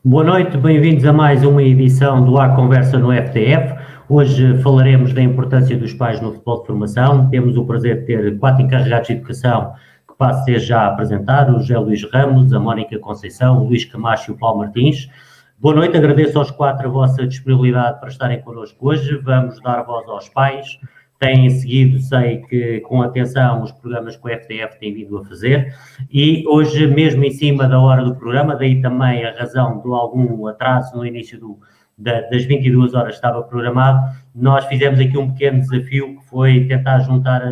Boa noite, bem-vindos a mais uma edição do Ar Conversa no FTF. Hoje falaremos da importância dos pais no futebol de formação. Temos o prazer de ter 4 encarregados de educação que passo a ser já apresentar, o José Luís Ramos, a Mónica Conceição, o Luís Camacho e o Paulo Martins. Boa noite, agradeço aos 4 a vossa disponibilidade para estarem connosco hoje. Vamos dar voz aos pais. Têm seguido, sei que com atenção, os programas que o FTF tem vindo a fazer e hoje, mesmo em cima da hora do programa, daí também a razão de algum atraso no início das 22 horas que estava programado, nós fizemos aqui um pequeno desafio que foi tentar juntar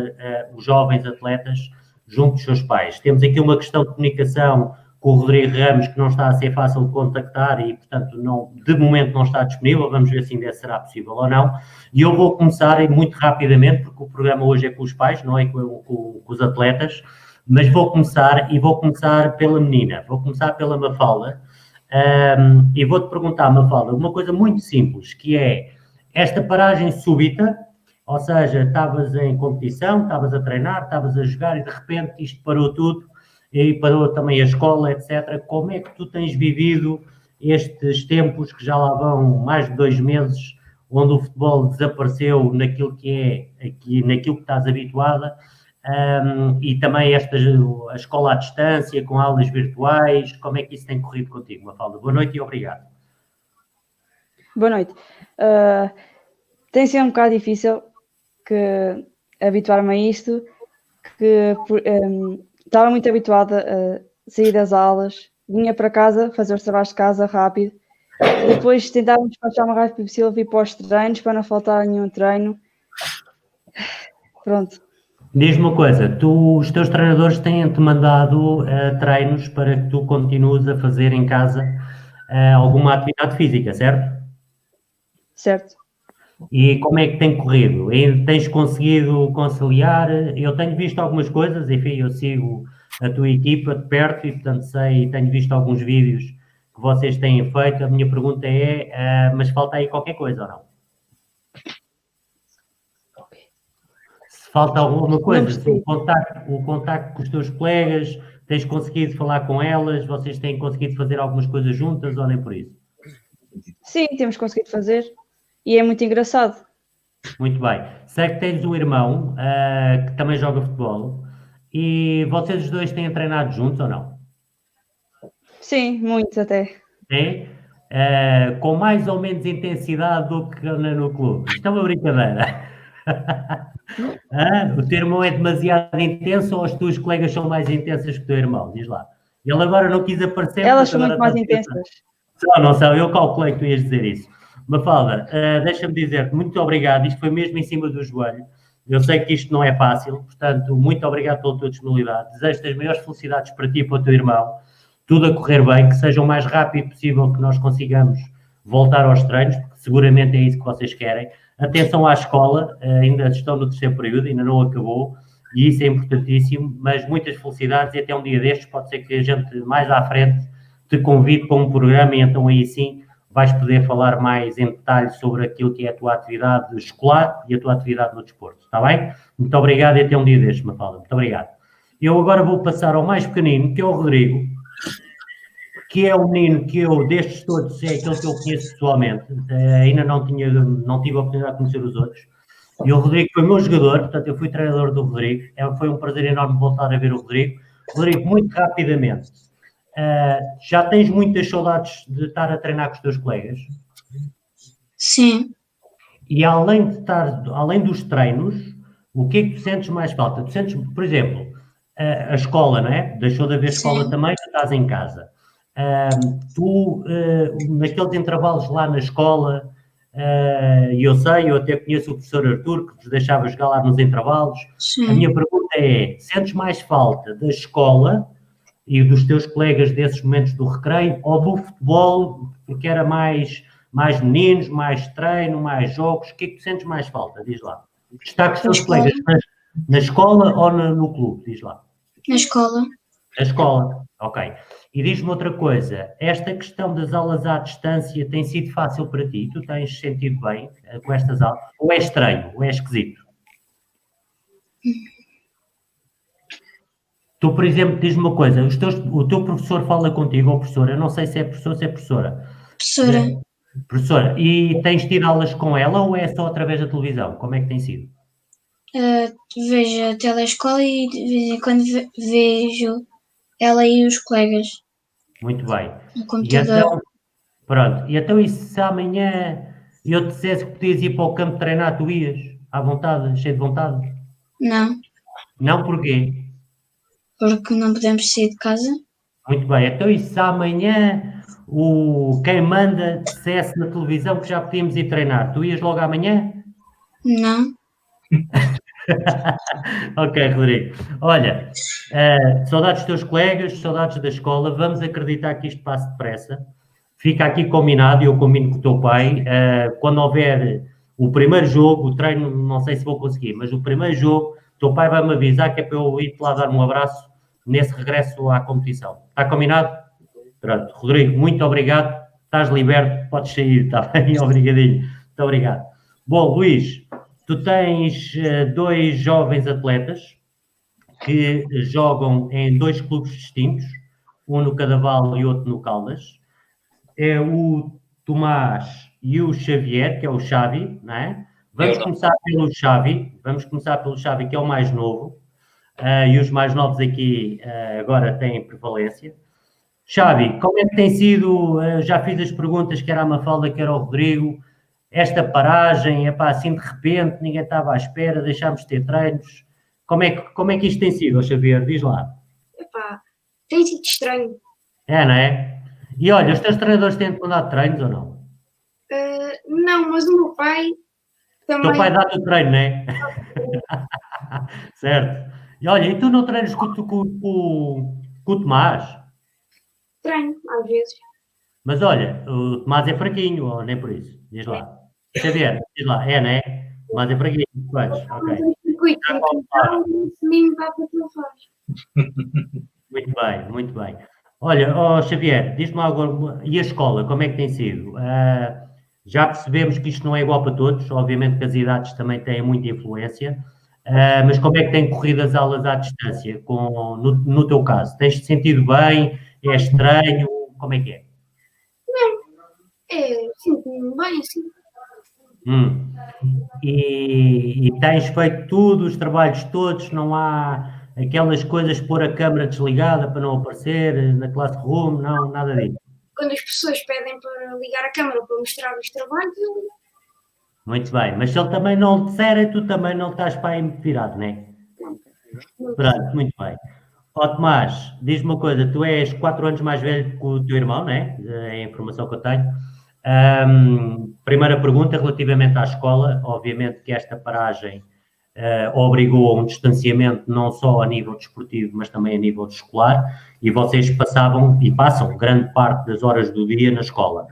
os jovens atletas junto dos seus pais. Temos aqui uma questão de comunicação com o Rodrigo Ramos que não está a ser fácil de contactar e, portanto, de momento não está disponível, vamos ver se ainda será possível ou não. E eu vou começar muito rapidamente, porque o programa hoje é com os pais, não é com os atletas, mas vou começar pela menina, vou começar pela Mafalda, e vou-te perguntar, Mafalda, uma coisa muito simples, que é esta paragem súbita, ou seja, estavas em competição, estavas a treinar, estavas a jogar e de repente isto parou tudo, e parou também a escola, etc. Como é que tu tens vivido estes tempos que já lá vão mais de 2 meses, onde o futebol desapareceu naquilo que é, aqui, naquilo que estás habituada, e também a escola à distância, com aulas virtuais, como é que isso tem corrido contigo, Mafalda? Boa noite e obrigado. Boa noite. Tem sido um bocado difícil habituar-me a isto, estava muito habituada a sair das aulas, vinha para casa, fazer os trabalhos de casa rápido, depois tentava despachar o mais rápido possível, vir para os treinos, para não faltar nenhum treino. Pronto. Diz-me uma coisa, os teus treinadores têm-te mandado treinos para que tu continues a fazer em casa alguma atividade física, certo? Certo. E como é que tem corrido? E tens conseguido conciliar? Eu tenho visto algumas coisas, enfim, eu sigo a tua equipa de perto e, portanto, tenho visto alguns vídeos que vocês têm feito. A minha pergunta é, mas falta aí qualquer coisa ou não? Se falta alguma coisa, se o contacto com os teus colegas, tens conseguido falar com elas, vocês têm conseguido fazer algumas coisas juntas ou nem por isso? Sim, temos conseguido fazer e é muito engraçado. Muito bem. Sei que tens um irmão que também joga futebol e vocês os dois têm treinado juntos ou não? Sim, muito até. É? Com mais ou menos intensidade do que no clube. Isto é uma brincadeira. O teu irmão é demasiado intenso ou as tuas colegas são mais intensas que o teu irmão? Diz lá. Ele agora não quis aparecer. Elas são muito mais intensas. Não, eu calculei que tu ias dizer isso. Mafalda, deixa-me dizer-te, muito obrigado, isto foi mesmo em cima do joelho. Eu sei que isto não é fácil, portanto, muito obrigado pela tua disponibilidade. Desejo-te as maiores felicidades para ti e para o teu irmão. Tudo a correr bem, que seja o mais rápido possível que nós consigamos voltar aos treinos, porque seguramente é isso que vocês querem. Atenção à escola, ainda estão no terceiro período, ainda não acabou, e isso é importantíssimo, mas muitas felicidades e até um dia destes pode ser que a gente mais à frente te convide para um programa e então aí sim vais poder falar mais em detalhe sobre aquilo que é a tua atividade escolar e a tua atividade no desporto, está bem? Muito obrigado e até um dia destes, Mafalda. Muito obrigado. Eu agora vou passar ao mais pequenino, que é o Rodrigo, que é o menino que eu, destes todos, é aquele que eu conheço pessoalmente, ainda não tive a oportunidade de conhecer os outros, e o Rodrigo foi meu jogador, portanto eu fui treinador do Rodrigo, foi um prazer enorme voltar a ver o Rodrigo. Rodrigo, muito rapidamente, já tens muitas saudades de estar a treinar com os teus colegas? Sim. E além dos treinos, o que é que tu sentes mais falta? Tu sentes, por exemplo, a escola, não é? Deixou de haver escola também, tu estás em casa. Naqueles intervalos lá na escola, e eu até conheço o professor Artur, que vos deixava jogar lá nos intervalos. Sim. A minha pergunta é, sentes mais falta da escola e dos teus colegas desses momentos do recreio, ou do futebol, porque era mais meninos, mais treino, mais jogos? O que é que tu sentes mais falta? Diz lá. Está com os teus colegas na escola ou no clube? Diz lá. Na escola. Na escola, ok. E diz-me outra coisa, esta questão das aulas à distância tem sido fácil para ti? Tu tens sentido bem com estas aulas? Ou é estranho? Ou é esquisito? Tu, por exemplo, diz-me uma coisa, o teu professor fala contigo, ou professora, eu não sei se é professor ou se é professora. Professora, Professora, e tens tido aulas com ela ou é só através da televisão? Como é que tem sido? vejo a telescola e de vez em quando vejo ela e os colegas Muito bem. no E computador. então, pronto, e então e se amanhã eu te dissesse que podias ir para o campo treinar, tu ias? À vontade, cheio de vontade? Não, Não, porquê? porque não podemos sair de casa. Muito bem, então e se amanhã quem manda dissesse na televisão que já podíamos ir treinar, tu ias logo amanhã? Não, Ok, Rodrigo. Olha, saudades dos teus colegas, saudades da escola, vamos acreditar que isto passe depressa. Fica aqui combinado, eu combino com o teu pai, quando houver o primeiro jogo, o treino, não sei se vou conseguir, mas o primeiro jogo, o teu pai vai-me avisar que é para eu ir lá dar um abraço nesse regresso à competição. Está combinado? Pronto, Rodrigo, muito obrigado, estás liberto, podes sair, está bem? Obrigadinho, muito obrigado. Bom, Luís, tu tens dois jovens atletas que jogam em dois clubes distintos, um no Cadaval e outro no Caldas. É o Tomás e o Xavier, que é o Xavi, não é? Vamos começar pelo Xavi, que é o mais novo, e os mais novos aqui agora têm prevalência. Xavi, como é que tem sido? Já fiz as perguntas, quer a Mafalda, quer ao Rodrigo. Esta paragem, epá, assim de repente, ninguém estava à espera, deixámos de ter treinos. Como é que isto tem sido, Xavier? Diz lá. Epá, tem sido estranho. É, não é? E olha, os teus treinadores têm-te mandado treinos ou não? Não, mas o meu pai O também. teu pai dá-te o treino, não é? Certo. E olha, e tu não treinas com o Tomás? Estranho, às vezes. Mas olha, o Tomás é fraquinho, ou nem por isso? Diz lá. Xavier, diz lá. É, não é? O Tomás é fraquinho. Pois, ok. Circuito, então, nem dá para que ele faz. Muito bem, muito bem. Olha, Xavier, diz-me agora, e a escola, como é que tem sido? Já percebemos que isto não é igual para todos, obviamente que as idades também têm muita influência, mas como é que têm corrido as aulas à distância, no teu caso? Tens-te sentido bem? É estranho? Como é que é? Sinto-me bem assim. Hum. E tens feito tudo, os trabalhos todos, não há aquelas coisas de pôr a câmara desligada para não aparecer na classroom, não, nada disso. Quando as pessoas pedem para ligar a câmera para mostrar os trabalhos, eu Muito bem, mas se ele também não lhe disser, tu também não estás para aí virado, não é? Pronto, muito bem. Ó Tomás, diz-me uma coisa, tu és 4 anos mais velho que o teu irmão, não é? É a informação que eu tenho. Primeira pergunta, relativamente à escola, obviamente que esta paragem obrigou a um distanciamento não só a nível desportivo, mas também a nível escolar, e vocês passavam e passam grande parte das horas do dia na escola.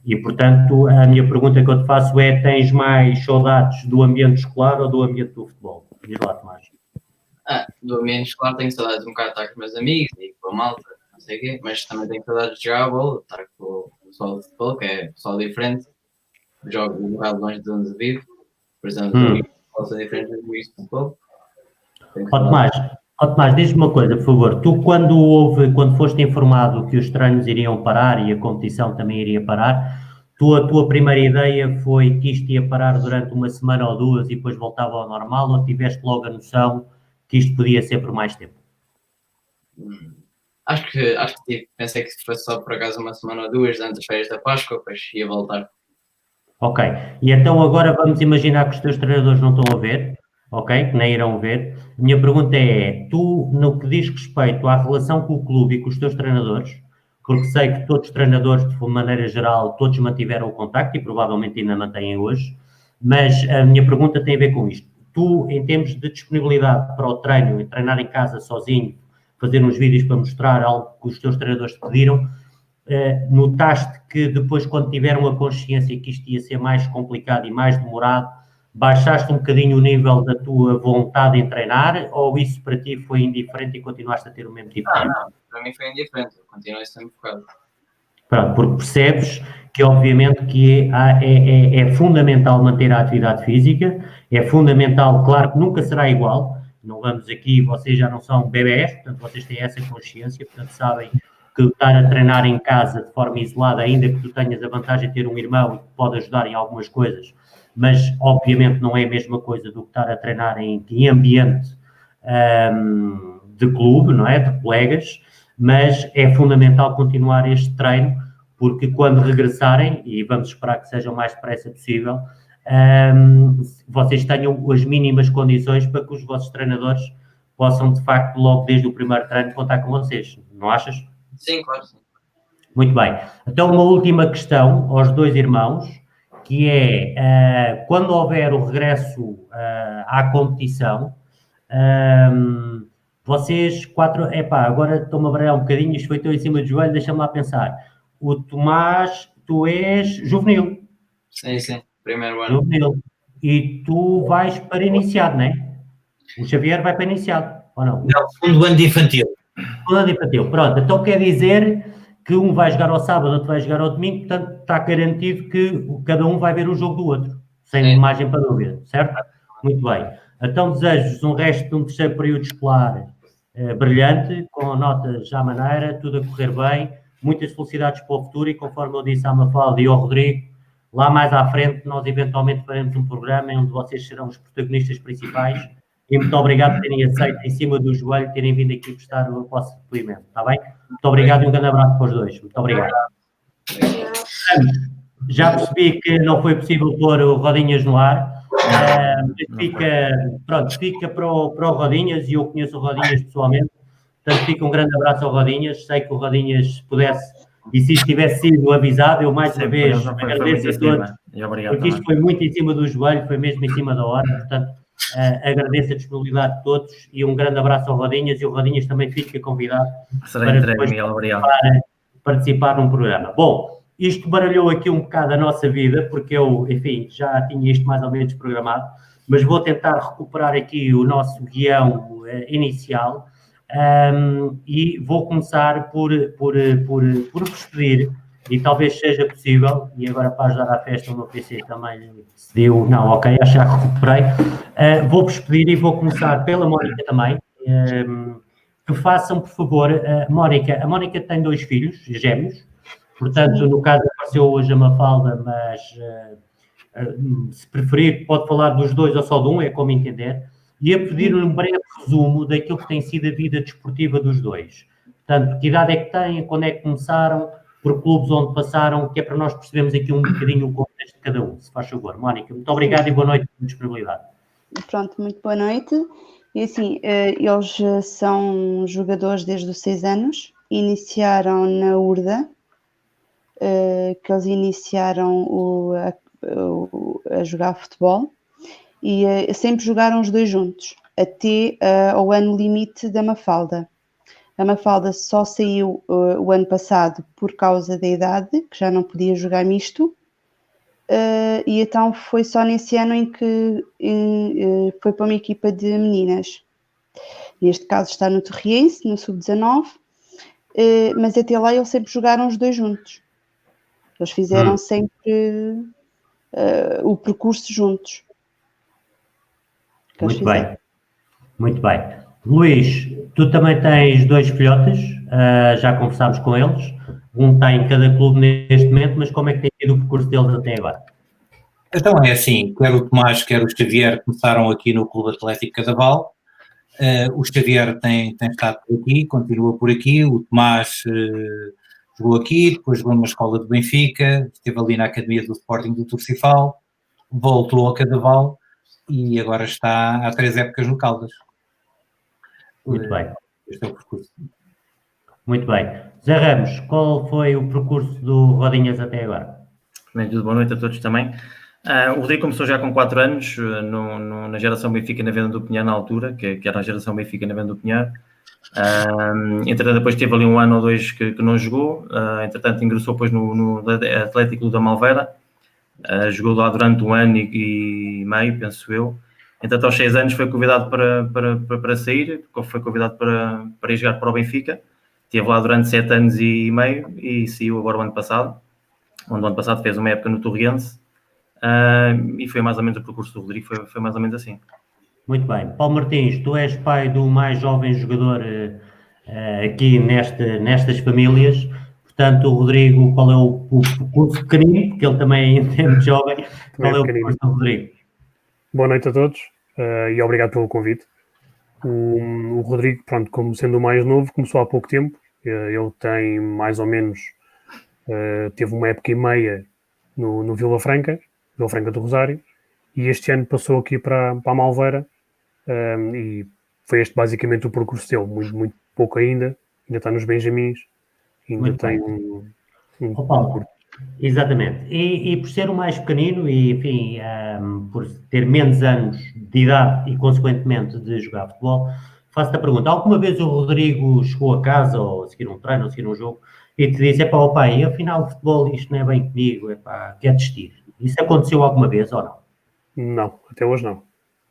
E, portanto, a minha pergunta que eu te faço é, tens mais saudades do ambiente escolar ou do ambiente do futebol? Diz lá, Tomás. Do ambiente escolar tenho saudades um bocado de estar com meus amigos e com a malta, não sei o quê, mas também tenho saudades de jogar a bola, de estar com o pessoal de futebol, que é pessoal diferente, jogo um bocado longe de onde vivo, por exemplo, os amigos de futebol são diferentes dos amigos de futebol. Ó Tomás, diz-me uma coisa, por favor, tu quando foste informado que os treinos iriam parar e a competição também iria parar, a tua primeira ideia foi que isto ia parar durante uma semana ou duas e depois voltava ao normal, ou tiveste logo a noção que isto podia ser por mais tempo? Acho que pensei que fosse só por acaso uma semana ou duas antes das férias da Páscoa, depois ia voltar. Ok, e então agora vamos imaginar que os teus treinadores não estão a ver, ok, que nem irão ver. A minha pergunta é, tu, no que diz respeito à relação com o clube e com os teus treinadores, porque sei que todos os treinadores, de maneira geral, todos mantiveram o contacto e provavelmente ainda mantêm hoje, mas a minha pergunta tem a ver com isto. Tu, em termos de disponibilidade para o treino, treinar em casa sozinho, fazer uns vídeos para mostrar algo que os teus treinadores te pediram, notaste que depois, quando tiveram a consciência que isto ia ser mais complicado e mais demorado, baixaste um bocadinho o nível da tua vontade em treinar, ou isso para ti foi indiferente e continuaste a ter o mesmo tipo de tempo? Não, para mim foi indiferente, eu continuei sempre focado. Pronto, porque percebes que obviamente que é fundamental manter a atividade física, é fundamental, claro que nunca será igual, não vamos aqui, vocês já não são bebés, portanto vocês têm essa consciência, portanto sabem que estar a treinar em casa de forma isolada, ainda que tu tenhas a vantagem de ter um irmão que pode ajudar em algumas coisas, mas obviamente não é a mesma coisa do que estar a treinar em ambiente de clube, não é? De colegas, mas é fundamental continuar este treino, porque quando regressarem, e vamos esperar que seja o mais depressa possível, vocês tenham as mínimas condições para que os vossos treinadores possam, de facto, logo desde o primeiro treino, contar com vocês. Não achas? Sim, claro, sim. Muito bem. Então, uma última questão aos dois irmãos, que é, quando houver o regresso à competição, vocês quatro... agora estou-me a baralhar um bocadinho, isto foi tão em cima do joelho, deixa-me lá pensar. O Tomás, tu és juvenil. Sim, primeiro ano. Juvenil. E tu vais para iniciado, não é? O Xavier vai para iniciado, ou não? Não, segundo ano de infantil. Segundo ano de infantil. Pronto, então quer dizer que um vai jogar ao sábado, outro vai jogar ao domingo, portanto está garantido que cada um vai ver o jogo do outro, sem margem para dúvida, certo? Muito bem. Então desejo-vos um resto de um terceiro período escolar brilhante, com notas à maneira, tudo a correr bem, muitas felicidades para o futuro e conforme eu disse à Mafalda e ao Rodrigo, lá mais à frente nós eventualmente faremos um programa onde vocês serão os protagonistas principais e muito obrigado por terem aceito em cima do joelho, terem vindo aqui prestar o vosso depoimento, está bem? Muito obrigado e um grande abraço para os dois. Muito obrigado. Já percebi que não foi possível pôr o Rodinhas no ar. Fica para o Rodinhas e eu conheço o Rodinhas pessoalmente. Portanto, fica um grande abraço ao Rodinhas. Sei que o Rodinhas pudesse, e se isto tivesse sido avisado, eu mais uma vez agradeço a todos, porque isto foi muito em cima do joelho, foi mesmo em cima da hora. Portanto, agradeço a disponibilidade de todos e um grande abraço ao Rodinhas e o Rodinhas também fica convidado para depois participar num programa. Bom, isto baralhou aqui um bocado a nossa vida, porque eu, enfim, já tinha isto mais ou menos programado, mas vou tentar recuperar aqui o nosso guião inicial e vou começar por vos pedir, e talvez seja possível, e agora para ajudar à festa o meu PC também se deu, não, ok, acho que já recuperei, vou-vos pedir e vou começar pela Mónica também, que façam, por favor, a Mónica tem 2 filhos, gêmeos, portanto, no caso apareceu hoje a Mafalda, mas se preferir pode falar dos 2 ou só de um, é como entender, e a pedir um breve resumo daquilo que tem sido a vida desportiva dos 2. Portanto, que idade é que têm, quando é que começaram, por clubes onde passaram, que é para nós percebermos aqui um bocadinho o contexto de cada um, se faz favor. Mónica, muito obrigado e boa noite pela disponibilidade. Pronto, muito boa noite. E assim, eles são jogadores desde os 6 anos, iniciaram na URDA, que eles iniciaram a jogar futebol, e sempre jogaram os 2 juntos, até ao ano limite da Mafalda. A Mafalda só saiu o ano passado por causa da idade, que já não podia jogar misto, e então foi só nesse ano em que foi para uma equipa de meninas. Neste caso está no Torriense, no Sub-19, mas até lá eles sempre jogaram os 2 juntos. Eles fizeram sempre o percurso juntos. Muito bem, muito bem. Luís, tu também tens 2 filhotes, já conversámos com eles, um está em cada clube neste momento, mas como é que tem sido o percurso deles até agora? Então é assim, quer o Tomás, quer o Xavier começaram aqui no Clube Atlético Cadaval. O Xavier tem estado por aqui, continua por aqui. O Tomás jogou aqui, depois jogou numa escola do Benfica, esteve ali na academia do Sporting do Turcifal, voltou ao Cadaval e agora está há 3 épocas no Caldas. Muito bem. Este é o percurso. Muito bem. Zé Ramos, qual foi o percurso do Rodinhas até agora? Bem, tudo boa noite a todos também. O Rodrigo começou já com 4 anos na geração Benfica na Venda do Pinhar na altura, que era a geração Benfica na Venda do Pinhar. Entretanto, depois teve ali 1 ano ou 2 que não jogou. Entretanto, ingressou depois no Atlético da Malveira. Jogou lá durante 1 ano e meio, penso eu. Entretanto, aos 6 anos foi convidado para sair, foi convidado para ir jogar para o Benfica. Esteve lá durante 7 anos e meio e saiu agora o ano passado. Onde o ano passado fez uma época no Torriense. E foi mais ou menos o percurso do Rodrigo, foi mais ou menos assim. Muito bem. Paulo Martins, tu és pai do mais jovem jogador aqui nestas famílias. Portanto, o Rodrigo, qual é o percurso pequenino, porque ele também é muito jovem, qual é o percurso do Rodrigo? Boa noite a todos e obrigado pelo convite. O Rodrigo, pronto, como sendo o mais novo, começou há pouco tempo. Ele tem mais ou menos, teve uma época e meia no Vila Franca do Rosário, e este ano passou aqui para a Malveira, e foi este basicamente o percurso dele, muito pouco ainda está nos Benjamins, ainda Muito tem bem. Paulo, exatamente. E por ser o mais pequenino e, enfim, por ter menos anos de idade e, consequentemente, de jogar futebol, faço-te a pergunta: alguma vez o Rodrigo chegou a casa, ou a seguir um treino, ou a seguir um jogo, e te disse: epá, ó pai, afinal, futebol isto não é bem comigo, epá, quer desistir? Isso aconteceu alguma vez ou não? Não, até hoje não.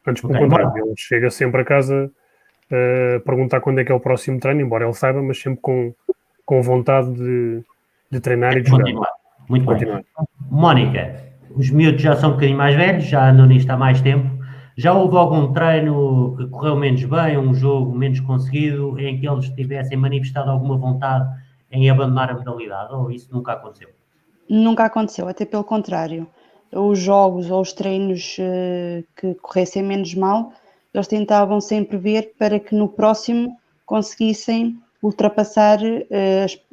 Antes, pelo contrário, ele chega sempre a casa a perguntar quando é que é o próximo treino, embora ele saiba, mas sempre com vontade de treinar e de jogar. Muito bem. Mónica, os miúdos já são um bocadinho mais velhos, já andam nisto há mais tempo. Já houve algum treino que correu menos bem, um jogo menos conseguido, em que eles tivessem manifestado alguma vontade em abandonar a modalidade, ou isso nunca aconteceu? Nunca aconteceu, até pelo contrário. Os jogos ou os treinos que corressem menos mal, eles tentavam sempre ver para que no próximo conseguissem ultrapassar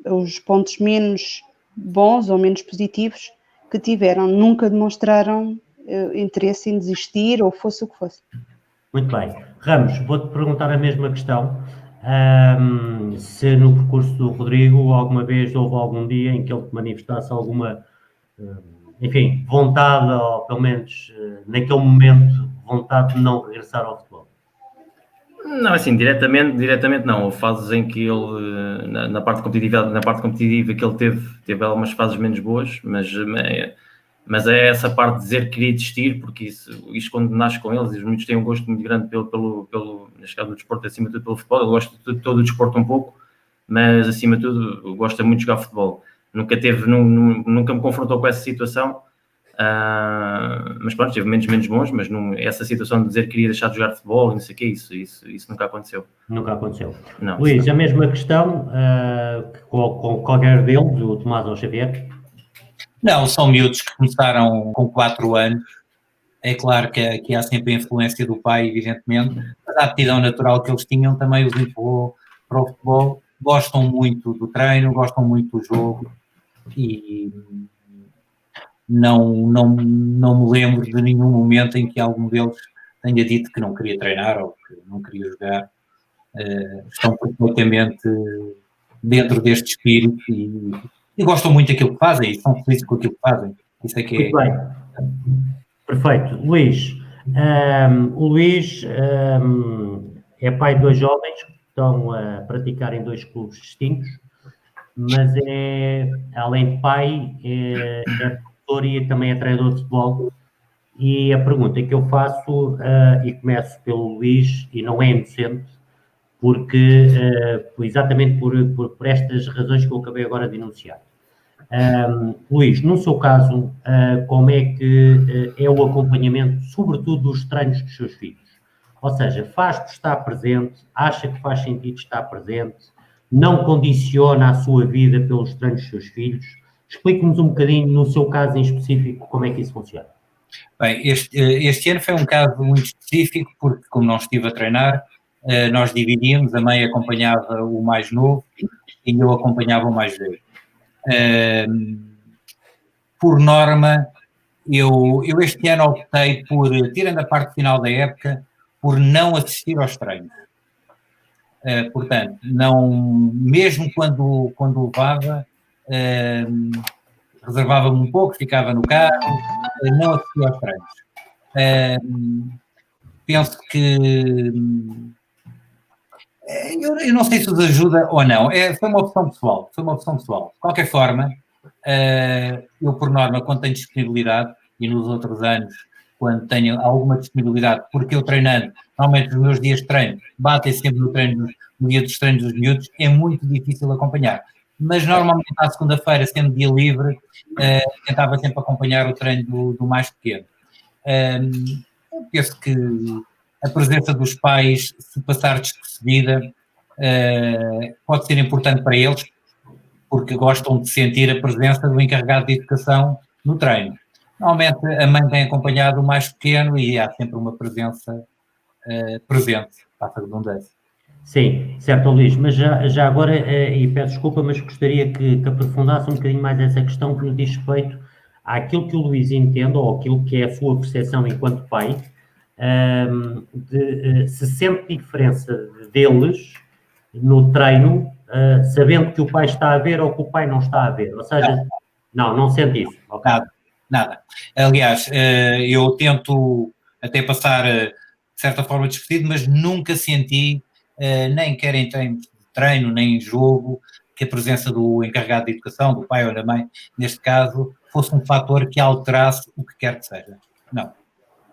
os pontos menos bons ou menos positivos que tiveram. Nunca demonstraram interesse em desistir ou fosse o que fosse. Muito bem. Ramos, vou-te perguntar a mesma questão. Se no percurso do Rodrigo alguma vez houve algum dia em que ele te manifestasse alguma, enfim, vontade, ou pelo menos naquele momento, vontade de não regressar ao futebol? Não, assim, diretamente não. Houve fases em que ele, na parte competitiva que ele teve algumas fases menos boas, mas é essa parte de dizer que queria desistir, porque isto quando nasce com eles, os miúdos têm um gosto muito grande neste caso do desporto, acima de tudo pelo futebol. Ele gosta de todo o desporto um pouco, mas acima de tudo gosta muito de jogar futebol. Nunca me confrontou com essa situação, mas pronto, teve menos bons, mas essa situação de dizer que queria deixar de jogar futebol e não sei o quê, isso nunca aconteceu. Nunca aconteceu. Não, Luís, a mesma questão com qualquer deles, o Tomás ou o Xavier? Não, são miúdos que começaram com 4 anos. É claro que há sempre a influência do pai, evidentemente, mas a aptidão natural que eles tinham também os empurrou para o futebol. Gostam muito do treino, gostam muito do jogo e não me lembro de nenhum momento em que algum deles tenha dito que não queria treinar ou que não queria jogar. Estão completamente dentro deste espírito e gostam muito daquilo que fazem e são felizes com aquilo que fazem. Isso é que muito bem. Perfeito. Luís, o Luís é pai de 2 jovens que estão a praticar em 2 clubes distintos, mas além de pai, é professor e também é treinador de futebol. E a pergunta que eu faço, e começo pelo Luís, e não é inocente, porque exatamente por estas razões que eu acabei agora de enunciar. Luís, no seu caso, como é que é o acompanhamento, sobretudo dos treinos dos seus filhos? Ou seja, faz-te estar presente, acha que faz sentido estar presente, não condiciona a sua vida pelos treinos dos seus filhos? Explique-nos um bocadinho, no seu caso em específico, como é que isso funciona. Bem, este ano foi um caso muito específico, porque como não estive a treinar, nós dividíamos, a mãe acompanhava o mais novo e eu acompanhava o mais velho. Por norma, eu este ano optei por, tirando a parte final da época, por não assistir aos treinos. Portanto, não, mesmo quando levava, reservava-me um pouco, ficava no carro, não assistia aos treinos. Penso que eu não sei se os ajuda ou não, foi uma opção pessoal. De qualquer forma, eu por norma, quando tenho disponibilidade, e nos outros anos, quando tenho alguma disponibilidade, porque eu treinando, normalmente os meus dias de treino batem sempre no dia dos treinos dos miúdos, é muito difícil acompanhar. Mas normalmente à segunda-feira, sendo dia livre, tentava sempre acompanhar o treino do mais pequeno. Eu penso que a presença dos pais, se passar despercebida, pode ser importante para eles, porque gostam de sentir a presença do encarregado de educação no treino. Normalmente a mãe tem acompanhado o mais pequeno e há sempre uma presença presente, passa a redundância. Sim, certo, Luís, mas já agora, e peço desculpa, mas gostaria que aprofundasse um bocadinho mais essa questão que nos diz respeito àquilo que o Luís entende, ou aquilo que é a sua percepção enquanto pai, se sente diferença deles no treino, sabendo que o pai está a ver ou que o pai não está a ver, ou seja, não sente isso. Okay. Nada. Aliás, eu tento até passar, de certa forma, despercebido, mas nunca senti, nem quer em treino, nem em jogo, que a presença do encarregado de educação, do pai ou da mãe, neste caso, fosse um fator que alterasse o que quer que seja. Não.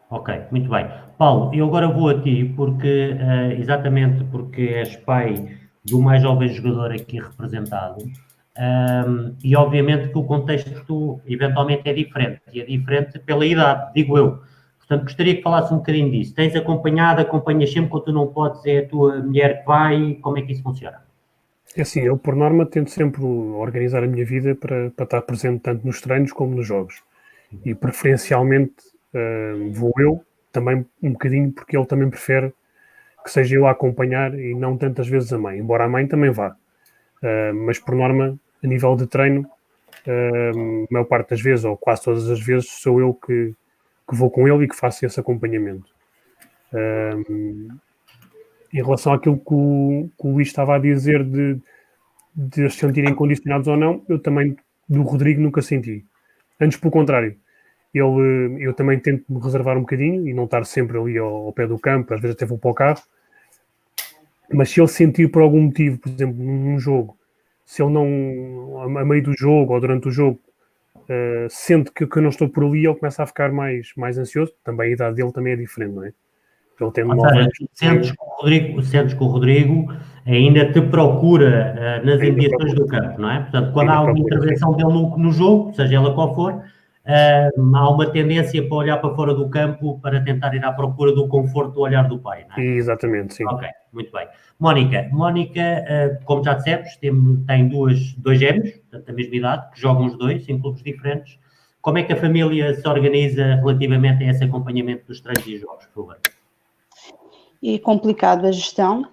Ok, muito bem. Paulo, eu agora vou a ti, porque, exatamente porque és pai do mais jovem jogador aqui representado, e obviamente que o contexto eventualmente é diferente, e é diferente pela idade, digo eu. Portanto, gostaria que falasse um bocadinho disso. Tens acompanhado, acompanhas sempre, quando tu não podes, é a tua mulher que vai, como é que isso funciona? É assim, eu por norma tento sempre organizar a minha vida para estar presente tanto nos treinos como nos jogos. E preferencialmente vou eu, também um bocadinho porque ele também prefere que seja eu a acompanhar e não tantas vezes a mãe, embora a mãe também vá. Mas por norma, a nível de treino, a maior parte das vezes, ou quase todas as vezes, sou eu que vou com ele e que faço esse acompanhamento. Em relação àquilo que o Luís estava a dizer de se sentirem condicionados ou não, eu também do Rodrigo nunca senti. Antes, pelo contrário, eu também tento me reservar um bocadinho e não estar sempre ali ao pé do campo, às vezes até vou para o carro, mas se ele sentir por algum motivo, por exemplo, num jogo, se ele não, a meio do jogo ou durante o jogo, sente que eu não estou por ali, ele começa a ficar mais ansioso. Também a idade dele também é diferente, não é? Ele tem 9 anos. Sentes que o Rodrigo ainda te procura nas imediações do campo, não é? Portanto, quando há alguma intervenção dele no jogo, seja ela qual for, há uma tendência para olhar para fora do campo para tentar ir à procura do conforto do olhar do pai, não é? Exatamente, sim. Ok, muito bem. Mónica, como já dissemos, tem dois gêmeos, portanto, da mesma idade, que jogam os dois em clubes diferentes. Como é que a família se organiza relativamente a esse acompanhamento dos treinos e jogos, por favor? É complicado a gestão.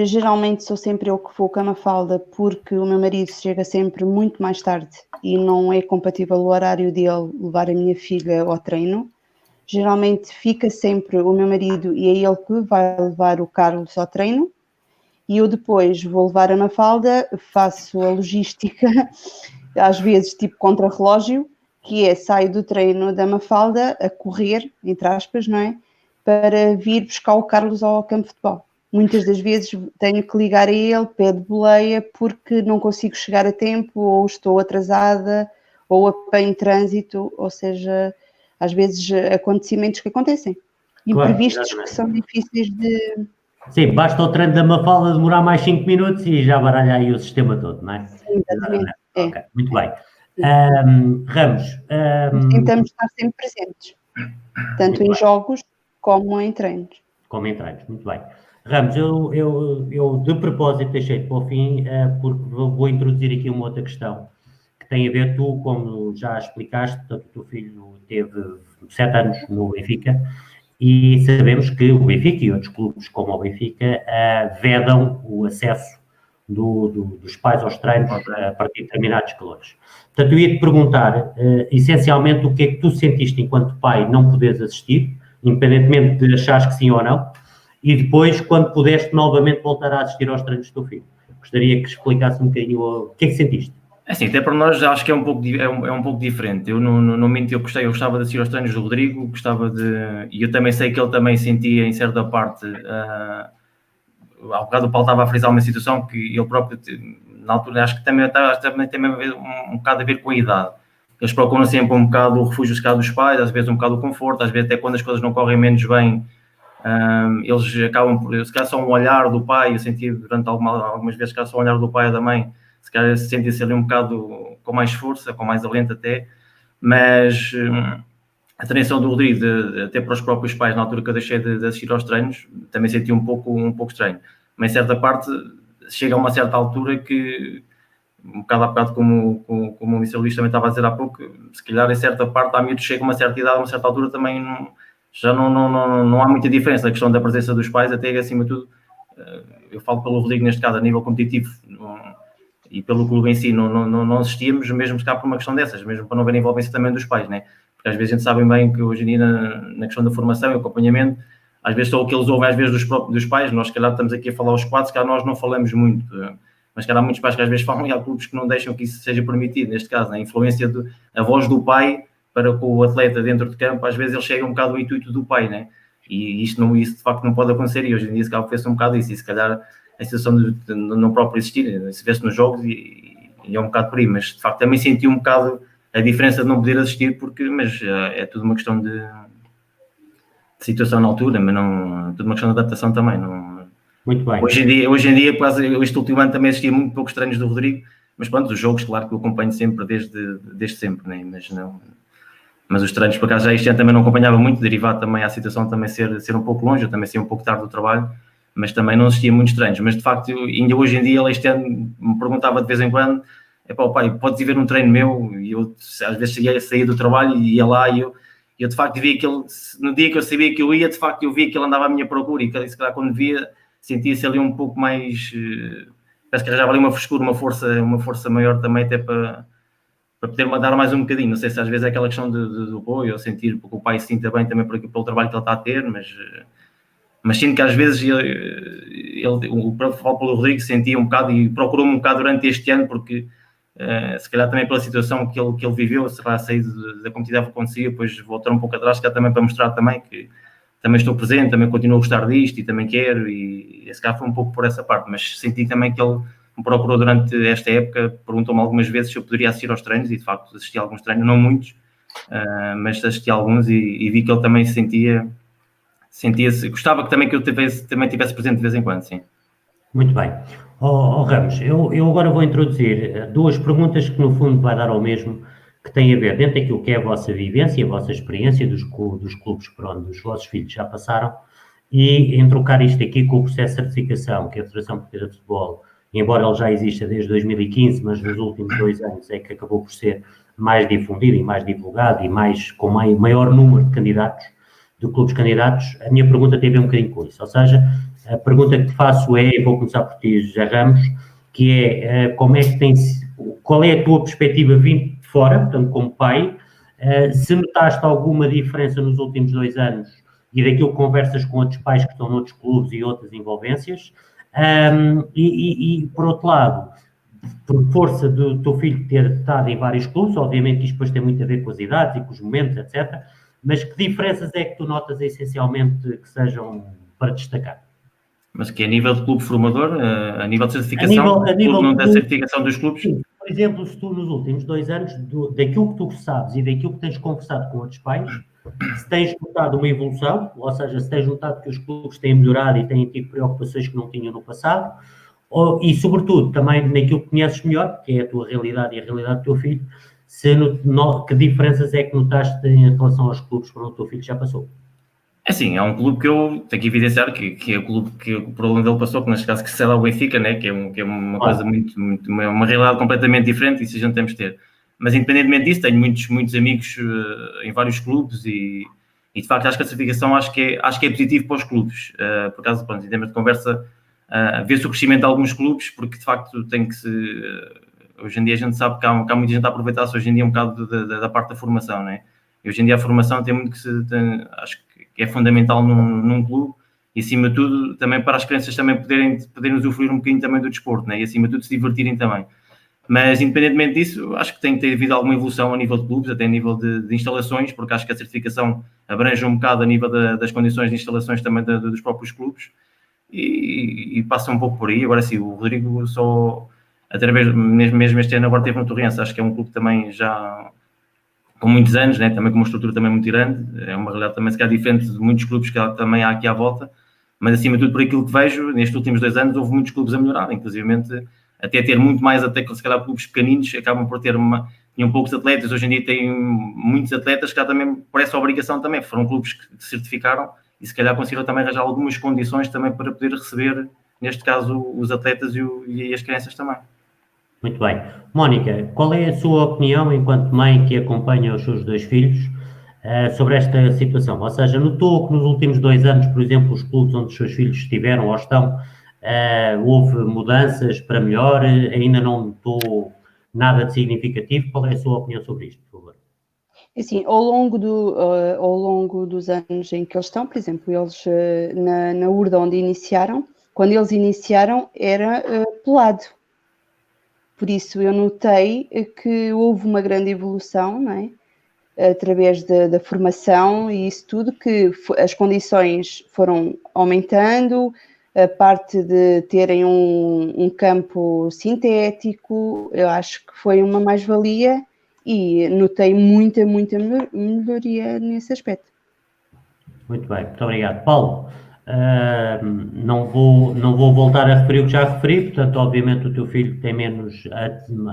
Geralmente sou sempre eu que vou com a Mafalda, porque o meu marido chega sempre muito mais tarde e não é compatível o horário dele levar a minha filha ao treino. Geralmente fica sempre o meu marido e é ele que vai levar o Carlos ao treino, e eu depois vou levar a Mafalda, faço a logística, às vezes tipo contra-relógio, que é saio do treino da Mafalda a correr, entre aspas, não é? Para vir buscar o Carlos ao campo de futebol. Muitas das vezes tenho que ligar a ele, pede boleia, porque não consigo chegar a tempo, ou estou atrasada, ou apanho trânsito, ou seja, às vezes acontecimentos que acontecem. Imprevistos, claro, que são difíceis de... Sim, basta o treino da Mafalda demorar mais 5 minutos e já baralha aí o sistema todo, não é? Sim, exatamente. Ok, muito bem. Ramos. Tentamos estar sempre presentes, tanto em jogos como em treinos. Como em treinos, muito bem. Ramos, eu de propósito deixei-te para o fim, porque vou introduzir aqui uma outra questão, que tem a ver, tu, como já explicaste, portanto, o teu filho teve 7 anos no Benfica, e sabemos que o Benfica e outros clubes como o Benfica vedam o acesso dos pais aos treinos a partir de determinados calores. Portanto, eu ia-te perguntar, essencialmente, o que é que tu sentiste enquanto pai não poderes assistir, independentemente de achares que sim ou não, e depois, quando pudeste novamente voltar a assistir aos treinos do teu filho. Gostaria que explicasse um bocadinho o que é que sentiste. Assim, até para nós acho que é um pouco diferente. Eu não minto, eu gostava de assistir aos treinos do Rodrigo, e eu também sei que ele também sentia em certa parte, ao bocado o Paulo estava a frisar uma situação que ele próprio, na altura, acho que também tem um bocado a ver com a idade. Eles procuram sempre um bocado o refúgio dos pais, às vezes um bocado o conforto, às vezes até quando as coisas não correm menos bem, eles acabam por, se calhar só um olhar do pai, eu senti durante algumas vezes que só um olhar do pai ou da mãe, se calhar se sentia-se ali um bocado com mais força, com mais alento até, mas a transição do Rodrigo, até para os próprios pais, na altura que eu deixei de assistir aos treinos, também senti um pouco estranho. Mas, em certa parte, chega a uma certa altura que, um bocado como o Mr. Luís também estava a dizer há pouco, se calhar, em certa parte, há miúdos que chegam a uma certa idade, a uma certa altura também já não há muita diferença. A questão da presença dos pais, até acima de tudo, eu falo pelo Rodrigo neste caso, a nível competitivo, e pelo clube em si, não assistíamos, mesmo se cá por uma questão dessas, mesmo para não haver envolvência também dos pais, né? Porque às vezes a gente sabe bem que hoje em dia na questão da formação e acompanhamento, às vezes só o que eles ouvem às vezes dos pais, nós se calhar estamos aqui a falar aos quatro, se calhar nós não falamos muito, mas se calhar há muitos pais que às vezes falam e há clubes que não deixam que isso seja permitido, neste caso, né? A influência a voz do pai para com o atleta dentro de campo, às vezes ele chega um bocado ao intuito do pai, né? E isso de facto não pode acontecer, e hoje em dia se calhar fez um bocado isso, e se calhar a situação de não próprio existir, se vê-se nos jogos e é um bocado por aí, mas de facto também senti um bocado a diferença de não poder assistir, mas é tudo uma questão de situação na altura, mas não, tudo uma questão de adaptação também. Não, muito bem. Hoje em dia, quase este último ano também assistia muito poucos treinos do Rodrigo, mas pronto, os jogos, claro que eu acompanho sempre desde sempre, né? Mas os treinos, por acaso, já este ano também não acompanhava muito, derivado também à situação também ser um pouco longe, eu também saí um pouco tarde do trabalho, mas também não assistia muitos treinos. Mas de facto, ainda hoje em dia, ele este ano me perguntava de vez em quando: pai, podes ir ver um treino meu? E eu às vezes saía do trabalho e ia lá, e eu de facto via que ele, no dia que eu sabia que eu ia, de facto eu via que ele andava à minha procura, e se calhar quando via, sentia-se ali um pouco mais, parece que arranjava ali uma frescura, uma força maior também, até para poder dar mais um bocadinho. Não sei se às vezes é aquela questão do apoio, ou sentir que o pai se sinta bem também pelo trabalho que ele está a ter, mas sinto que às vezes o próprio Rodrigo sentia um bocado e procurou-me um bocado durante este ano, porque se calhar também pela situação que ele viveu, será sair da competição que acontecia, depois voltar um pouco atrás, se calhar também para mostrar também que também estou presente, também continuo a gostar disto e também quero, e se calhar foi um pouco por essa parte, mas senti também que ele me procurou durante esta época, perguntou-me algumas vezes se eu poderia assistir aos treinos, e de facto assisti a alguns treinos, não muitos, mas assisti a alguns e vi que ele também sentia-se, gostava que também eu também tivesse presente de vez em quando, sim. Muito bem. Ramos, eu agora vou introduzir duas perguntas que no fundo vai dar ao mesmo, que têm a ver dentro daquilo que é a vossa vivência, a vossa experiência dos clubes por onde os vossos filhos já passaram, e trocar isto aqui com o processo de certificação que a Federação Portuguesa de Futebol, embora ele já exista desde 2015, mas nos últimos 2 anos é que acabou por ser mais difundido e mais divulgado e com maior número de candidatos, de clubes candidatos. A minha pergunta tem a ver um bocadinho com isso, ou seja, a pergunta que te faço é, e vou começar por ti, José Ramos, que é qual é a tua perspectiva vindo de fora, portanto, como pai, se notaste alguma diferença nos últimos 2 anos e daquilo que conversas com outros pais que estão noutros clubes e outras envolvências, e por outro lado, por força do teu filho ter estado em vários clubes, obviamente que isto depois tem muito a ver com as idades e com os momentos, etc., mas que diferenças é que tu notas essencialmente que sejam para destacar? Mas que a nível de clube formador, a nível de certificação, da certificação dos clubes? Sim. Por exemplo, se tu nos últimos 2 anos, daquilo que tu sabes e daquilo que tens conversado com outros pais, se tens notado uma evolução, ou seja, se tens notado que os clubes têm melhorado e têm tido preocupações que não tinham no passado, e sobretudo também naquilo que conheces melhor, que é a tua realidade e a realidade do teu filho, que diferenças é que notaste em relação aos clubes por onde o teu filho já passou? É assim, é um clube que eu tenho que evidenciar que é o clube por onde ele passou, que neste caso que será o Benfica, né? que é uma coisa uma realidade completamente diferente, e isso a gente temos de ter. Mas independentemente disso, tenho muitos amigos em vários clubes, e de facto acho que a certificação acho que é positivo para os clubes. Por acaso, pronto, em termos de conversa, vê-se o crescimento de alguns clubes, porque de facto tem que se... hoje em dia a gente sabe que há muita gente a aproveitar-se hoje em dia um bocado da parte da formação, né? E hoje em dia a formação tem muito acho que é fundamental num clube, e acima de tudo também para as crianças também poderem usufruir um bocadinho também do desporto, né? E acima de tudo se divertirem também. Mas independentemente disso, acho que tem que ter havido alguma evolução a nível de clubes, até a nível de instalações, porque acho que a certificação abrange um bocado a nível das condições de instalações também dos próprios clubes, e passa um pouco por aí. Agora sim, o Rodrigo só, através, mesmo este ano agora teve no Torrense, acho que é um clube também já com muitos anos, né? Também com uma estrutura também muito grande, é uma realidade também se calhar diferente de muitos clubes que também há aqui à volta, mas acima de tudo por aquilo que vejo, nestes últimos 2 anos houve muitos clubes a melhorar, inclusivamente até ter muito mais, até que se calhar clubes pequeninos acabam por ter tinham poucos atletas, hoje em dia têm muitos atletas que já também, por essa obrigação também, foram clubes que certificaram e se calhar conseguiram também arranjar algumas condições também para poder receber, neste caso, os atletas e as crianças também. Muito bem. Mónica, qual é a sua opinião, enquanto mãe que acompanha os seus 2 filhos, sobre esta situação? Ou seja, notou que nos últimos 2 anos, por exemplo, os clubes onde os seus filhos estiveram ou estão, houve mudanças para melhor? Ainda não notou nada de significativo? Qual é a sua opinião sobre isto, por favor? Assim, ao longo dos anos em que eles estão, por exemplo, eles na URDA onde iniciaram, quando eles iniciaram era pelado. Por isso eu notei que houve uma grande evolução, não é? Através da formação e isso tudo, que as condições foram aumentando, a parte de terem um campo sintético, eu acho que foi uma mais-valia e notei muita melhoria nesse aspecto. Muito bem, muito obrigado. Paulo, não vou voltar a referir o que já referi, portanto, obviamente o teu filho tem menos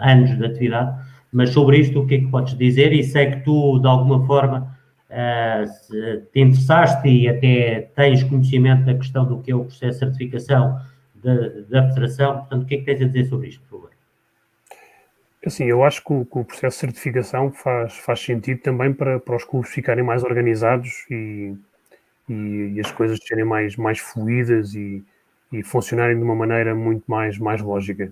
anos de atividade, mas sobre isto o que é que podes dizer? E sei que tu, de alguma forma, te interessaste e até tens conhecimento da questão do que é o processo de certificação da Federação, portanto, o que é que tens a dizer sobre isto, por favor? Assim, eu acho que o processo de certificação faz sentido também para os clubes ficarem mais organizados e as coisas serem mais fluídas e funcionarem de uma maneira muito mais lógica.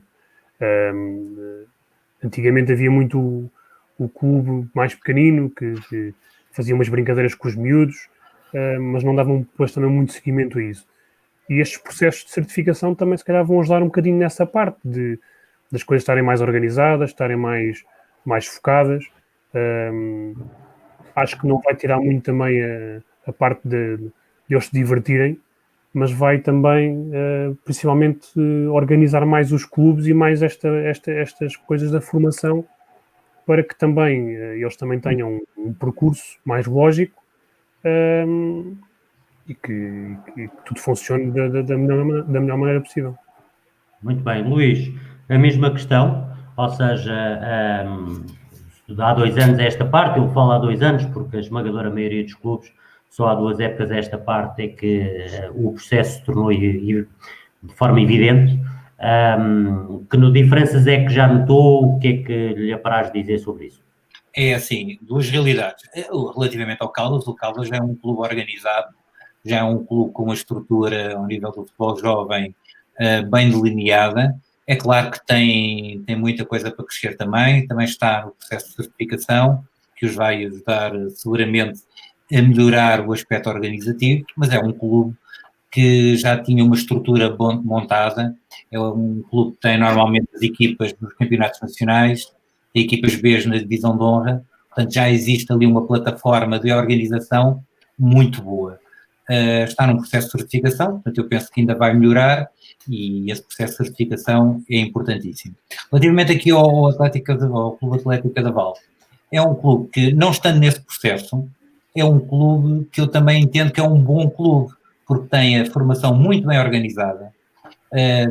Antigamente havia muito o clube mais pequenino que fazia umas brincadeiras com os miúdos, mas não davam depois também muito seguimento a isso. E estes processos de certificação também se calhar vão ajudar um bocadinho nessa parte das coisas estarem mais organizadas, estarem mais focadas. Acho que não vai tirar muito também a parte de eles se divertirem, mas vai também, principalmente, organizar mais os clubes e mais estas coisas da formação para que também eles também tenham um percurso mais lógico e que tudo funcione da melhor maneira possível. Muito bem. Luís, a mesma questão, ou seja, há 2 anos a esta parte, eu falo há 2 anos porque a esmagadora maioria dos clubes, só há 2 épocas a esta parte é que o processo se tornou de forma evidente. Que diferenças é que já notou? O que é que lhe apraz dizer sobre isso? É assim, 2 realidades. Relativamente ao Caldas, o Caldas já é um clube organizado, já é um clube com uma estrutura ao nível do futebol jovem bem delineada. É claro que tem muita coisa para crescer também está no processo de certificação, que os vai ajudar seguramente a melhorar o aspecto organizativo, mas é um clube que já tinha uma estrutura montada, é um clube que tem normalmente as equipas nos campeonatos nacionais, tem equipas B na divisão de honra, portanto já existe ali uma plataforma de organização muito boa. Está num processo de certificação, portanto eu penso que ainda vai melhorar e esse processo de certificação é importantíssimo. Relativamente aqui ao Clube Atlético da Val, é um clube que, não estando nesse processo, é um clube que eu também entendo que é um bom clube, porque tem a formação muito bem organizada,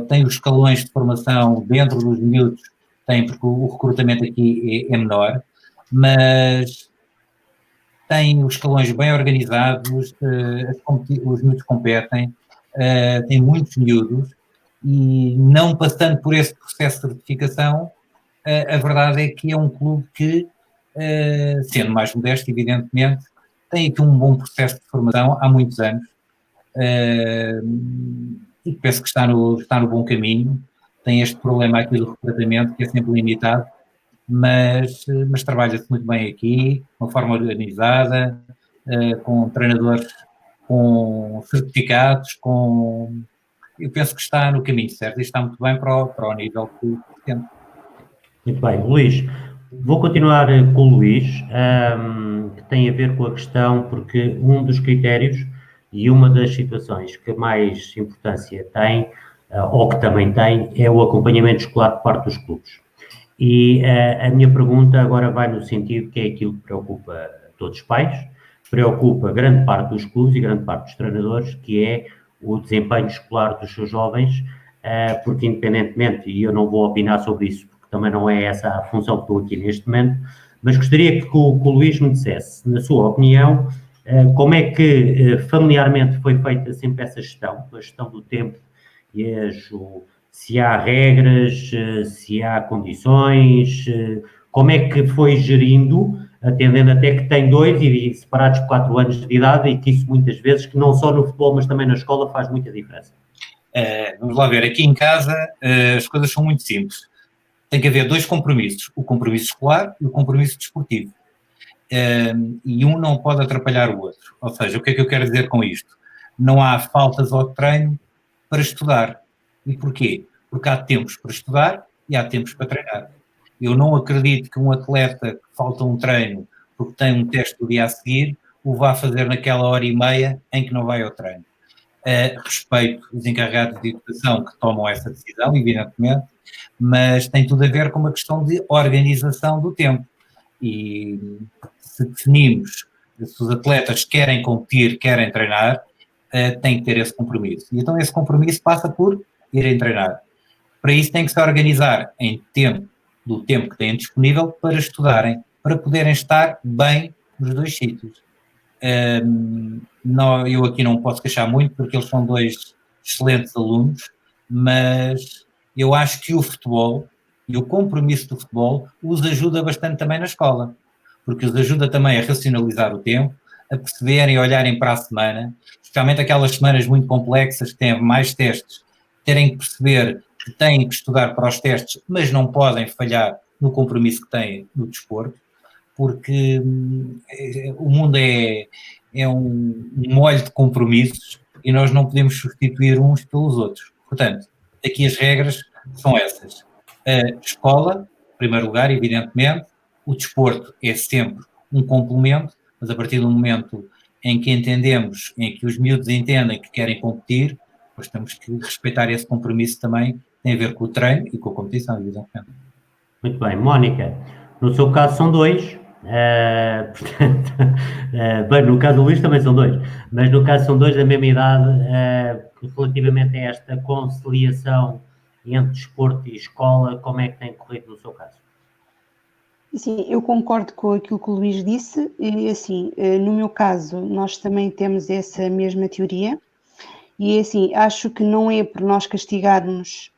tem os escalões de formação dentro dos miúdos, porque o recrutamento aqui é menor, mas tem os escalões bem organizados, os miúdos competem, tem muitos miúdos, e não passando por esse processo de certificação, a verdade é que é um clube que, sendo mais modesto, evidentemente, tem aqui um bom processo de formação há muitos anos, e penso que está no bom caminho. Tem este problema aqui do recrutamento, que é sempre limitado, mas trabalha-se muito bem aqui, de uma forma organizada, com treinadores com certificados, eu penso que está no caminho certo e está muito bem para o nível que pretende. Muito bem. Luís, vou continuar com o Luís, que tem a ver com a questão, porque um dos critérios e uma das situações que mais importância tem, ou que também tem, é o acompanhamento escolar por parte dos clubes. E a minha pergunta agora vai no sentido que é aquilo que preocupa todos os pais, preocupa grande parte dos clubes e grande parte dos treinadores, que é o desempenho escolar dos seus jovens, porque independentemente, e eu não vou opinar sobre isso, porque também não é essa a função que estou aqui neste momento, mas gostaria que o Luís me dissesse, na sua opinião, como é que familiarmente foi feita sempre essa gestão, a gestão do tempo e se há regras, se há condições, como é que foi gerindo, atendendo até que tem 2 e separados por 4 anos de idade e que isso muitas vezes, que não só no futebol, mas também na escola, faz muita diferença. Vamos lá ver, aqui em casa as coisas são muito simples. Tem que haver 2 compromissos, o compromisso escolar e o compromisso desportivo. E um não pode atrapalhar o outro. Ou seja, o que é que eu quero dizer com isto? Não há faltas ao treino para estudar. E porquê? Porque há tempos para estudar e há tempos para treinar. Eu não acredito que um atleta que falta um treino porque tem um teste do dia a seguir o vá fazer naquela hora e meia em que não vai ao treino. Respeito os encarregados de educação que tomam essa decisão, evidentemente, mas tem tudo a ver com uma questão de organização do tempo. E se definimos se os atletas querem competir, querem treinar, tem que ter esse compromisso. E então esse compromisso passa por irem treinar. Para isso tem que se organizar em tempo, do tempo que têm disponível para estudarem, para poderem estar bem nos 2 sítios. Eu aqui não posso queixar muito porque eles são 2 excelentes alunos, mas eu acho que o futebol e o compromisso do futebol os ajuda bastante também na escola, porque os ajuda também a racionalizar o tempo, a perceberem e olharem para a semana, especialmente aquelas semanas muito complexas que têm mais testes, terem que perceber que têm que estudar para os testes, mas não podem falhar no compromisso que têm no desporto, porque o mundo é um molho de compromissos e nós não podemos substituir uns pelos outros. Portanto, aqui as regras são essas. A escola, em primeiro lugar, evidentemente, o desporto é sempre um complemento, mas a partir do momento em que entendemos, em que os miúdos entendem que querem competir, depois temos que respeitar esse compromisso também, tem a ver com o treino e com a competição, evidentemente. Muito bem. Mónica, no seu caso são 2, portanto, bem, no caso do Luís também são 2, mas no caso são 2 da mesma idade, relativamente a esta conciliação entre desporto e escola, como é que tem corrido no seu caso? Sim, eu concordo com aquilo que o Luís disse, e assim, no meu caso, nós também temos essa mesma teoria, e assim, acho que não é por nós castigarmos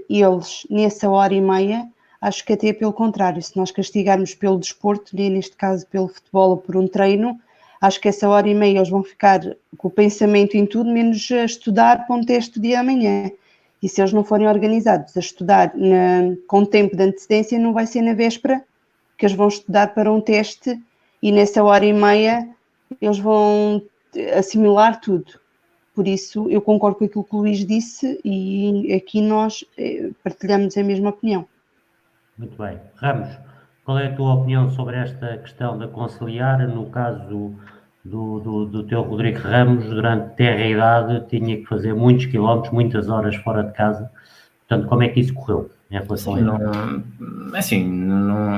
eles nessa hora e meia, acho que até pelo contrário, se nós castigarmos pelo desporto, e neste caso pelo futebol ou por um treino, acho que essa hora e meia eles vão ficar com o pensamento em tudo, menos a estudar para um teste do dia de amanhã. E se eles não forem organizados a estudar com tempo de antecedência, não vai ser na véspera que eles vão estudar para um teste e nessa hora e meia eles vão assimilar tudo. Por isso, eu concordo com aquilo que o Luís disse e aqui nós partilhamos a mesma opinião. Muito bem. Ramos, qual é a tua opinião sobre esta questão de conciliar? No caso do teu Rodrigo Ramos, durante terra e idade, tinha que fazer muitos quilómetros, muitas horas fora de casa. Portanto, como é que isso correu?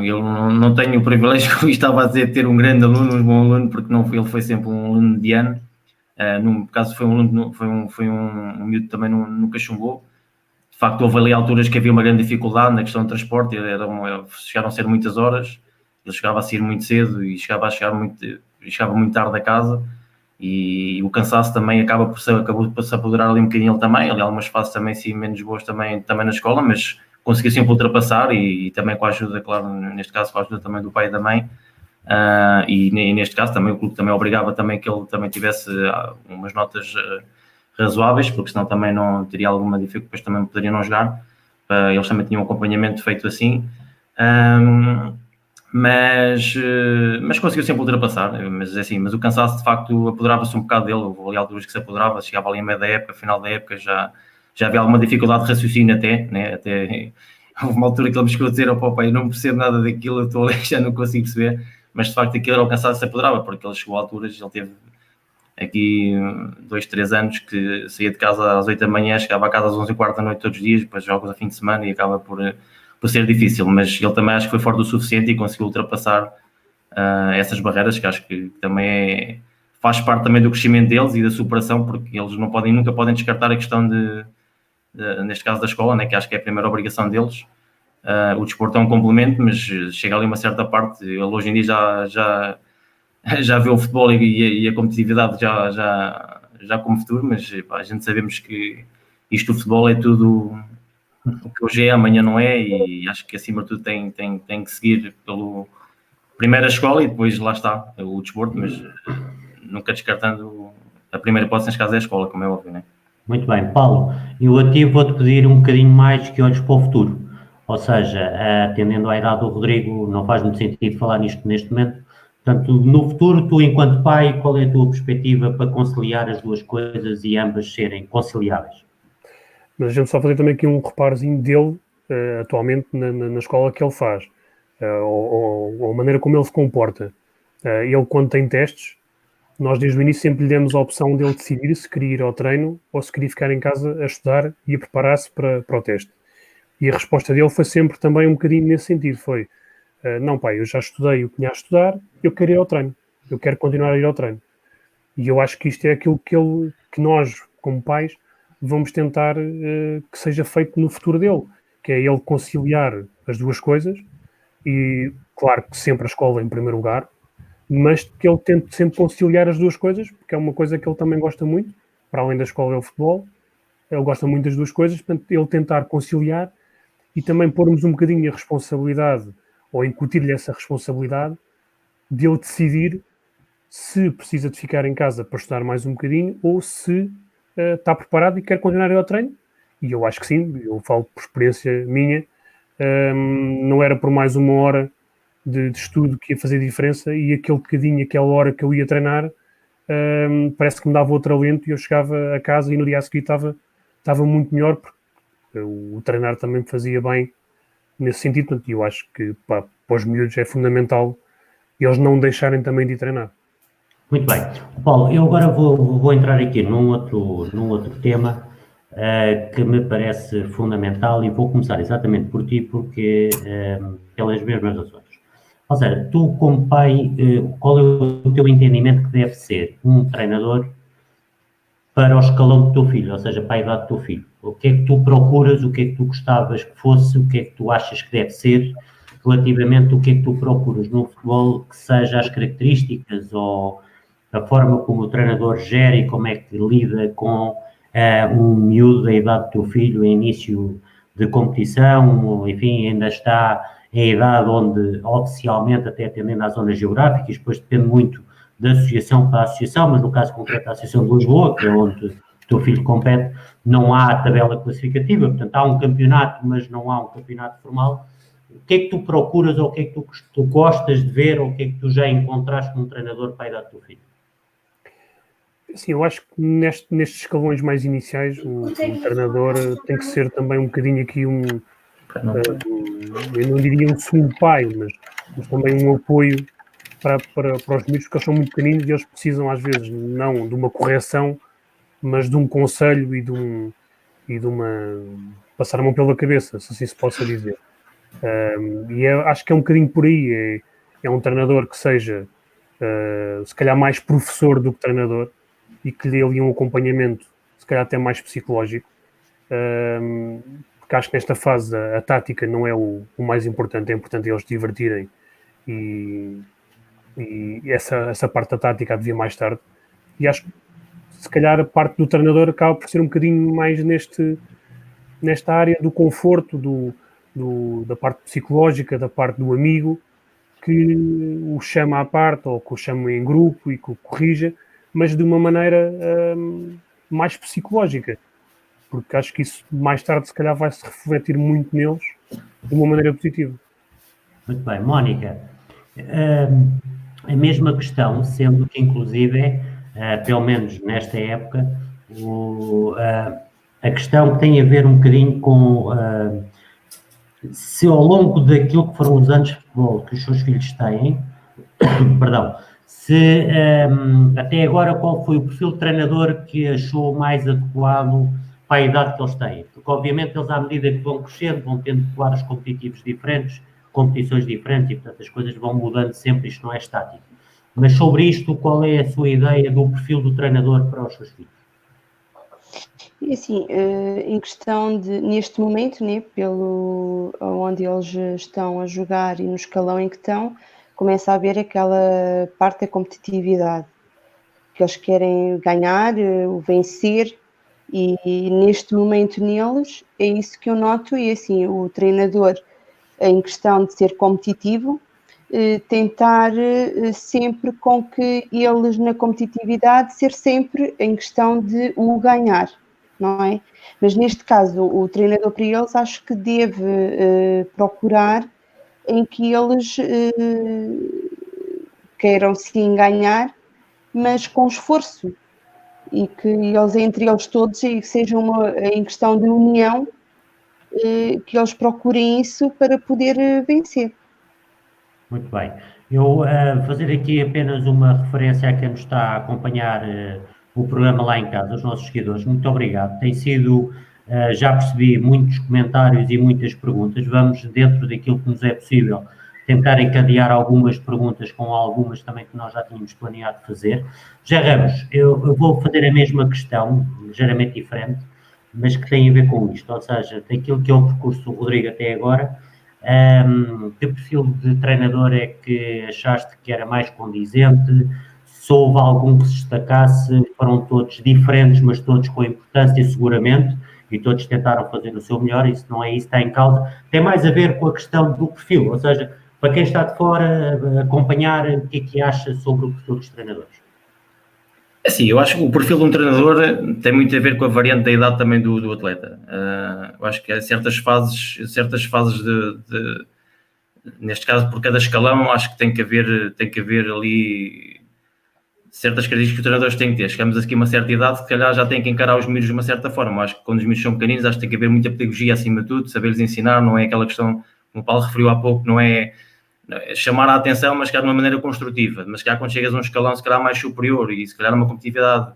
Eu não tenho o privilégio, como estava a dizer, de ter um grande aluno, um bom aluno, porque ele foi sempre um aluno mediano. No caso, foi um aluno, foi um miúdo que também nunca chumbou. De facto, houve ali alturas que havia uma grande dificuldade na questão de transporte, chegaram a ser muitas horas, ele chegava a sair muito cedo e chegava muito tarde a casa, e o cansaço também acabou por se apoderar ali um bocadinho ele também, ali algumas fases também sim menos boas também na escola, mas conseguiu sempre ultrapassar e também com a ajuda, claro, neste caso com a ajuda também do pai e da mãe, e neste caso também o clube também obrigava também que ele também tivesse umas notas razoáveis, porque senão também não teria alguma dificuldade, depois também poderia não jogar. Eles também tinham um acompanhamento feito assim, mas conseguiu sempre ultrapassar. Mas o cansaço de facto apoderava-se um bocado dele. Houve ali alturas que se apoderava, chegava ali em meio da época, final da época, já havia alguma dificuldade de raciocínio até houve uma altura que ele me chegou a dizer: "Oh, pai, eu não percebo nada daquilo, eu estou ali, já não consigo perceber", mas de facto aquilo era o cansaço que se apoderava, porque ele chegou a alturas, ele teve aqui 2, 3 anos que saía de casa às 8 da manhã, chegava a casa às 11h15 da noite todos os dias, depois jogos a fim de semana e acaba por ser difícil, mas ele também acho que foi forte o suficiente e conseguiu ultrapassar essas barreiras, que acho que também faz parte também do crescimento deles e da superação, porque eles nunca podem descartar a questão neste caso da escola, né, que acho que é a primeira obrigação deles, O desporto é um complemento, mas chega ali uma certa parte, ele hoje em dia já vê o futebol e a competitividade já como futuro, mas pá, a gente sabemos que isto, o futebol é tudo o que hoje é, amanhã não é, e acho que acima de tudo tem que seguir pelo primeiro a escola e depois lá está o desporto, mas nunca descartando a primeira hipótese neste caso é a escola, como é óbvio, não é? Muito bem, Paulo, eu a ti vou-te pedir um bocadinho mais que olhes para o futuro, ou seja, atendendo à idade do Rodrigo, não faz muito sentido falar nisto neste momento, portanto, no futuro, tu enquanto pai, qual é a tua perspectiva para conciliar as duas coisas e ambas serem conciliáveis? Mas deixa-me só fazer também aqui um reparozinho dele, atualmente, na escola que ele faz, ou a maneira como ele se comporta. Ele, quando tem testes, nós desde o início sempre lhe demos a opção dele decidir se queria ir ao treino ou se queria ficar em casa a estudar e a preparar-se para o teste. E a resposta dele foi sempre também um bocadinho nesse sentido, foi não pai, eu já estudei o que tinha a estudar, eu quero ir ao treino, eu quero continuar a ir ao treino. E eu acho que isto é aquilo que nós, como pais, vamos tentar que seja feito no futuro dele, que é ele conciliar as duas coisas e, claro, que sempre a escola em primeiro lugar, mas que ele tente sempre conciliar as duas coisas, porque é uma coisa que ele também gosta muito, para além da escola é o futebol, ele gosta muito das duas coisas, portanto, ele tentar conciliar e também pormos um bocadinho a responsabilidade, ou incutir-lhe essa responsabilidade, de ele decidir se precisa de ficar em casa para estudar mais um bocadinho ou se está preparado e quer continuar a ir ao treino. E eu acho que sim, eu falo por experiência minha, não era por mais uma hora de estudo que ia fazer diferença e aquele bocadinho, aquela hora que eu ia treinar, parece que me dava outro alento e eu chegava a casa e no dia a seguir estava muito melhor, porque o treinar também me fazia bem nesse sentido. Portanto, eu acho que para os miúdos é fundamental eles não deixarem também de treinar. Muito bem. Paulo, eu agora vou entrar aqui num outro tema que me parece fundamental e vou começar exatamente por ti, porque pelas mesmas razões. Ou seja, tu como pai, qual é o teu entendimento que deve ser um treinador para o escalão do teu filho, ou seja, para a idade do teu filho? O que é que tu procuras, o que é que tu gostavas que fosse, o que é que tu achas que deve ser, relativamente ao que é que tu procuras no futebol que seja as características ou a forma como o treinador gera e como é que lida com um miúdo da idade do teu filho em início de competição, enfim, ainda está em idade onde oficialmente, até atendendo às zonas geográficas, depois depende muito da associação para a associação, mas no caso concreto da Associação de Lisboa, que é onde o teu filho compete, não há tabela classificativa, portanto há um campeonato, mas não há um campeonato formal. O que é que tu procuras ou o que é que tu gostas de ver ou o que é que tu já encontraste num treinador para a idade do teu filho? Sim, eu acho que nestes escalões mais iniciais o treinador tem que ser também um bocadinho aqui eu não diria um segundo pai, mas também um apoio para os miúdos, porque eles são muito pequeninos e eles precisam às vezes não de uma correção, mas de um conselho e de uma passar a mão pela cabeça, se assim se possa dizer. E acho que é um bocadinho por aí, é um treinador que seja se calhar mais professor do que treinador e que lhe dê ali um acompanhamento, se calhar até mais psicológico, porque acho que nesta fase a tática não é o mais importante, é importante eles se divertirem e essa parte da tática devia mais tarde. E acho que se calhar a parte do treinador acaba por ser um bocadinho mais nesta área do conforto, da parte psicológica, da parte do amigo, que o chama à parte ou que o chama em grupo e que o corrija, mas de uma maneira mais psicológica, porque acho que isso mais tarde se calhar vai se refletir muito neles de uma maneira positiva. Muito bem, Mónica, a mesma questão, sendo que inclusive pelo menos nesta época a questão que tem a ver um bocadinho com se ao longo daquilo que foram os anos de futebol que os seus filhos têm, perdão, se até agora qual foi o perfil de treinador que achou mais adequado para a idade que eles têm? Porque obviamente eles à medida que vão crescendo vão tendo quadros competitivos diferentes, competições diferentes e portanto as coisas vão mudando sempre, isto não é estático. Mas sobre isto, qual é a sua ideia do perfil do treinador para os seus filhos? E assim, em questão de, neste momento, né, pelo onde eles estão a jogar e no escalão em que estão, começa a haver aquela parte da competitividade, que eles querem ganhar, o vencer, e neste momento neles é isso que eu noto, e assim, o treinador em questão de ser competitivo, tentar sempre com que eles na competitividade ser sempre em questão de o ganhar, não é? Mas neste caso o treinador para eles acho que deve procurar em que eles queiram sim ganhar, mas com esforço, e que eles entre eles todos e que seja em questão de união, que eles procurem isso para poder vencer. Muito bem. Eu fazer aqui apenas uma referência a quem nos está a acompanhar o programa lá em casa, os nossos seguidores. Muito obrigado. Tem sido, já percebi, muitos comentários e muitas perguntas. Vamos, dentro daquilo que nos é possível, tentar encadear algumas perguntas com algumas também que nós já tínhamos planeado fazer. Já Ramos, eu vou fazer a mesma questão, ligeiramente diferente, mas que tem a ver com isto, ou seja, daquilo que é o percurso do Rodrigo até agora. Que perfil de treinador é que achaste que era mais condizente? Se houve algum que se destacasse, foram todos diferentes, mas todos com importância seguramente, e todos tentaram fazer o seu melhor, isso não é isso que está em causa. Tem mais a ver com a questão do perfil, ou seja, para quem está de fora, acompanhar o que é que acha sobre o perfil dos treinadores. Sim, eu acho que o perfil de um treinador tem muito a ver com a variante da idade também do atleta. Eu acho que há certas fases neste caso, por cada escalão, acho que tem que haver ali certas características que os treinadores têm que ter. Chegamos aqui a uma certa idade, se calhar já têm que encarar os miúdos de uma certa forma. Acho que quando os miúdos são pequeninos, acho que tem que haver muita pedagogia acima de tudo, saber-lhes ensinar, não é aquela questão, como o Paulo referiu há pouco, não é chamar a atenção, mas se calhar de uma maneira construtiva, mas se calhar quando chegas a um escalão se calhar mais superior e se calhar uma competitividade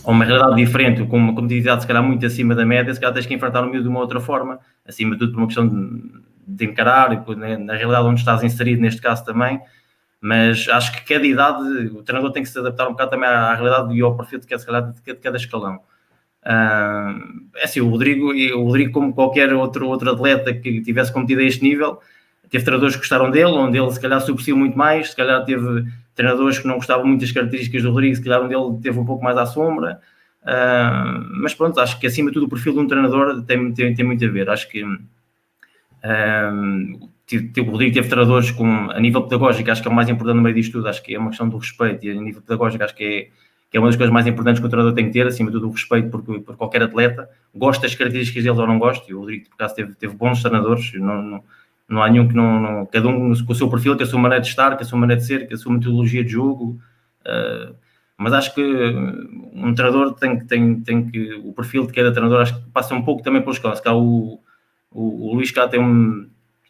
ou uma realidade diferente, com uma competitividade se calhar muito acima da média, se calhar tens que enfrentar o miúdo de uma outra forma, acima de tudo por uma questão de encarar, e na realidade onde estás inserido neste caso também, mas acho que cada idade, o treinador tem que se adaptar um bocado também à realidade e ao perfil de cada escalão. É assim, o Rodrigo, como qualquer outro atleta que tivesse competido a este nível, teve treinadores que gostaram dele, onde ele se calhar sobressaiu muito mais, se calhar teve treinadores que não gostavam muito das características do Rodrigo, se calhar onde ele teve um pouco mais à sombra, mas pronto, acho que acima de tudo o perfil de um treinador tem muito a ver. Acho que o Rodrigo teve treinadores a nível pedagógico, acho que é o mais importante no meio disto tudo, acho que é uma questão do respeito, e a nível pedagógico acho que é uma das coisas mais importantes que o treinador tem que ter, acima de tudo o respeito por qualquer atleta, gosta das características deles ou não gosta, e o Rodrigo por acaso teve bons treinadores, não há nenhum que não cada um com o seu perfil, com a sua maneira de estar, com a sua maneira de ser, com a sua metodologia de jogo, mas acho que um treinador tem que, o perfil de cada treinador acho que passa um pouco também pelos escola. Se cá o Luís cá tem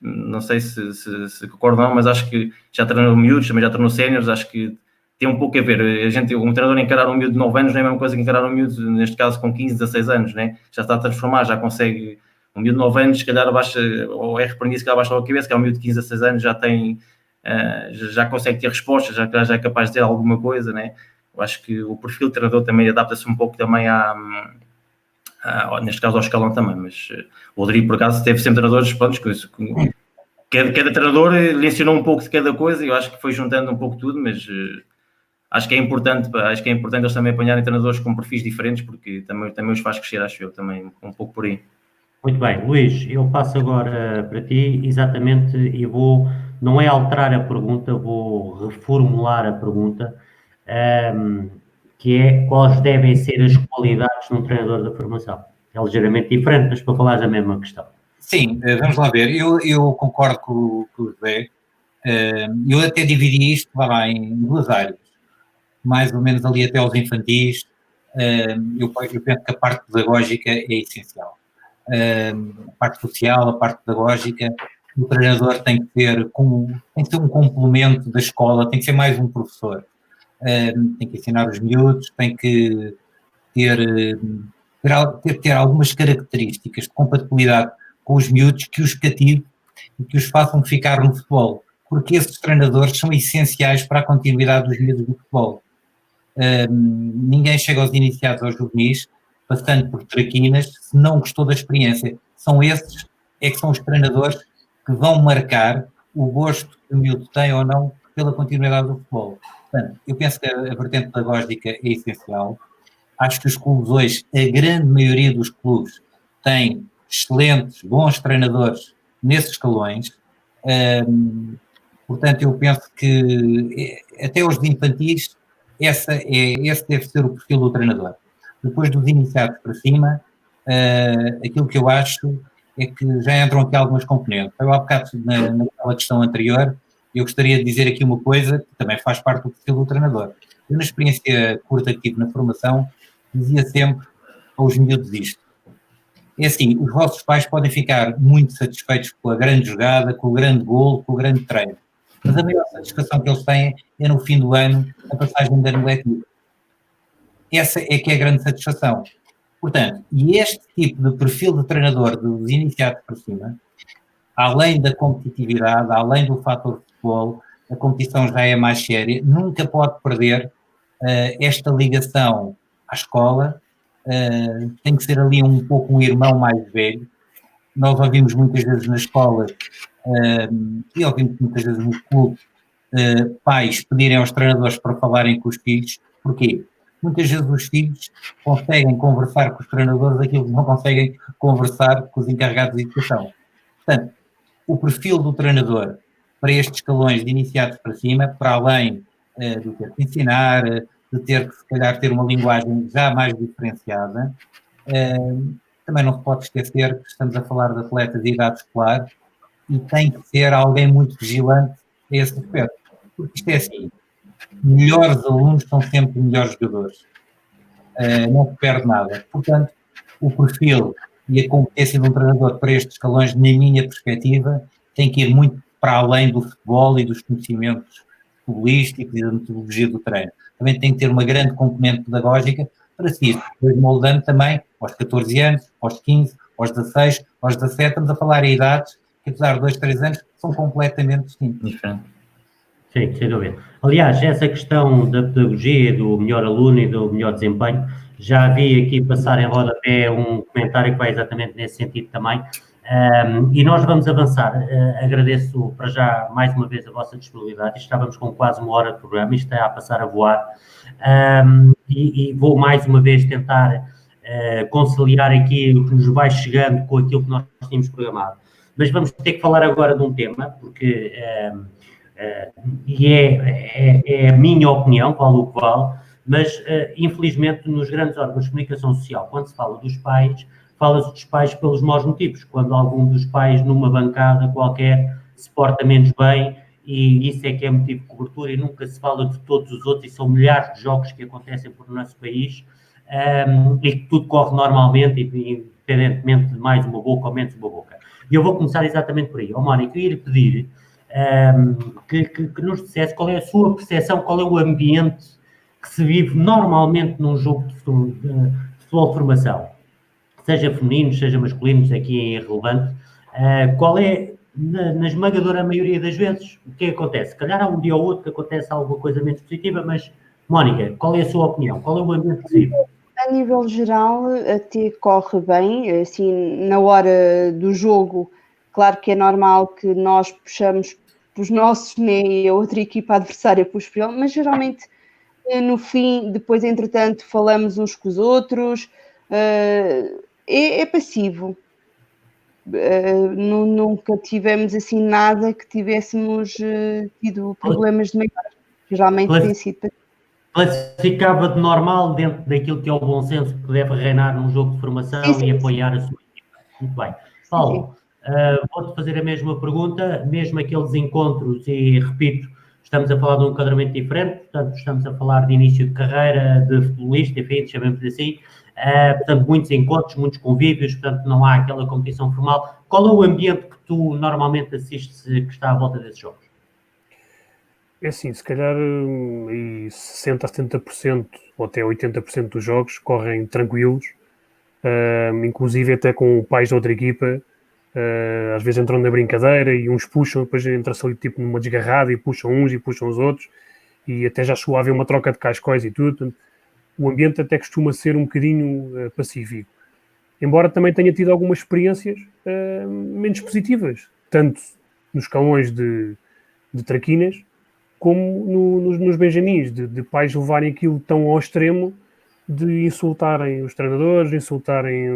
não sei se concordam, mas acho que já treinou miúdos, também já treinou séniores, acho que tem um pouco a ver. Um treinador encarar um miúdo de 9 anos não é a mesma coisa que encarar um miúdo, neste caso, com 15, 16 anos, né? Já está a transformar, já consegue. Um miúdo de 9 anos, se calhar baixa, ou é repreendido, se calhar baixa a cabeça, que é um miúdo de 15 a 16 anos, já consegue ter respostas, já é capaz de ter alguma coisa, né? Eu acho que o perfil de treinador também adapta-se um pouco também neste caso ao escalão também, mas o Rodrigo, por acaso, teve sempre treinadores, pronto, cada treinador lhe ensinou um pouco de cada coisa, e eu acho que foi juntando um pouco tudo, mas acho que é importante eles também apanharem treinadores com perfis diferentes, porque também os faz crescer, acho eu, também um pouco por aí. Muito bem, Luís, eu passo agora para ti, exatamente, e não é alterar a pergunta, vou reformular a pergunta, que é quais devem ser as qualidades de um treinador da formação. É ligeiramente diferente, mas para falar da mesma questão. Sim, vamos lá ver. Eu concordo com o José. Eu até dividi isto em duas áreas, mais ou menos ali até aos infantis. Eu penso que a parte pedagógica é essencial. A parte social, a parte pedagógica, o treinador tem que ser um complemento da escola, tem que ser mais um professor. Tem que ensinar os miúdos, tem que ter algumas características de compatibilidade com os miúdos que os cativem e que os façam ficar no futebol, porque esses treinadores são essenciais para a continuidade dos miúdos do futebol. ninguém chega aos iniciados aos juvenis passando por traquinas se não gostou da experiência. São esses é que são os treinadores que vão marcar o gosto que o miúdo tem ou não pela continuidade do futebol. Portanto, eu penso que a vertente pedagógica é essencial. Acho que os clubes hoje, a grande maioria dos clubes, têm excelentes, bons treinadores nesses escalões. Portanto, eu penso que até os infantis, esse deve ser o perfil do treinador. Depois dos iniciados para cima, aquilo que eu acho é que já entram aqui algumas componentes. Eu há bocado, naquela questão anterior, eu gostaria de dizer aqui uma coisa que também faz parte do perfil do treinador. Eu, na experiência curta que tive na formação, dizia sempre aos miúdos isto. É assim, os vossos pais podem ficar muito satisfeitos com a grande jogada, com o grande golo, com o grande treino. Mas a maior satisfação que eles têm é no fim do ano, a passagem de ano letivo. Essa é que é a grande satisfação. Portanto, e este tipo de perfil de treinador dos iniciados para cima, além da competitividade, além do fator futebol, a competição já é mais séria, nunca pode perder esta ligação à escola, tem que ser ali um pouco um irmão mais velho. Nós ouvimos muitas vezes na escola e ouvimos muitas vezes nos clubes pais pedirem aos treinadores para falarem com os filhos. Porquê? Muitas vezes os filhos conseguem conversar com os treinadores aquilo que não conseguem conversar com os encarregados de educação. Portanto, o perfil do treinador para estes escalões de iniciados para cima, para além de ter que ensinar, de ter que, se calhar, ter uma linguagem já mais diferenciada, também não se pode esquecer que estamos a falar de atletas de idade escolar e tem que ser alguém muito vigilante a esse aspecto. Porque isto é assim, melhores alunos são sempre melhores jogadores. Não se perde nada. Portanto, o perfil e a competência de um treinador para estes escalões, na minha perspectiva, tem que ir muito para além do futebol e dos conhecimentos futebolísticos e da metodologia do treino. Também tem que ter uma grande componente pedagógica para se ir depois moldando também aos 14 anos, aos 15, aos 16, aos 17, estamos a falar em idades que, apesar de 2, 3 anos, são completamente distintas. Sim, sem dúvida. Aliás, essa questão da pedagogia, do melhor aluno e do melhor desempenho, já vi aqui passar em rodapé um comentário que vai exatamente nesse sentido também. E nós vamos avançar. Agradeço para já mais uma vez a vossa disponibilidade. Estávamos com quase uma hora de programa, isto está a passar a voar. E vou mais uma vez tentar conciliar aqui o que nos vai chegando com aquilo que nós tínhamos programado. Mas vamos ter que falar agora de um tema, porque e é a minha opinião, vale o que vale, mas infelizmente nos grandes órgãos de comunicação social, quando se fala dos pais, fala-se dos pais pelos maus motivos, quando algum dos pais numa bancada qualquer se porta menos bem, e isso é que é motivo de cobertura, e nunca se fala de todos os outros, e são milhares de jogos que acontecem por nosso país, e que tudo corre normalmente, independentemente de mais uma boca ou menos uma boca. E eu vou começar exatamente por aí. Mónica, eu ia lhe pedir que nos dissesse qual é a sua percepção, qual é o ambiente que se vive normalmente num jogo de futebol de formação, seja femininos, seja masculinos, aqui é irrelevante. Qual é, na esmagadora maioria das vezes, o que acontece? Se calhar há um dia ou outro que acontece alguma coisa menos positiva, mas, Mónica, qual é a sua opinião? Qual é o ambiente que se vive? A nível geral, até corre bem, assim, na hora do jogo, claro que é normal que nós puxamos os nossos, né, e a outra equipa adversária puxa por ele, mas geralmente no fim, depois entretanto falamos uns com os outros, é passivo. Nunca tivemos assim nada que tivéssemos tido problemas de maior, geralmente tem sido passivo. Classificava de normal dentro daquilo que é o bom senso que deve reinar num jogo de formação, sim, e apoiar a sua equipa. Muito bem. Paulo, vou-te fazer a mesma pergunta, mesmo aqueles encontros, e repito, estamos a falar de um enquadramento diferente, portanto, estamos a falar de início de carreira, de futebolista, enfim, chamemos assim, portanto, muitos encontros, muitos convívios, portanto, não há aquela competição formal. Qual é o ambiente que tu normalmente assistes que está à volta desses jogos? É assim, se calhar 60% a 70% ou até 80% dos jogos correm tranquilos, inclusive até com pais da outra equipa, às vezes entram na brincadeira e uns puxam, depois entra-se ali tipo numa desgarrada e puxam uns e puxam os outros, e até já chegou a haver uma troca de cascóis e tudo. Portanto, o ambiente até costuma ser um bocadinho pacífico. Embora também tenha tido algumas experiências menos positivas, tanto nos escalões de traquinas, como nos benjamins, de pais levarem aquilo tão ao extremo de insultarem os treinadores, insultarem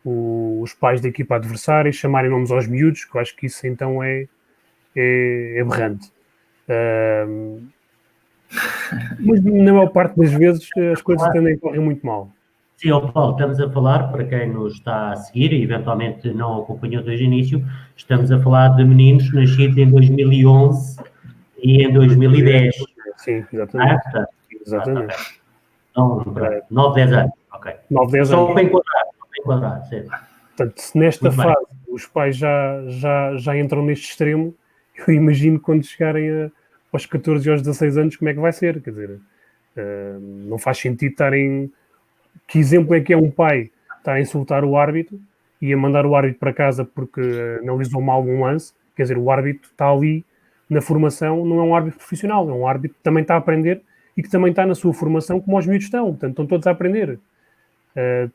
os pais da equipa adversária, chamarem nomes aos miúdos, que eu acho que isso então é aberrante. Mas na maior parte das vezes as coisas tendem a correr muito mal. Sim, Paulo, estamos a falar, para quem nos está a seguir e eventualmente não acompanhou desde o início, estamos a falar de meninos nascidos em 2011 e em 2010. Sim, exatamente. Exatamente. Então, 9, 10 anos. Ok. 9, 10 Só anos. para enquadrar, sim. Portanto, se nesta fase os pais já entram neste extremo, eu imagino quando chegarem aos 14 e aos 16 anos como é que vai ser. Quer dizer, não faz sentido estarem... Que exemplo é que é um pai estar a insultar o árbitro e a mandar o árbitro para casa porque analisou mal um lance? Quer dizer, o árbitro está ali na formação, não é um árbitro profissional, é um árbitro que também está a aprender e que também está na sua formação como os miúdos estão. Portanto, estão todos a aprender.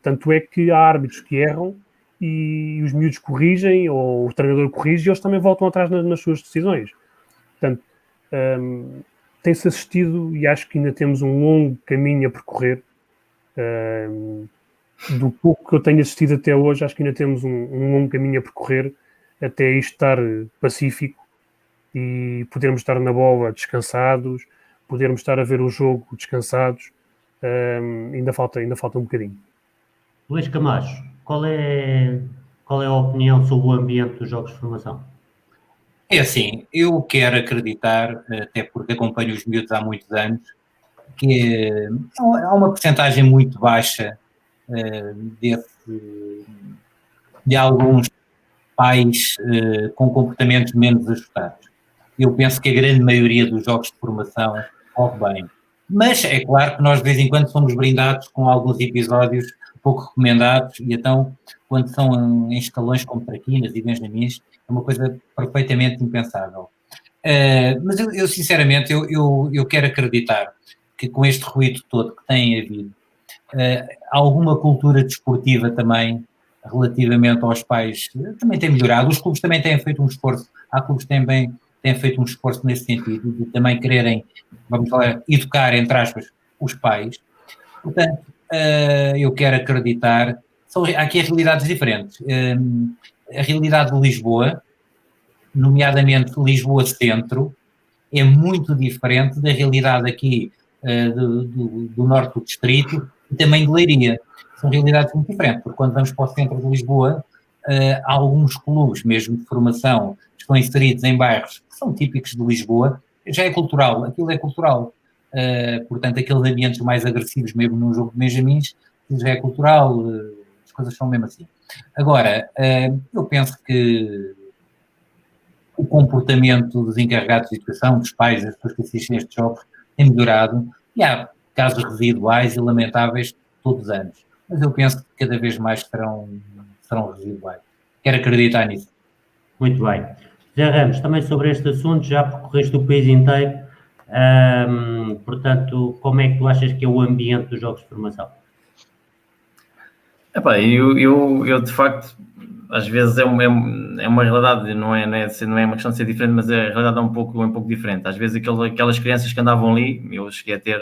Tanto é que há árbitros que erram e os miúdos corrigem, ou o treinador corrige, e eles também voltam atrás nas suas decisões. Portanto, tem-se assistido, e acho que ainda temos um longo caminho a percorrer. Do pouco que eu tenho assistido até hoje, acho que ainda temos um longo caminho a percorrer até isto estar pacífico e podermos estar na bola descansados, podermos estar a ver o jogo descansados. Ainda falta um bocadinho. Luís Camacho, qual é a opinião sobre o ambiente dos jogos de formação? É assim, eu quero acreditar, até porque acompanho os miúdos há muitos anos, que há uma porcentagem muito baixa de alguns pais com comportamentos menos ajustados. Eu penso que a grande maioria dos jogos de formação corre bem. Mas é claro que nós de vez em quando somos brindados com alguns episódios pouco recomendados e então quando são em escalões como traquinas e benjamins é uma coisa perfeitamente impensável. Mas eu sinceramente eu quero acreditar que com este ruído todo que tem havido, alguma cultura desportiva também, relativamente aos pais, também tem melhorado. Os clubes também têm feito um esforço, há clubes que têm feito um esforço nesse sentido, de também quererem, vamos lá, educar, entre aspas, os pais. Portanto, eu quero acreditar, há aqui realidades diferentes. A realidade de Lisboa, nomeadamente Lisboa Centro, é muito diferente da realidade aqui do norte do distrito e também de Leiria. São realidades muito diferentes, porque quando vamos para o centro de Lisboa, há alguns clubes, mesmo de formação, que estão inseridos em bairros que são típicos de Lisboa, já é cultural, aquilo é cultural. Portanto, aqueles ambientes mais agressivos, mesmo num jogo de benjamins, já é cultural, as coisas são mesmo assim. Agora, eu penso que o comportamento dos encarregados de educação, dos pais, das pessoas que assistem a estes jogos, tem melhorado e há casos residuais e lamentáveis todos os anos. Mas eu penso que cada vez mais serão residuais. Quero acreditar nisso. Muito bem. José Ramos, também sobre este assunto, já percorreste o país inteiro, portanto, como é que tu achas que é o ambiente dos jogos de formação? Epá, eu de facto, às vezes é uma realidade, não é uma questão de ser diferente, mas a realidade é um pouco diferente. Às vezes aquelas crianças que andavam ali, eu cheguei a ter,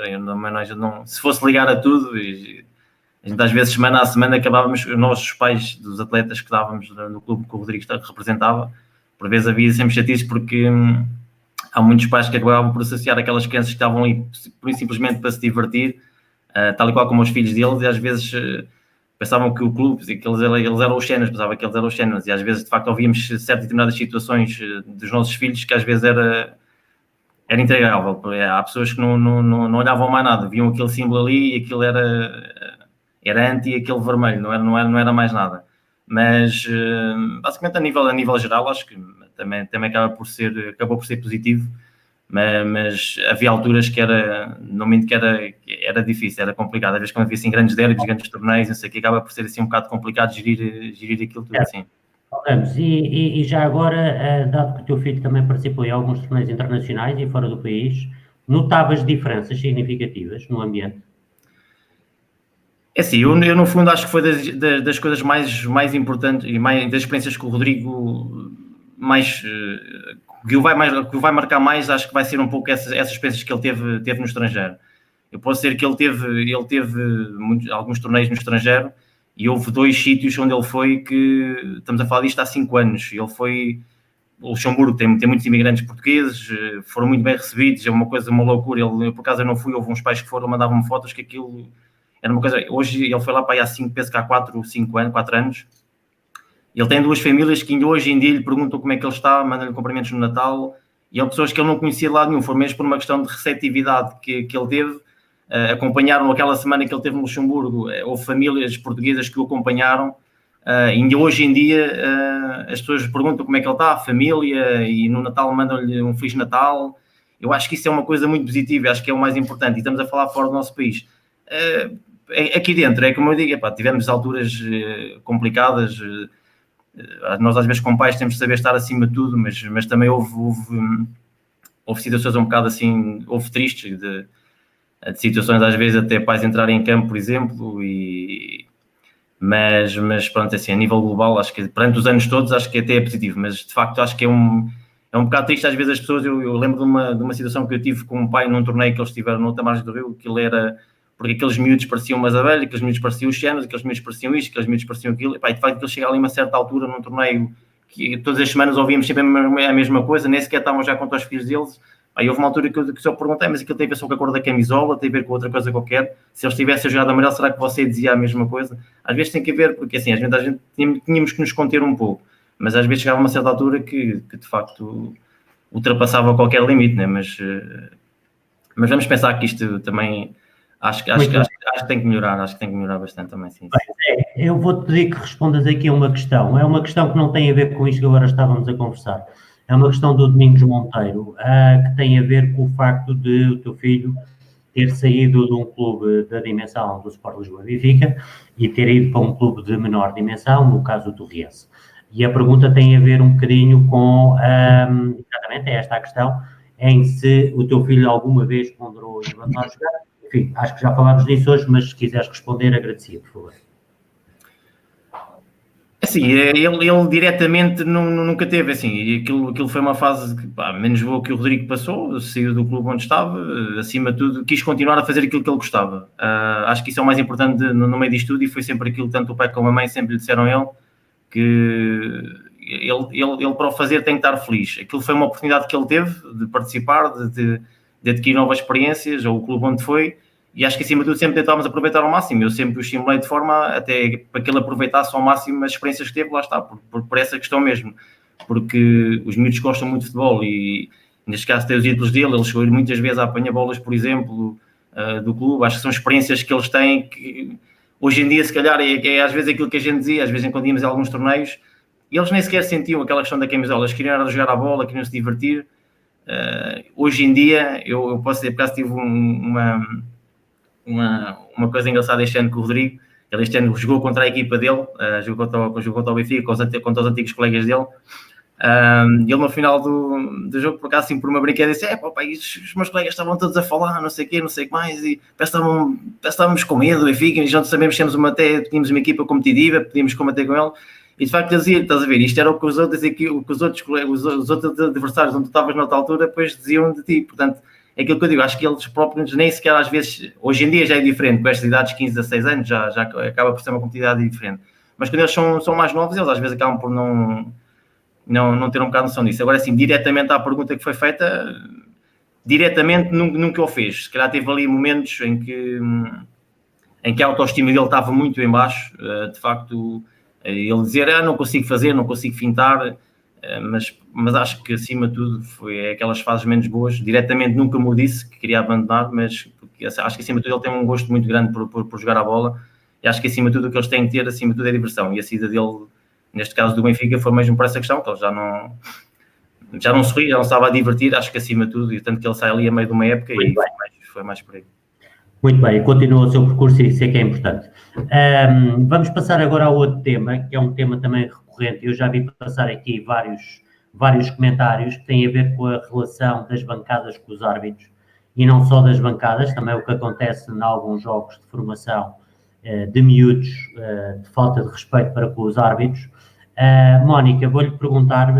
se fosse ligar a tudo, a gente às vezes semana a semana acabávamos, nós os pais dos atletas que estávamos no clube que o Rodrigo representava, por vezes havia sempre chatices porque há muitos pais que acabavam por associar aquelas crianças que estavam ali simplesmente para se divertir, tal e qual como os filhos deles, e às vezes pensavam que o clube, que eles eram os séniores, pensavam que eles eram os séniores, e às vezes de facto ouvíamos certas determinadas situações dos nossos filhos que às vezes era intragável. Há pessoas que não olhavam mais nada, viam aquele símbolo ali e aquilo era anti aquele vermelho, não era mais nada. Mas basicamente a nível geral acho que também acabou por ser positivo, mas havia alturas que era difícil, era complicado. Às vezes quando havia assim grandes derbys, grandes torneios, não sei o que, acaba por ser assim um bocado complicado gerir aquilo tudo assim. Ramos, e já agora, dado que o teu filho também participou em alguns torneios internacionais e fora do país, notavas diferenças significativas no ambiente? É assim, eu no fundo acho que foi das coisas mais importantes e das experiências que o Rodrigo que o vai marcar mais, acho que vai ser um pouco essas experiências que ele teve no estrangeiro. Eu posso dizer que ele teve alguns torneios no estrangeiro e houve 2 sítios onde ele foi que, estamos a falar disto há 5 anos, ele foi, o Luxemburgo tem muitos imigrantes portugueses, foram muito bem recebidos, é uma loucura, eu por acaso eu não fui, houve uns pais que foram, mandavam-me fotos que aquilo era uma coisa, hoje ele foi lá para aí penso que há 4 anos, ele tem 2 famílias que ainda hoje em dia lhe perguntam como é que ele está, mandam-lhe cumprimentos no Natal, e há pessoas que ele não conhecia de lado nenhum, foi mesmo por uma questão de receptividade que ele teve, acompanharam aquela semana que ele teve no Luxemburgo, houve famílias portuguesas que o acompanharam, ainda hoje em dia as pessoas perguntam como é que ele está, a família, e no Natal mandam-lhe um Feliz Natal. Eu acho que isso é uma coisa muito positiva, acho que é o mais importante, e estamos a falar fora do nosso país. Aqui dentro, é como eu digo, tivemos alturas complicadas, nós às vezes com pais temos de saber estar acima de tudo, mas também houve situações um bocado assim, houve tristes, de situações às vezes até pais entrarem em campo, por exemplo, mas pronto, assim, a nível global, acho que perante os anos todos, acho que até é positivo, mas de facto acho que é um bocado triste às vezes as pessoas. Eu lembro de uma situação que eu tive com um pai num torneio que eles tiveram no outra margem do Rio, que ele era, porque aqueles miúdos pareciam umas abelhas, aqueles miúdos pareciam os cenas, aqueles miúdos pareciam isto, aqueles miúdos pareciam aquilo, e de facto ele chega ali a uma certa altura num torneio que todas as semanas ouvíamos sempre a mesma coisa, nem sequer estavam já contra os filhos deles. Aí houve uma altura que eu só perguntei, mas aquilo tem a ver só com a cor da camisola, tem a ver com outra coisa qualquer, se eles tivessem jogado amarelo, será que você dizia a mesma coisa? Às vezes tem que ver, porque assim, às vezes a gente tínhamos que nos conter um pouco, mas às vezes chegava a uma certa altura que de facto ultrapassava qualquer limite, né? Mas vamos pensar que isto também, acho que tem que melhorar, bastante também, sim. Eu vou-te pedir que respondas aqui a uma questão, é uma questão que não tem a ver com isto que agora estávamos a conversar. É uma questão do Domingos Monteiro, que tem a ver com o facto de o teu filho ter saído de um clube da dimensão do Sport Lisboa Benfica e ter ido para um clube de menor dimensão, no caso do Riense. E a pergunta tem a ver um bocadinho com, exatamente, é esta a questão, em se o teu filho alguma vez ponderou em abandonar jogar. Enfim, acho que já falámos disso hoje, mas se quiseres responder, agradecia, por favor. Assim, ele diretamente nunca teve, assim, e aquilo foi uma fase que, menos boa que o Rodrigo passou, saiu do clube onde estava, acima de tudo, quis continuar a fazer aquilo que ele gostava. Acho que isso é o mais importante no meio disto tudo, e foi sempre aquilo que tanto o pai como a mãe sempre lhe disseram a ele, que ele para o fazer tem que estar feliz. Aquilo foi uma oportunidade que ele teve de participar, de adquirir novas experiências, ou o clube onde foi, e acho que acima de tudo sempre tentávamos aproveitar ao máximo. Eu sempre o estimulei de forma até para que ele aproveitasse ao máximo as experiências que teve, lá está, por essa questão mesmo, porque os miúdos gostam muito de futebol e neste caso tem os ídolos dele, ele chegou a ir muitas vezes a apanhar bolas, por exemplo, do clube. Acho que são experiências que eles têm que hoje em dia se calhar é às vezes aquilo que a gente dizia, às vezes quando íamos a alguns torneios, e eles nem sequer sentiam aquela questão da camisola, eles queriam jogar a bola, queriam se divertir. Hoje em dia, eu posso dizer, por acaso tive uma coisa engraçada este ano com o Rodrigo. Ele este ano jogou contra a equipa dele, jogou contra o Benfica, contra os antigos colegas dele. Ele no final do jogo, por acaso, assim, por uma brincadeira, disse: os meus colegas estavam todos a falar, não sei o quê, não sei o que mais, e parece que estávamos com medo do Benfica, e já não sabemos se tínhamos uma equipa competitiva, podíamos combater com ele. E de facto ele dizia, estás a ver, isto era o que os outros adversários onde tu estavas noutra altura depois diziam de ti. Portanto, é aquilo que eu digo, acho que eles próprios nem sequer às vezes, hoje em dia já é diferente, com estas idades 15, 16 anos já acaba por ser uma competitividade diferente, mas quando eles são mais novos, eles às vezes acabam por não ter um bocado de noção disso. Agora assim, diretamente à pergunta que foi feita, diretamente nunca o fez. Se calhar teve ali momentos em que a autoestima dele estava muito em baixo, de facto, ele dizer, não consigo fazer, não consigo fintar, mas acho que acima de tudo foi aquelas fases menos boas. Diretamente nunca me disse que queria abandonar, mas acho que acima de tudo ele tem um gosto muito grande por jogar a bola, e acho que acima de tudo o que eles têm que ter, acima de tudo, é diversão, e a saída dele, neste caso do Benfica, foi mesmo por essa questão, que ele já não sorria, já não estava a divertir, acho que acima de tudo, e tanto que ele sai ali a meio de uma época e foi mais por aí. Muito bem, continua o seu percurso e isso é que é importante. Vamos passar agora ao outro tema, que é um tema também recorrente. Eu já vi passar aqui vários comentários que têm a ver com a relação das bancadas com os árbitros e não só das bancadas, também o que acontece em alguns jogos de formação de miúdos, de falta de respeito para com os árbitros. Mónica, vou-lhe perguntar,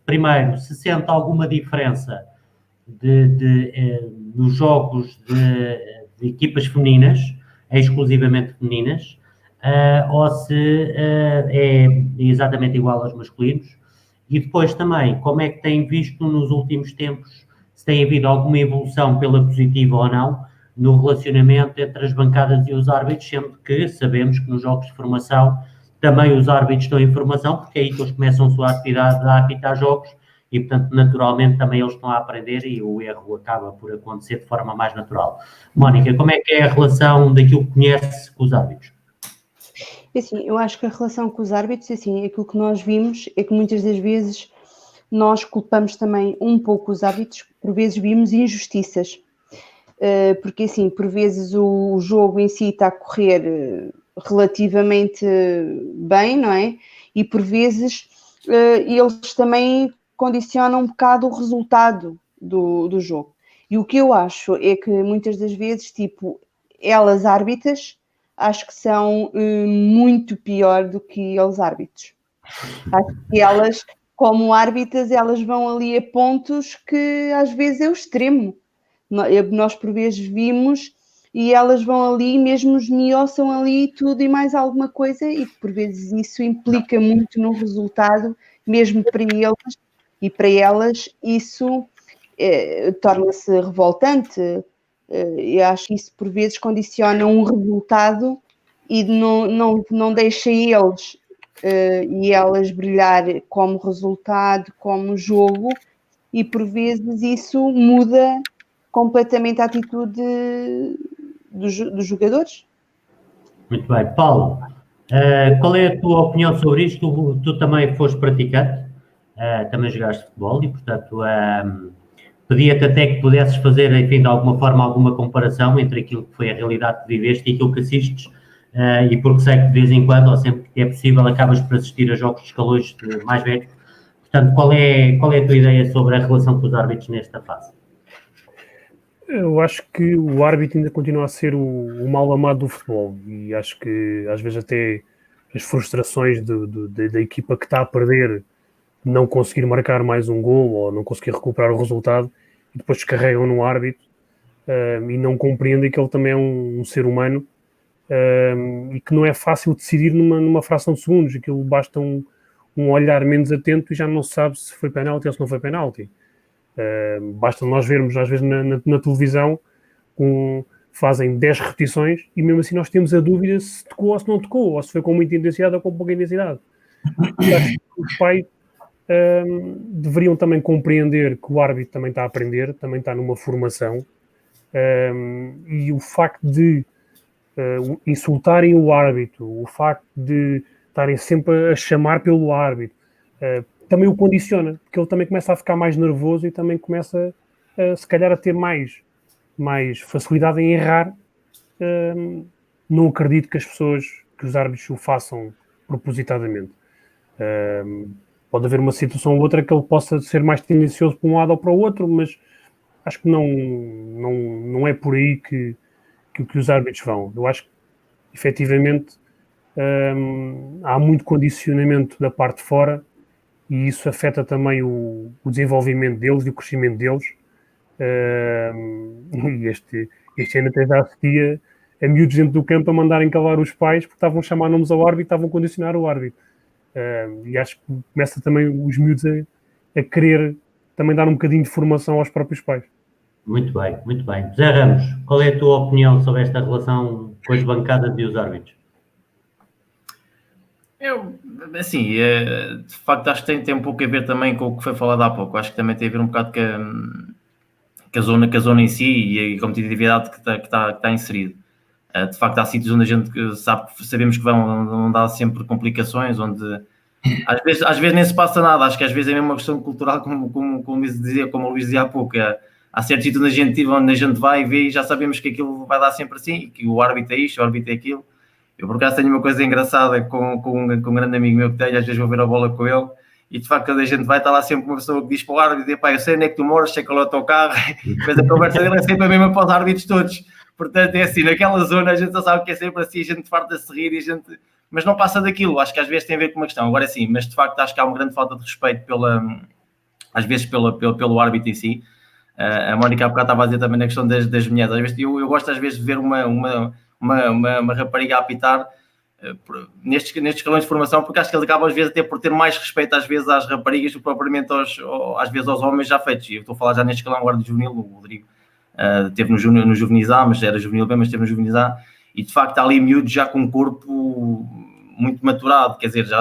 primeiro, se sente alguma diferença nos jogos de equipas femininas, exclusivamente femininas, ou se é exatamente igual aos masculinos, e depois também, como é que tem visto nos últimos tempos, se tem havido alguma evolução pela positiva ou não, no relacionamento entre as bancadas e os árbitros, sendo que sabemos que nos jogos de formação também os árbitros dão informação, porque é aí que eles começam a sua atividade a apitar jogos, e, portanto, naturalmente também eles estão a aprender e o erro acaba por acontecer de forma mais natural. Mónica, como é que é a relação daquilo que conhece com os árbitros? Assim, eu acho que a relação com os árbitros, assim, aquilo que nós vimos é que muitas das vezes nós culpamos também um pouco os árbitros, por vezes vimos injustiças, porque assim, por vezes o jogo em si está a correr relativamente bem, não é? E por vezes eles também condicionam um bocado o resultado do jogo. E o que eu acho é que muitas das vezes, tipo, elas árbitras, acho que são muito pior do que eles árbitros. Acho que elas, como árbitras, elas vão ali a pontos que às vezes é o extremo. Nós por vezes vimos e elas vão ali, mesmo esmiuçam ali tudo e mais alguma coisa, e por vezes isso implica muito no resultado, mesmo para eles e para elas, isso torna-se revoltante. Eu acho que isso por vezes condiciona um resultado e não deixa eles e elas brilhar como resultado, como jogo, e por vezes isso muda completamente a atitude dos jogadores. Muito bem. Paulo, qual é a tua opinião sobre isto? Tu também foste praticante, também jogaste futebol e, portanto, pedia-te até que pudesses fazer, enfim, de alguma forma, alguma comparação entre aquilo que foi a realidade que viveste e aquilo que assistes, e porque sei que de vez em quando, ou sempre que é possível, acabas por assistir a jogos de escalões mais velhos. Portanto, qual é a tua ideia sobre a relação com os árbitros nesta fase? Eu acho que o árbitro ainda continua a ser o mal amado do futebol, e acho que às vezes até as frustrações da equipa que está a perder não conseguir marcar mais um gol ou não conseguir recuperar o resultado e depois descarregam no árbitro e não compreendem que ele também é um ser humano e que não é fácil decidir numa fração de segundos. Aquilo basta um olhar menos atento e já não se sabe se foi penalti ou se não foi penalti. Basta nós vermos às vezes na televisão fazem 10 repetições e mesmo assim nós temos a dúvida se tocou ou se não tocou, ou se foi com muita intensidade ou com pouca intensidade. Os pais deveriam também compreender que o árbitro também está a aprender, também está numa formação, e o facto de insultarem o árbitro, o facto de estarem sempre a chamar pelo árbitro, também o condiciona, porque ele também começa a ficar mais nervoso e também começa, se calhar, a ter mais facilidade em errar. Não acredito que os árbitros o façam propositadamente. Pode haver uma situação ou outra que ele possa ser mais tendencioso para um lado ou para o outro, mas acho que não é por aí que os árbitros vão. Eu acho que, efetivamente, há muito condicionamento da parte de fora e isso afeta também o desenvolvimento deles e o crescimento deles. E este ano até já assistia a miúdos dentro do campo a mandarem calar os pais porque estavam a chamar nomes ao árbitro e estavam a condicionar o árbitro. E acho que começa também os miúdos a querer também dar um bocadinho de formação aos próprios pais. Muito bem, muito bem. José Ramos, qual é a tua opinião sobre esta relação com as bancadas e os árbitros? Eu, assim, de facto acho que tem um pouco a ver também com o que foi falado há pouco. Acho que também tem a ver um bocado com a zona em si e a competitividade que está inserido. De facto há sítios onde a gente sabemos que vão dar sempre complicações, onde às vezes nem se passa nada. Acho que às vezes é mesmo uma questão cultural, como o Luís dizia há pouco. Há certos sítios onde a gente vai e vê e já sabemos que aquilo vai dar sempre assim, que o árbitro é isto, o árbitro é aquilo. Eu por acaso tenho uma coisa engraçada com um grande amigo meu que tenho, às vezes vou ver a bola com ele e de facto, quando a gente vai, está lá sempre uma pessoa que diz para o árbitro: pá, eu sei onde é que tu moras, sei qual é o teu carro, mas a conversa dele é sempre a mesma para os árbitros todos. Portanto, é assim, naquela zona a gente só sabe que é sempre assim, a gente farta-se rir, e a gente... mas não passa daquilo. Acho que às vezes tem a ver com uma questão. Agora sim, mas de facto acho que há uma grande falta de respeito às vezes pelo árbitro em si. A Mónica há bocado estava a dizer também na questão das mulheres. Às vezes, eu gosto às vezes de ver uma rapariga a apitar nestes escalões de formação, porque acho que eles acabam às vezes até por ter mais respeito às vezes às raparigas do que propriamente às vezes aos homens já feitos. E eu estou a falar já neste escalão agora do juvenil, o Rodrigo esteve no juvenis A, mas era juvenil B, mas esteve no juvenis A, e de facto há ali miúdos já com um corpo muito maturado, quer dizer, já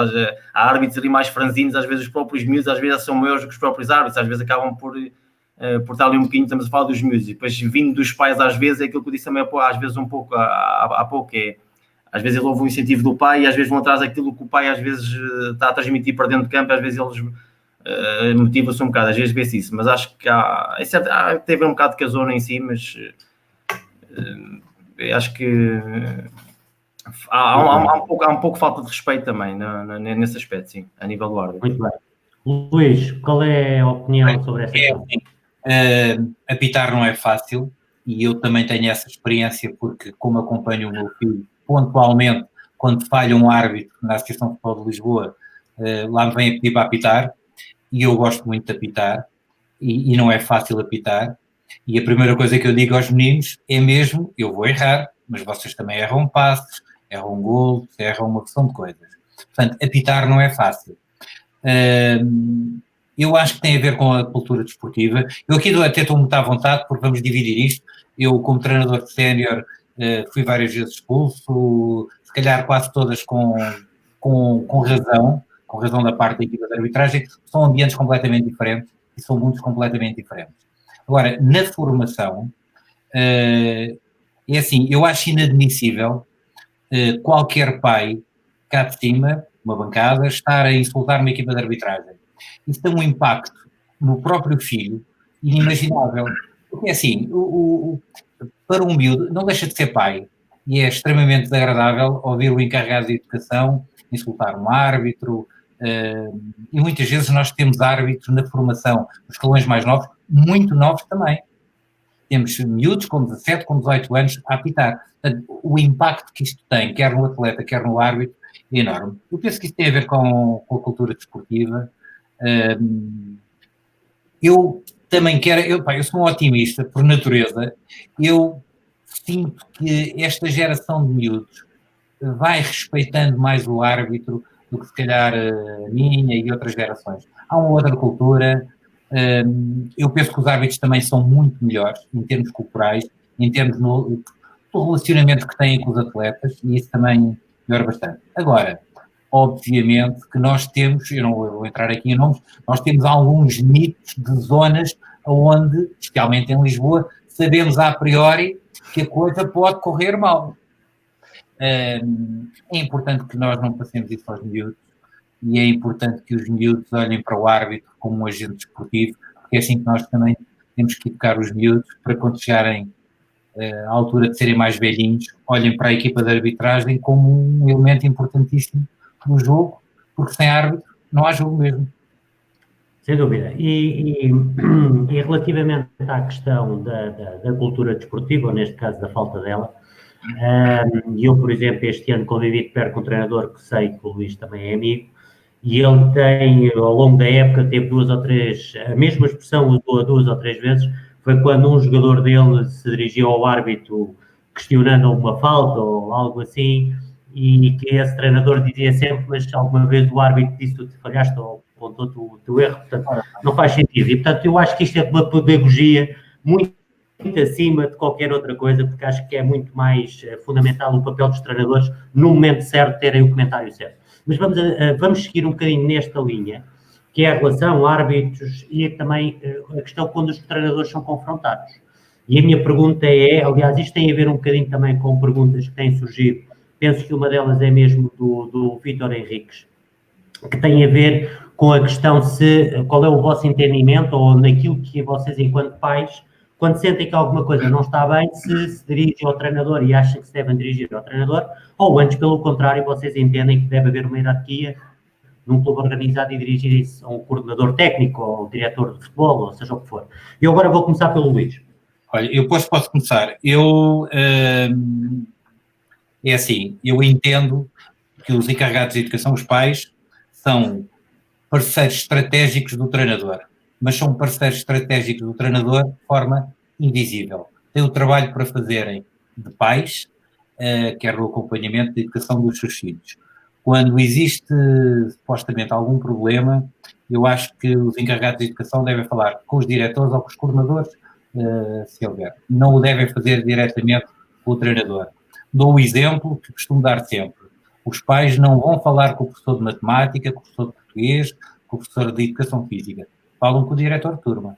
há árbitros ali mais franzinos, às vezes os próprios miúdos às vezes são maiores do que os próprios árbitros, às vezes acabam por estar ali um bocadinho, estamos a falar dos miúdos, e depois vindo dos pais às vezes é aquilo que eu disse também às vezes um pouco há pouco, às vezes eles ouvem o incentivo do pai e às vezes vão atrás daquilo que o pai às vezes está a transmitir para dentro de campo, às vezes eles motiva-se um bocado, às vezes vê-se isso, mas acho que teve um bocado de casona em si, mas acho que há um pouco falta de respeito também nesse aspecto, sim, a nível do árbitro. Muito bem. Luís, qual é a opinião sobre essa questão? Apitar não é fácil, e eu também tenho essa experiência porque, como acompanho o meu filho pontualmente, quando falha um árbitro na Associação de Futebol de Lisboa, lá me vem a pedir para apitar, e eu gosto muito de apitar, e não é fácil apitar, e a primeira coisa que eu digo aos meninos é mesmo: eu vou errar, mas vocês também erram passos, erram golos, erram uma questão de coisas. Portanto, apitar não é fácil. Eu acho que tem a ver com a cultura desportiva. Eu aqui até estou muito à vontade, porque vamos dividir isto. Eu, como treinador sénior, fui várias vezes expulso, se calhar quase todas com razão da parte da equipa de arbitragem. São ambientes completamente diferentes e são mundos completamente diferentes. Agora, na formação, é assim, eu acho inadmissível qualquer pai cá de cima, uma bancada, estar a insultar uma equipa de arbitragem. Isso tem um impacto no próprio filho inimaginável. Porque assim, para um miúdo, não deixa de ser pai, e é extremamente desagradável ouvir o encarregado de educação insultar um árbitro, e muitas vezes nós temos árbitros na formação, nos escalões mais novos, muito novos também. Temos miúdos com 17, com 18 anos a apitar. Portanto, o impacto que isto tem, quer no atleta, quer no árbitro, é enorme. Eu penso que isso tem a ver com a cultura desportiva. Eu também quero... Eu sou um otimista, por natureza. Eu sinto que esta geração de miúdos vai respeitando mais o árbitro do que, se calhar, a minha e outras gerações. Há uma outra cultura... eu penso que os árbitros também são muito melhores em termos culturais, em termos do relacionamento que têm com os atletas, e isso também melhora bastante. Agora, obviamente que nós temos, eu não vou entrar aqui em nomes, nós temos alguns mitos de zonas onde, especialmente em Lisboa, sabemos a priori que a coisa pode correr mal. É importante que nós não passemos isso aos miúdos, e é importante que os miúdos olhem para o árbitro como um agente desportivo, porque é assim que nós também temos que educar os miúdos para, quando chegarem à altura de serem mais velhinhos, olhem para a equipa de arbitragem como um elemento importantíssimo no jogo, porque sem árbitro não há jogo mesmo. Sem dúvida. E relativamente à questão da cultura desportiva, ou neste caso da falta dela, eu, por exemplo, este ano convivi de perto com um treinador que sei que o Luís também é amigo, e ele tem, ao longo da época, teve a mesma expressão usou 2 ou 3 vezes, foi quando um jogador dele se dirigiu ao árbitro questionando uma falta ou algo assim, e que esse treinador dizia sempre: mas alguma vez o árbitro disse que tu falhaste ou apontou-te o teu erro, portanto, não faz sentido. E, portanto, eu acho que isto é uma pedagogia muito acima de qualquer outra coisa, porque acho que é muito mais fundamental o papel dos treinadores, no momento certo, terem o comentário certo. Mas vamos seguir um bocadinho nesta linha, que é a relação árbitros e também a questão quando os treinadores são confrontados. E a minha pergunta é, aliás, isto tem a ver um bocadinho também com perguntas que têm surgido, penso que uma delas é mesmo do Vítor Henriques, que tem a ver com a questão qual é o vosso entendimento, ou naquilo que vocês, enquanto pais, quando sentem que alguma coisa não está bem, se dirigem ao treinador e acham que se devem dirigir ao treinador, ou antes, pelo contrário, vocês entendem que deve haver uma hierarquia num clube organizado e dirigir isso a um coordenador técnico ou diretor de futebol, ou seja o que for. Eu agora vou começar pelo Luís. Olha, eu depois posso começar. É assim, eu entendo que os encarregados de educação, os pais, são parceiros estratégicos do treinador, mas são parceiros estratégicos do treinador de forma invisível. Têm o trabalho para fazerem de pais, quer no acompanhamento da educação dos seus filhos. Quando existe, supostamente, algum problema, eu acho que os encarregados de educação devem falar com os diretores ou com os coordenadores, se houver. Não o devem fazer diretamente com o treinador. Dou o exemplo que costumo dar sempre. Os pais não vão falar com o professor de matemática, com o professor de português, com o professor de educação física. Falam com o diretor de turma.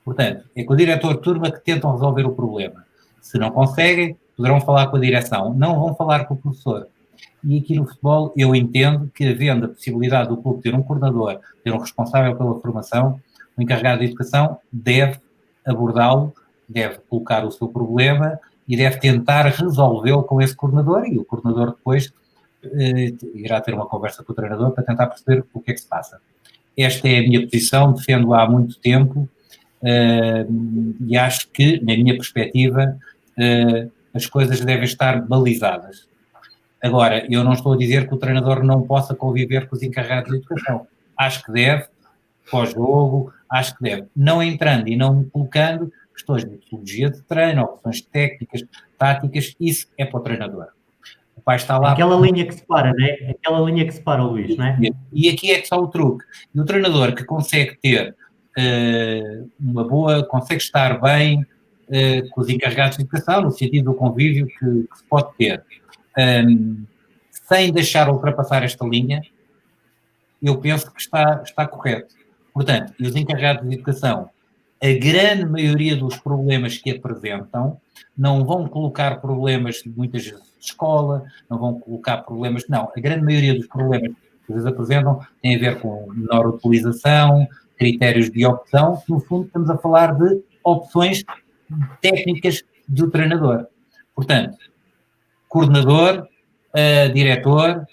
Portanto, é com o diretor de turma que tentam resolver o problema. Se não conseguem, poderão falar com a direção. Não vão falar com o professor. E aqui no futebol eu entendo que, havendo a possibilidade do clube ter um coordenador, ter um responsável pela formação, o encarregado de educação deve abordá-lo, deve colocar o seu problema e deve tentar resolvê-lo com esse coordenador, e o coordenador depois irá ter uma conversa com o treinador para tentar perceber o que é que se passa. Esta é a minha posição, defendo-a há muito tempo, e acho que, na minha perspectiva, as coisas devem estar balizadas. Agora, eu não estou a dizer que o treinador não possa conviver com os encarregados de educação. Acho que deve, pós-jogo, acho que deve. Não entrando e não colocando questões de metodologia de treino, ou questões técnicas, táticas, isso é para o treinador. O pai está lá... Aquela linha que separa, não é? Aquela linha que separa, Luís, não é? E aqui é que está o truque. E o treinador que consegue ter uma boa, consegue estar bem com os encarregados de educação, no sentido do convívio que se pode ter, sem deixar ultrapassar esta linha, eu penso que está correto. Portanto, e os encarregados de educação, a grande maioria dos problemas que apresentam, não vão colocar problemas, muitas vezes, de escola, não vão colocar problemas... Não, a grande maioria dos problemas que eles apresentam tem a ver com menor utilização, critérios de opção. No fundo, estamos a falar de opções técnicas do treinador. Portanto, coordenador, diretor,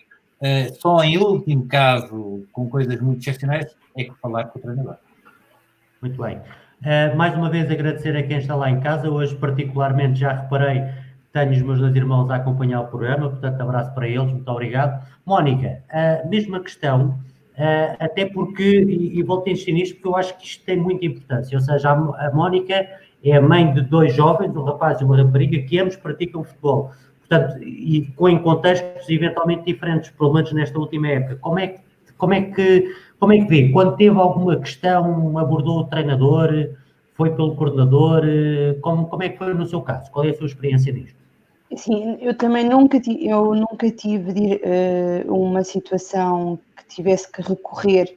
só em último caso, com coisas muito excepcionais, é que falar com o treinador. Muito bem. Mais uma vez agradecer a quem está lá em casa. Hoje, particularmente, já reparei que tenho os meus 2 irmãos a acompanhar o programa, portanto, abraço para eles, muito obrigado. Mónica, mesma questão, até porque, e volto a insistir nisto, porque eu acho que isto tem muita importância, ou seja, a Mónica é a mãe de 2 jovens, um rapaz e uma rapariga, que ambos praticam futebol. Portanto, e em contextos eventualmente diferentes, pelo menos nesta última época. Como é que vê? Quando teve alguma questão, abordou o treinador, foi pelo coordenador, como é que foi no seu caso? Qual é a sua experiência nisto? Sim, eu também nunca tive uma situação que tivesse que recorrer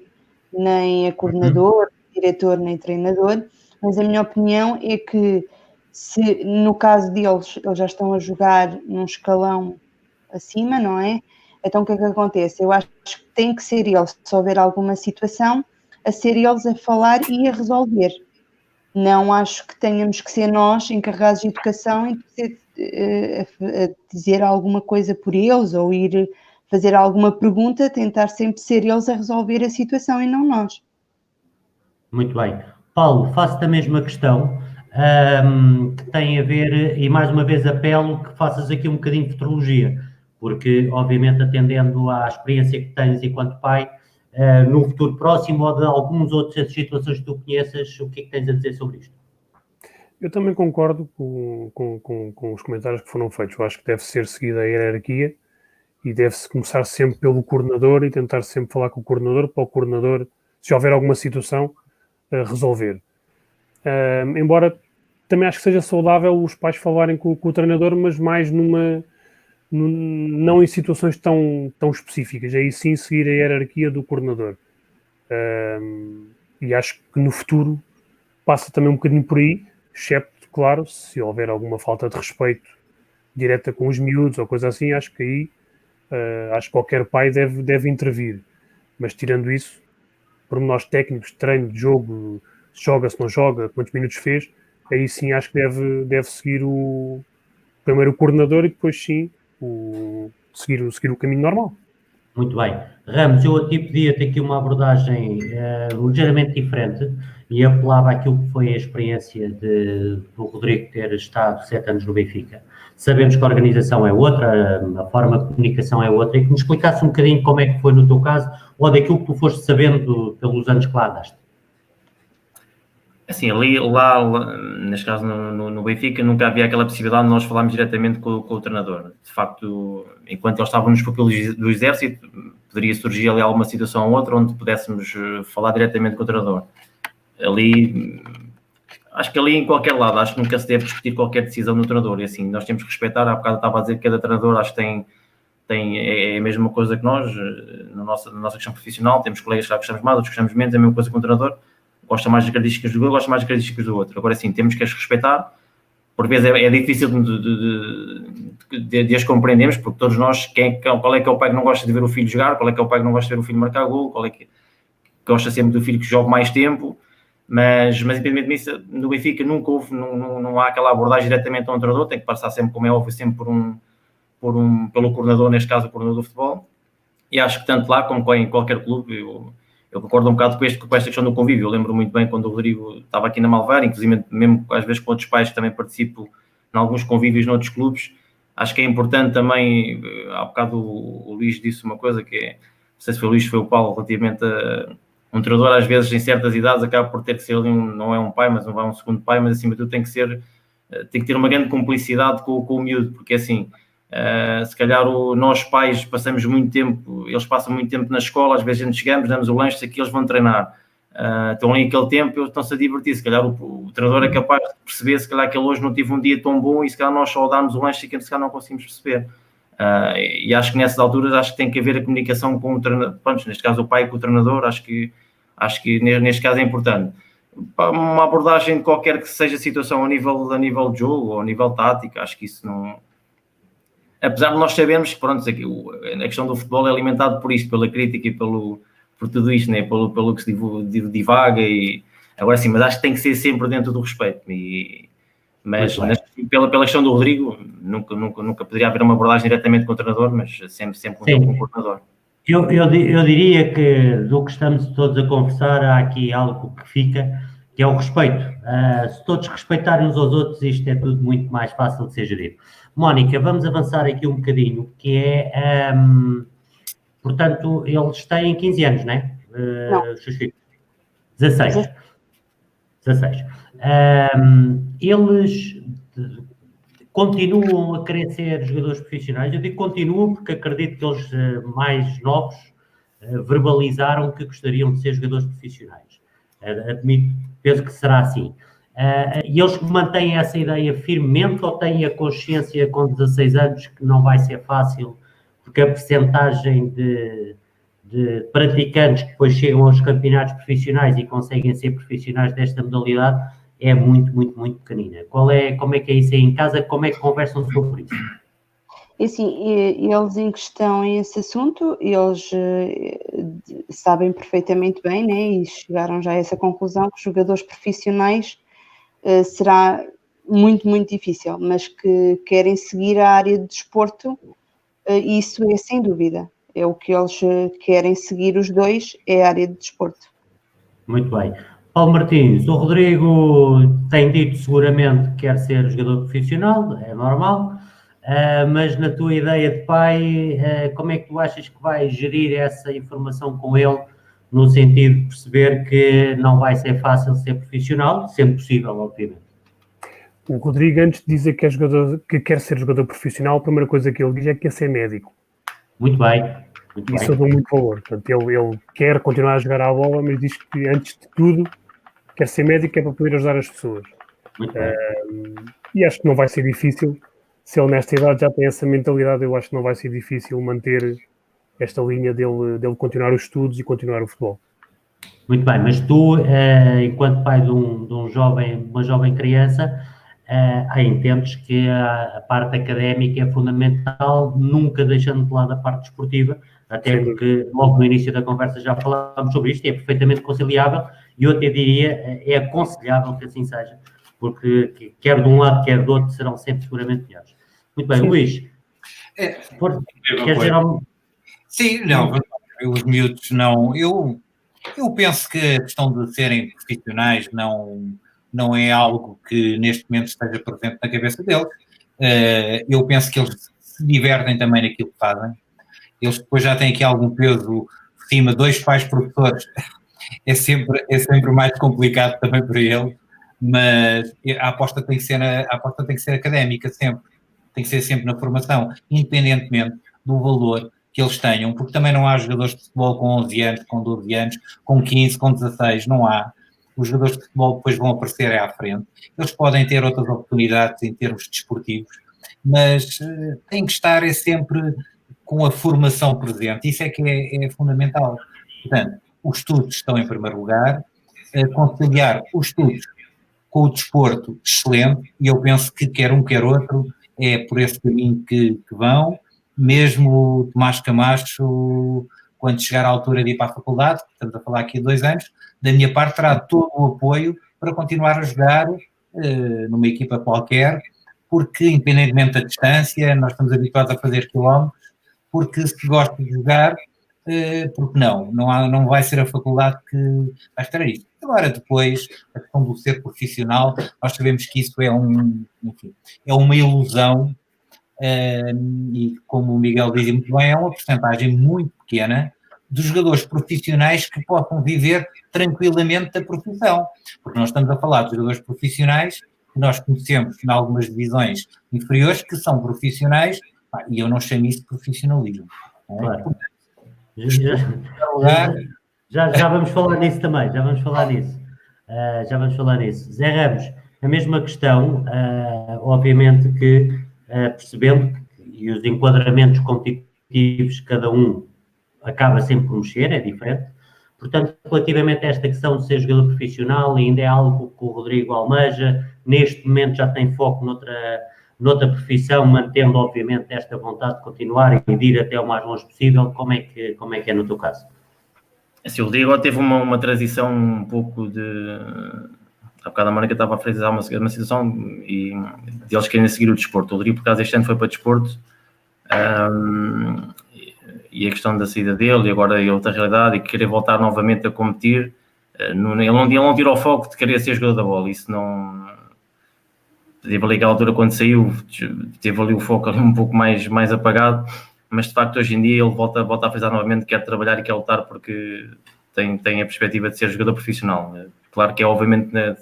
nem a coordenador, diretor, nem treinador, mas a minha opinião é que se no caso deles, eles já estão a jogar num escalão acima, não é? Então o que é que acontece? Eu acho que tem que ser eles, se houver alguma situação, a ser eles a falar e a resolver. Não acho que tenhamos que ser nós, encarregados de educação, a dizer alguma coisa por eles ou ir fazer alguma pergunta, tentar sempre ser eles a resolver a situação e não nós. Muito bem. Paulo, faço-te a mesma questão, que tem a ver, e mais uma vez apelo que faças aqui um bocadinho de futurologia, porque, obviamente, atendendo à experiência que tens enquanto pai, no futuro próximo ou de algumas outras situações que tu conheças, o que é que tens a dizer sobre isto? Eu também concordo com os comentários que foram feitos. Eu acho que deve ser seguida a hierarquia e deve-se começar sempre pelo coordenador e tentar sempre falar com o coordenador, para o coordenador, se houver alguma situação, resolver. Embora também acho que seja saudável os pais falarem com o treinador, mas mais não em situações tão específicas. Aí sim seguir a hierarquia do coordenador. E acho que no futuro passa também um bocadinho por aí, excepto, claro, se houver alguma falta de respeito direta com os miúdos ou coisa assim, acho que aí acho que qualquer pai deve intervir. Mas tirando isso, pormenores técnicos, treino, de jogo, se joga, se não joga, quantos minutos fez, aí sim acho que deve seguir primeiro o coordenador e depois sim seguir o caminho normal. Muito bem. Ramos, eu a ti pedia-te aqui uma abordagem ligeiramente diferente e apelava àquilo que foi a experiência do Rodrigo ter estado 7 anos no Benfica. Sabemos que a organização é outra, a forma de comunicação é outra, e que nos explicasse um bocadinho como é que foi no teu caso, ou daquilo que tu foste sabendo pelos anos que lá andaste. Assim, lá neste caso no Benfica, nunca havia aquela possibilidade de nós falarmos diretamente com o treinador. De facto, enquanto eles estavam nos papilos do Exército, poderia surgir ali alguma situação ou outra onde pudéssemos falar diretamente com o treinador. Acho que ali em qualquer lado, acho que nunca se deve discutir qualquer decisão do treinador. E assim, nós temos que respeitar, há bocado estava a dizer que cada treinador acho que é a mesma coisa que nós, na nossa questão profissional, temos colegas que já gostamos mais, outros gostamos menos, é a mesma coisa com o treinador. Gosta mais das características do eu, gosta mais das características do outro. Agora sim, temos que as respeitar. Por vezes é difícil de as compreendermos, porque todos nós, qual é que é o pai que não gosta de ver o filho jogar, qual é que é o pai que não gosta de ver o filho marcar gol, qual é que gosta sempre do filho que jogue mais tempo, mas independentemente disso, no Benfica nunca houve, não há aquela abordagem diretamente a um treinador, tem que passar sempre, como é óbvio, sempre pelo coordenador, neste caso o coordenador do futebol, e acho que tanto lá como em qualquer clube, eu concordo um bocado com esta questão do convívio. Eu lembro muito bem quando o Rodrigo estava aqui na Malvar, inclusive mesmo às vezes com outros pais que também participo em alguns convívios noutros clubes. Acho que é importante também, há bocado o Luís disse uma coisa que é, não sei se foi o Luís, foi o Paulo, relativamente a um treinador às vezes em certas idades acaba por ter que ser ali, não é um pai, mas não vai um segundo pai, mas acima de tudo tem que ter uma grande cumplicidade com o miúdo, porque assim, se calhar nós pais passamos muito tempo, eles passam muito tempo na escola, às vezes a gente chegamos, damos o lanche, aqui eles vão treinar, estão ali aquele tempo, eles estão-se a divertir, se calhar o treinador é capaz de perceber, se calhar que ele hoje não tive um dia tão bom e se calhar nós só damos o lanche e que se calhar não conseguimos perceber, e acho que nessas alturas acho que tem que haver a comunicação com o treinador, pronto, neste caso o pai com o treinador, acho que neste caso é importante. Uma abordagem de qualquer que seja a situação a nível de jogo ou a nível tático, acho que isso não... Apesar de nós sabermos que, pronto, a questão do futebol é alimentado por isto, pela crítica e por tudo isto, né? pelo que se divaga, e agora sim, mas acho que tem que ser sempre dentro do respeito. Mas pela questão do Rodrigo, nunca poderia haver uma abordagem diretamente com o treinador, mas sempre com o coordenador. Eu diria que do que estamos todos a conversar, há aqui algo que fica, que é o respeito. Se todos respeitarem uns aos outros, isto é tudo muito mais fácil de ser gerido. Mónica, vamos avançar aqui um bocadinho, que é, portanto, eles têm 15 anos, não é? Não. 16. Eles continuam a querer ser jogadores profissionais. Eu digo continuam porque acredito que eles mais novos verbalizaram que gostariam de ser jogadores profissionais. Admito, penso que será assim. E eles mantêm essa ideia firmemente ou têm a consciência com 16 anos que não vai ser fácil, porque a percentagem de praticantes que depois chegam aos campeonatos profissionais e conseguem ser profissionais desta modalidade é muito, muito, muito pequenina. Como é que é isso aí em casa? Como é que conversam sobre isso? E assim, eles em questão esse assunto, eles sabem perfeitamente bem, né, e chegaram já a essa conclusão que jogadores profissionais será muito, muito difícil, mas que querem seguir a área de desporto, isso é sem dúvida. É o que eles querem seguir, os dois, é a área de desporto. Muito bem. Paulo Martins, o Rodrigo tem dito seguramente que quer ser jogador profissional, é normal, mas na tua ideia de pai, como é que tu achas que vais gerir essa informação com ele, no sentido de perceber que não vai ser fácil ser profissional, sendo possível, obviamente? O Rodrigo, antes de dizer que quer ser jogador profissional, a primeira coisa que ele diz é que quer ser médico. Muito bem. Isso eu dou muito valor. Portanto, ele quer continuar a jogar à bola, mas diz que, antes de tudo, quer ser médico, é para poder ajudar as pessoas. E acho que não vai ser difícil. Se ele nesta idade já tem essa mentalidade, eu acho que não vai ser difícil manter esta linha dele continuar os estudos e continuar o futebol. Muito bem, mas tu, enquanto pai de uma jovem criança, entendes que a parte académica é fundamental, nunca deixando de lado a parte desportiva, até porque logo no início da conversa já falámos sobre isto, e é perfeitamente conciliável, e eu até diria, é aconselhável que assim seja, porque quer de um lado, quer do outro, serão sempre seguramente melhores. Muito bem, Luís, queres dizer algo? Sim, não, os miúdos não. Eu penso que a questão de serem profissionais não é algo que neste momento esteja presente na cabeça deles. Eu penso que eles se divertem também naquilo que fazem. Eles depois já têm aqui algum peso por cima, 2 pais professores, é sempre mais complicado também para eles, mas a aposta tem que ser académica sempre, tem que ser sempre na formação, independentemente do valor que eles tenham, porque também não há jogadores de futebol com 11 anos, com 12 anos, com 15, com 16, não há. Os jogadores de futebol depois vão aparecer à frente. Eles podem ter outras oportunidades em termos desportivos, mas tem que estar sempre com a formação presente. Isso é que é fundamental. Portanto, os estudos estão em primeiro lugar, conciliar os estudos com o desporto, excelente, e eu penso que quer um, quer outro, é por esse caminho que vão. Mesmo o Tomás Camacho, quando chegar à altura de ir para a faculdade, estamos a falar aqui há 2 anos, da minha parte terá todo o apoio para continuar a jogar numa equipa qualquer, porque independentemente da distância, nós estamos habituados a fazer quilómetros, porque se gosta de jogar, porque não vai ser a faculdade que vai estar isso. Agora depois, a questão do ser profissional, nós sabemos que isso é uma ilusão, e como o Miguel dizia muito bem, é uma porcentagem muito pequena dos jogadores profissionais que possam viver tranquilamente da profissão, porque nós estamos a falar de jogadores profissionais que nós conhecemos em algumas divisões inferiores que são profissionais, e eu não chamo isso de profissionalismo. Claro. Já vamos falar nisso também, já vamos falar nisso. Zé Ramos, a mesma questão, obviamente que percebendo que os enquadramentos competitivos, cada um acaba sempre por mexer, é diferente. Portanto, relativamente a esta questão de ser jogador profissional, ainda é algo que o Rodrigo almeja, neste momento já tem foco noutra profissão, mantendo obviamente esta vontade de continuar e de ir até o mais longe possível. Como é que é no teu caso? Assim, o Rodrigo teve uma transição um pouco de... Há bocado a Mónica estava a frisar uma situação e eles querem seguir o desporto. O Rodrigo, por acaso, este ano foi para desporto, e a questão da saída dele, e agora é outra realidade, e querer voltar novamente a competir, ele não tirou o foco de querer ser jogador da bola. Isso não... Teve ali aquela altura quando saiu, teve ali o foco ali um pouco mais apagado, mas de facto hoje em dia ele volta a frisar novamente que quer trabalhar e quer lutar porque tem a perspectiva de ser jogador profissional. Claro que é, obviamente, né,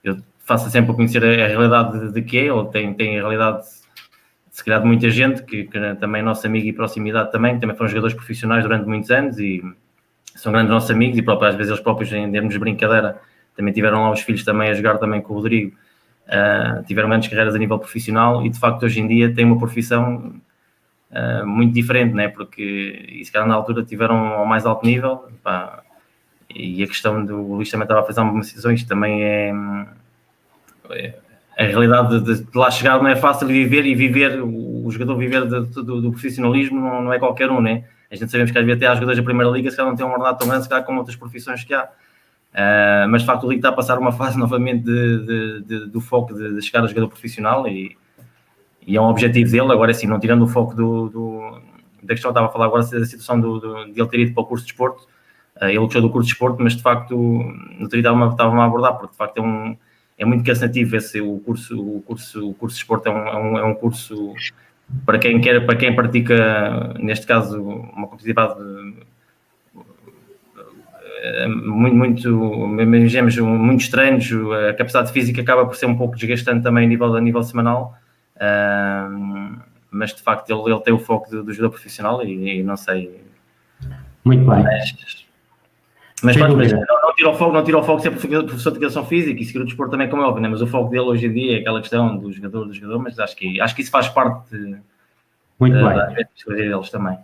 eu faço sempre a conhecer a realidade de que é, ele tem a realidade, se calhar, de muita gente, que também é nosso amigo e proximidade também foram jogadores profissionais durante muitos anos e são grandes nossos amigos e às vezes eles próprios, em termos de brincadeira, também tiveram lá os filhos também a jogar também com o Rodrigo, tiveram grandes carreiras a nível profissional e, de facto, hoje em dia têm uma profissão muito diferente, né? Porque, e se calhar na altura tiveram ao mais alto nível, pá, e a questão do Luís também estava a fazer algumas decisões, também é a realidade de lá chegar não é fácil viver o jogador viver do profissionalismo não é qualquer um, né? A gente sabemos que às vezes até há jogadores da Primeira Liga, se calhar não têm um ordenado tão grande, se calhar como outras profissões que há. Mas de facto o Liga está a passar uma fase novamente do foco de chegar a jogador profissional e é um objetivo dele. Agora assim, não tirando o foco da questão que estava a falar agora, da situação de ele ter ido para o curso de desporto, ele gostou do curso de desporto, mas de facto no teoria estava-me a abordar, porque de facto é muito cansativo o curso de desporto. É um curso para quem pratica, neste caso, uma competitividade muito estranho. A capacidade física acaba por ser um pouco desgastante também a nível semanal, mas de facto ele tem o foco do jogador profissional e não sei. Muito bem. Mas não tira o foco de ser professor de educação física e seguir o desporto também, como é óbvio, né? Mas o foco dele hoje em dia é aquela questão do jogador, mas acho que isso faz parte das deles também.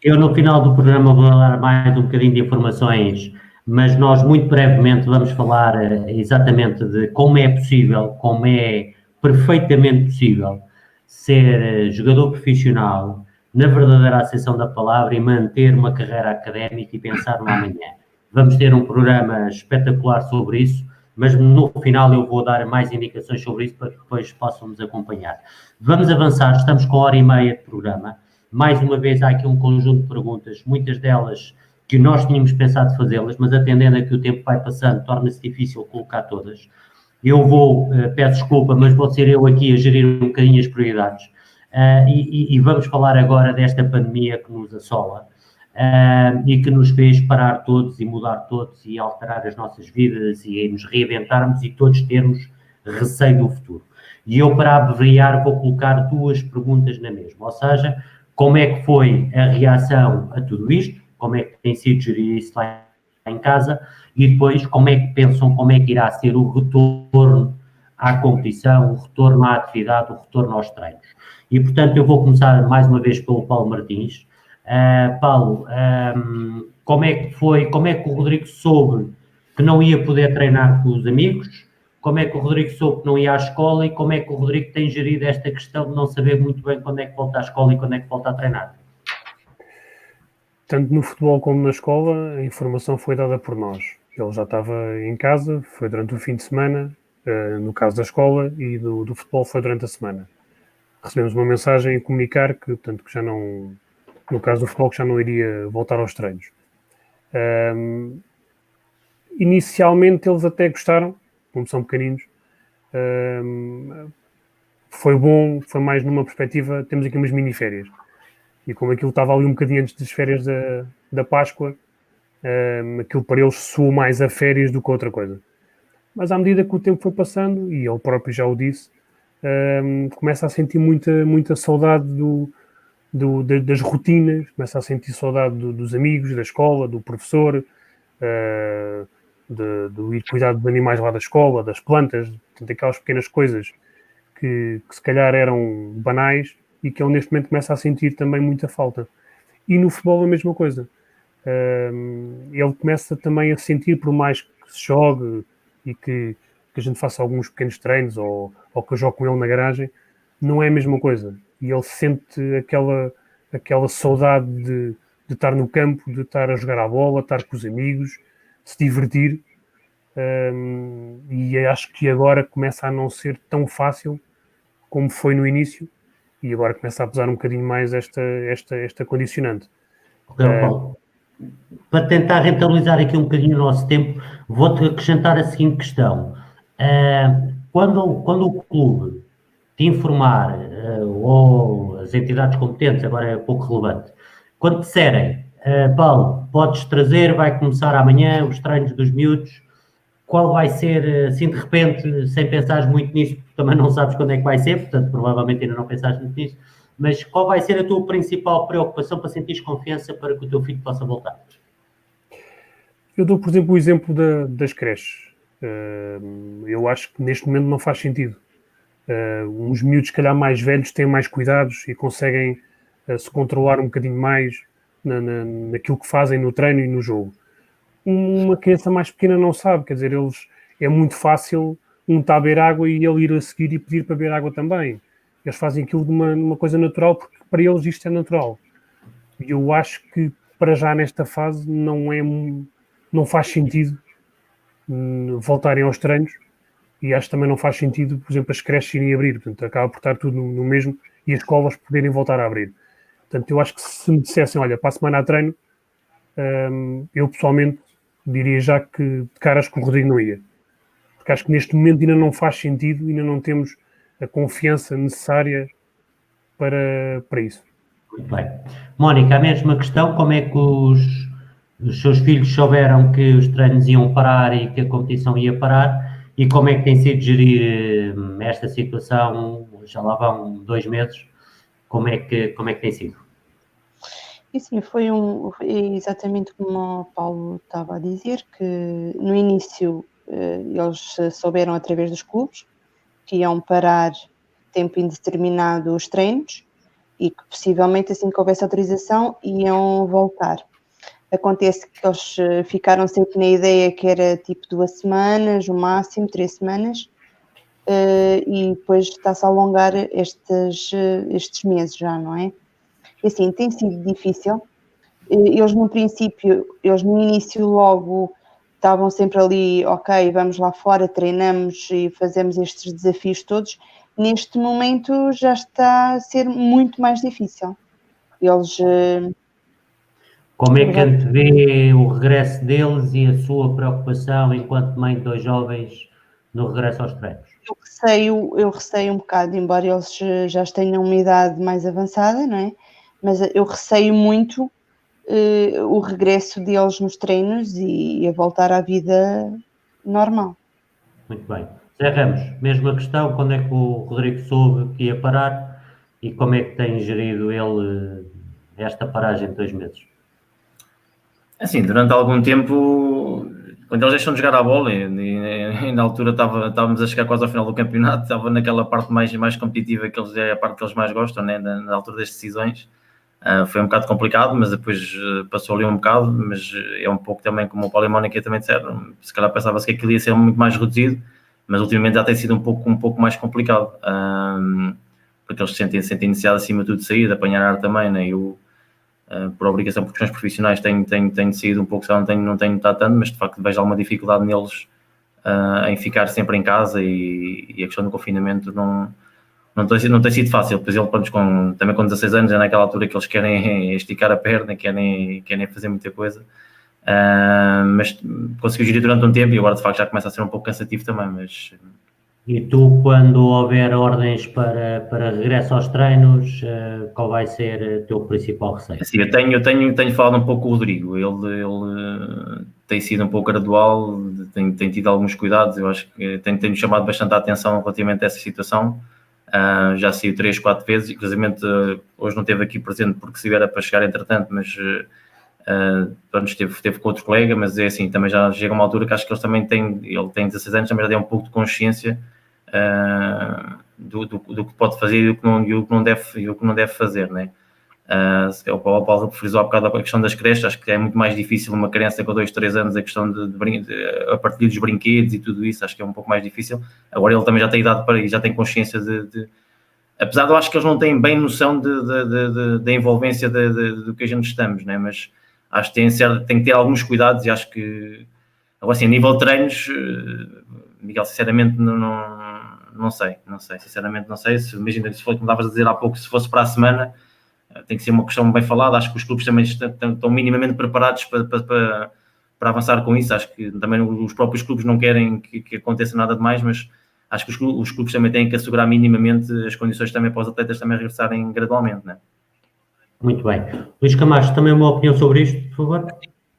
Eu no final do programa vou dar mais um bocadinho de informações, mas nós muito brevemente vamos falar exatamente de como é possível, como é perfeitamente possível ser jogador profissional na verdadeira acessão da palavra e manter uma carreira académica e pensar no amanhã. Vamos ter um programa espetacular sobre isso, mas no final eu vou dar mais indicações sobre isso para que depois possam nos acompanhar. Vamos avançar, estamos com 1h30 de programa. Mais uma vez, há aqui um conjunto de perguntas, muitas delas que nós tínhamos pensado fazê-las, mas atendendo a que o tempo vai passando, torna-se difícil colocar todas. Eu peço desculpa, mas vou ser eu aqui a gerir um bocadinho as prioridades. E vamos falar agora desta pandemia que nos assola e que nos fez parar todos e mudar todos e alterar as nossas vidas e nos reinventarmos e todos termos receio do futuro. E eu, para abreviar, vou colocar duas perguntas na mesma, ou seja, como é que foi a reação a tudo isto, como é que tem sido gerir isso lá em casa e depois como é que pensam, como é que irá ser o retorno à competição, o retorno à atividade, o retorno aos treinos. E, portanto, eu vou começar mais uma vez pelo Paulo Martins. Paulo, como é que o Rodrigo soube que não ia poder treinar com os amigos? Como é que o Rodrigo soube que não ia à escola e como é que o Rodrigo tem gerido esta questão de não saber muito bem quando é que volta à escola e quando é que volta a treinar? Tanto no futebol como na escola, a informação foi dada por nós. Ele já estava em casa, foi durante o fim de semana, no caso da escola, e do futebol foi durante a semana. Recebemos uma mensagem a comunicar que, tanto que já não, no caso do futebol, que já não iria voltar aos treinos. Inicialmente eles até gostaram, como são pequeninos. Foi bom, foi mais numa perspectiva, temos aqui umas mini-férias. E como aquilo estava ali um bocadinho antes das férias da Páscoa, aquilo para eles soou mais a férias do que outra coisa. Mas à medida que o tempo foi passando, e ele próprio já o disse, começa a sentir muita saudade das rotinas, começa a sentir saudade dos amigos, da escola, do professor, do ir cuidar dos animais lá da escola, das plantas, portanto, aquelas pequenas coisas que se calhar eram banais e que ele neste momento começa a sentir também muita falta. E no futebol a mesma coisa. Ele começa também a sentir, por mais que se jogue e que a gente faça alguns pequenos treinos ou que eu jogue com ele na garagem, não é a mesma coisa. E ele sente aquela saudade de estar no campo, de estar a jogar à bola, estar com os amigos, se divertir. E acho que agora começa a não ser tão fácil como foi no início, e agora começa a pesar um bocadinho mais esta condicionante. Paulo, para tentar rentabilizar aqui um bocadinho o nosso tempo, vou-te acrescentar a seguinte questão. Quando o clube te informar, ou as entidades competentes, agora é pouco relevante, quando disserem, Paulo, podes trazer, vai começar amanhã os treinos dos miúdos, qual vai ser, assim de repente, sem pensares muito nisso, porque também não sabes quando é que vai ser, portanto provavelmente ainda não pensaste muito nisso, mas qual vai ser a tua principal preocupação para sentires confiança para que o teu filho possa voltar? Eu dou, por exemplo, o exemplo das creches. Eu acho que neste momento não faz sentido. Uns miúdos, se calhar, mais velhos têm mais cuidados e conseguem se controlar um bocadinho mais naquilo que fazem no treino e no jogo. Uma criança mais pequena não sabe, quer dizer, é muito fácil está a beber água e ele ir a seguir e pedir para beber água também. Eles fazem aquilo de uma coisa natural, porque para eles isto é natural. E eu acho que para já nesta fase não faz sentido voltarem aos treinos, e acho que também não faz sentido, por exemplo, as creches irem abrir, portanto acaba por estar tudo no mesmo e as escolas poderem voltar a abrir. Portanto, eu acho que se me dissessem, olha, para a semana a treino, eu pessoalmente diria já que de caras que o Rodrigo não ia. Porque acho que neste momento ainda não faz sentido, ainda não temos a confiança necessária para isso. Muito bem. Mónica, a mesma questão, como é que os seus filhos souberam que os treinos iam parar e que a competição ia parar e como é que tem sido gerir esta situação, já lá vão 2 meses, como é que tem sido? E sim, foi exatamente como o Paulo estava a dizer, que no início eles souberam através dos clubes que iam parar tempo indeterminado os treinos e que possivelmente assim que houvesse autorização iam voltar. Acontece que eles ficaram sempre na ideia que era tipo 2 semanas, no máximo 3 semanas, e depois está-se a alongar estes meses já, não é? E assim, tem sido difícil. Eles no início logo estavam sempre ali, ok, vamos lá fora, treinamos e fazemos estes desafios todos. Neste momento já está a ser muito mais difícil. Eles, Como é que antevê o regresso deles e a sua preocupação enquanto mãe de 2 jovens no regresso aos treinos? eu receio um bocado, embora eles já tenham uma idade mais avançada, não é? Mas eu receio muito o regresso deles nos treinos e a voltar à vida normal. Muito bem. Zé Ramos, mesma questão, quando é que o Rodrigo soube que ia parar e como é que tem gerido ele esta paragem de 2 meses? Assim, durante algum tempo, quando eles deixam de jogar a bola, e na altura estávamos a chegar quase ao final do campeonato, estava naquela parte mais competitiva, que é a parte que eles mais gostam, né, na altura das decisões. Foi um bocado complicado, mas depois passou ali um bocado, mas é um pouco também como o Paulo e a Mónica também disseram, se calhar pensava-se que aquilo ia ser muito mais reduzido, mas ultimamente já tem sido um pouco mais complicado, porque eles sentem necessidade acima de tudo de sair, de apanhar ar também, né? Eu, por obrigação, por questões profissionais, tenho saído um pouco, não tenho notado tanto, mas de facto vejo alguma dificuldade neles em ficar sempre em casa e a questão do confinamento não tem sido fácil. Por exemplo, também com 16 anos, é naquela altura que eles querem esticar a perna, querem fazer muita coisa, mas conseguiu gerir durante um tempo e agora de facto já começa a ser um pouco cansativo também, mas... E tu, quando houver ordens para regresso aos treinos, qual vai ser o teu principal receio? Assim, eu tenho falado um pouco com o Rodrigo, ele tem sido um pouco gradual, tem tido alguns cuidados, eu acho que tem chamado bastante a atenção relativamente a essa situação. Já saiu 3, 4 vezes, inclusive hoje não esteve aqui presente porque se era para chegar entretanto, mas esteve com outro colega, mas é assim, também já chega uma altura que acho que ele tem 16 anos, também já tem um pouco de consciência do que pode fazer e o que não deve fazer, né? O Paulo frisou há bocado a questão das creches, acho que é muito mais difícil uma criança com 2, 3 anos, a questão a partir dos brinquedos e tudo isso, acho que é um pouco mais difícil. Agora ele também já tem idade para e já tem consciência apesar de eu acho que eles não têm bem noção da envolvência do que a gente estamos, né? Mas acho que tem que ter alguns cuidados e acho que, agora assim, a nível de treinos, Miguel, sinceramente não sei, sinceramente não sei, imagina se foi como estavas a dizer há pouco, se fosse para a semana, tem que ser uma questão bem falada, acho que os clubes também estão minimamente preparados para avançar com isso, acho que também os próprios clubes não querem que aconteça nada de mais, mas acho que os clubes também têm que assegurar minimamente as condições também para os atletas também regressarem gradualmente, né? Muito bem. Luís Camacho, também uma opinião sobre isto, por favor?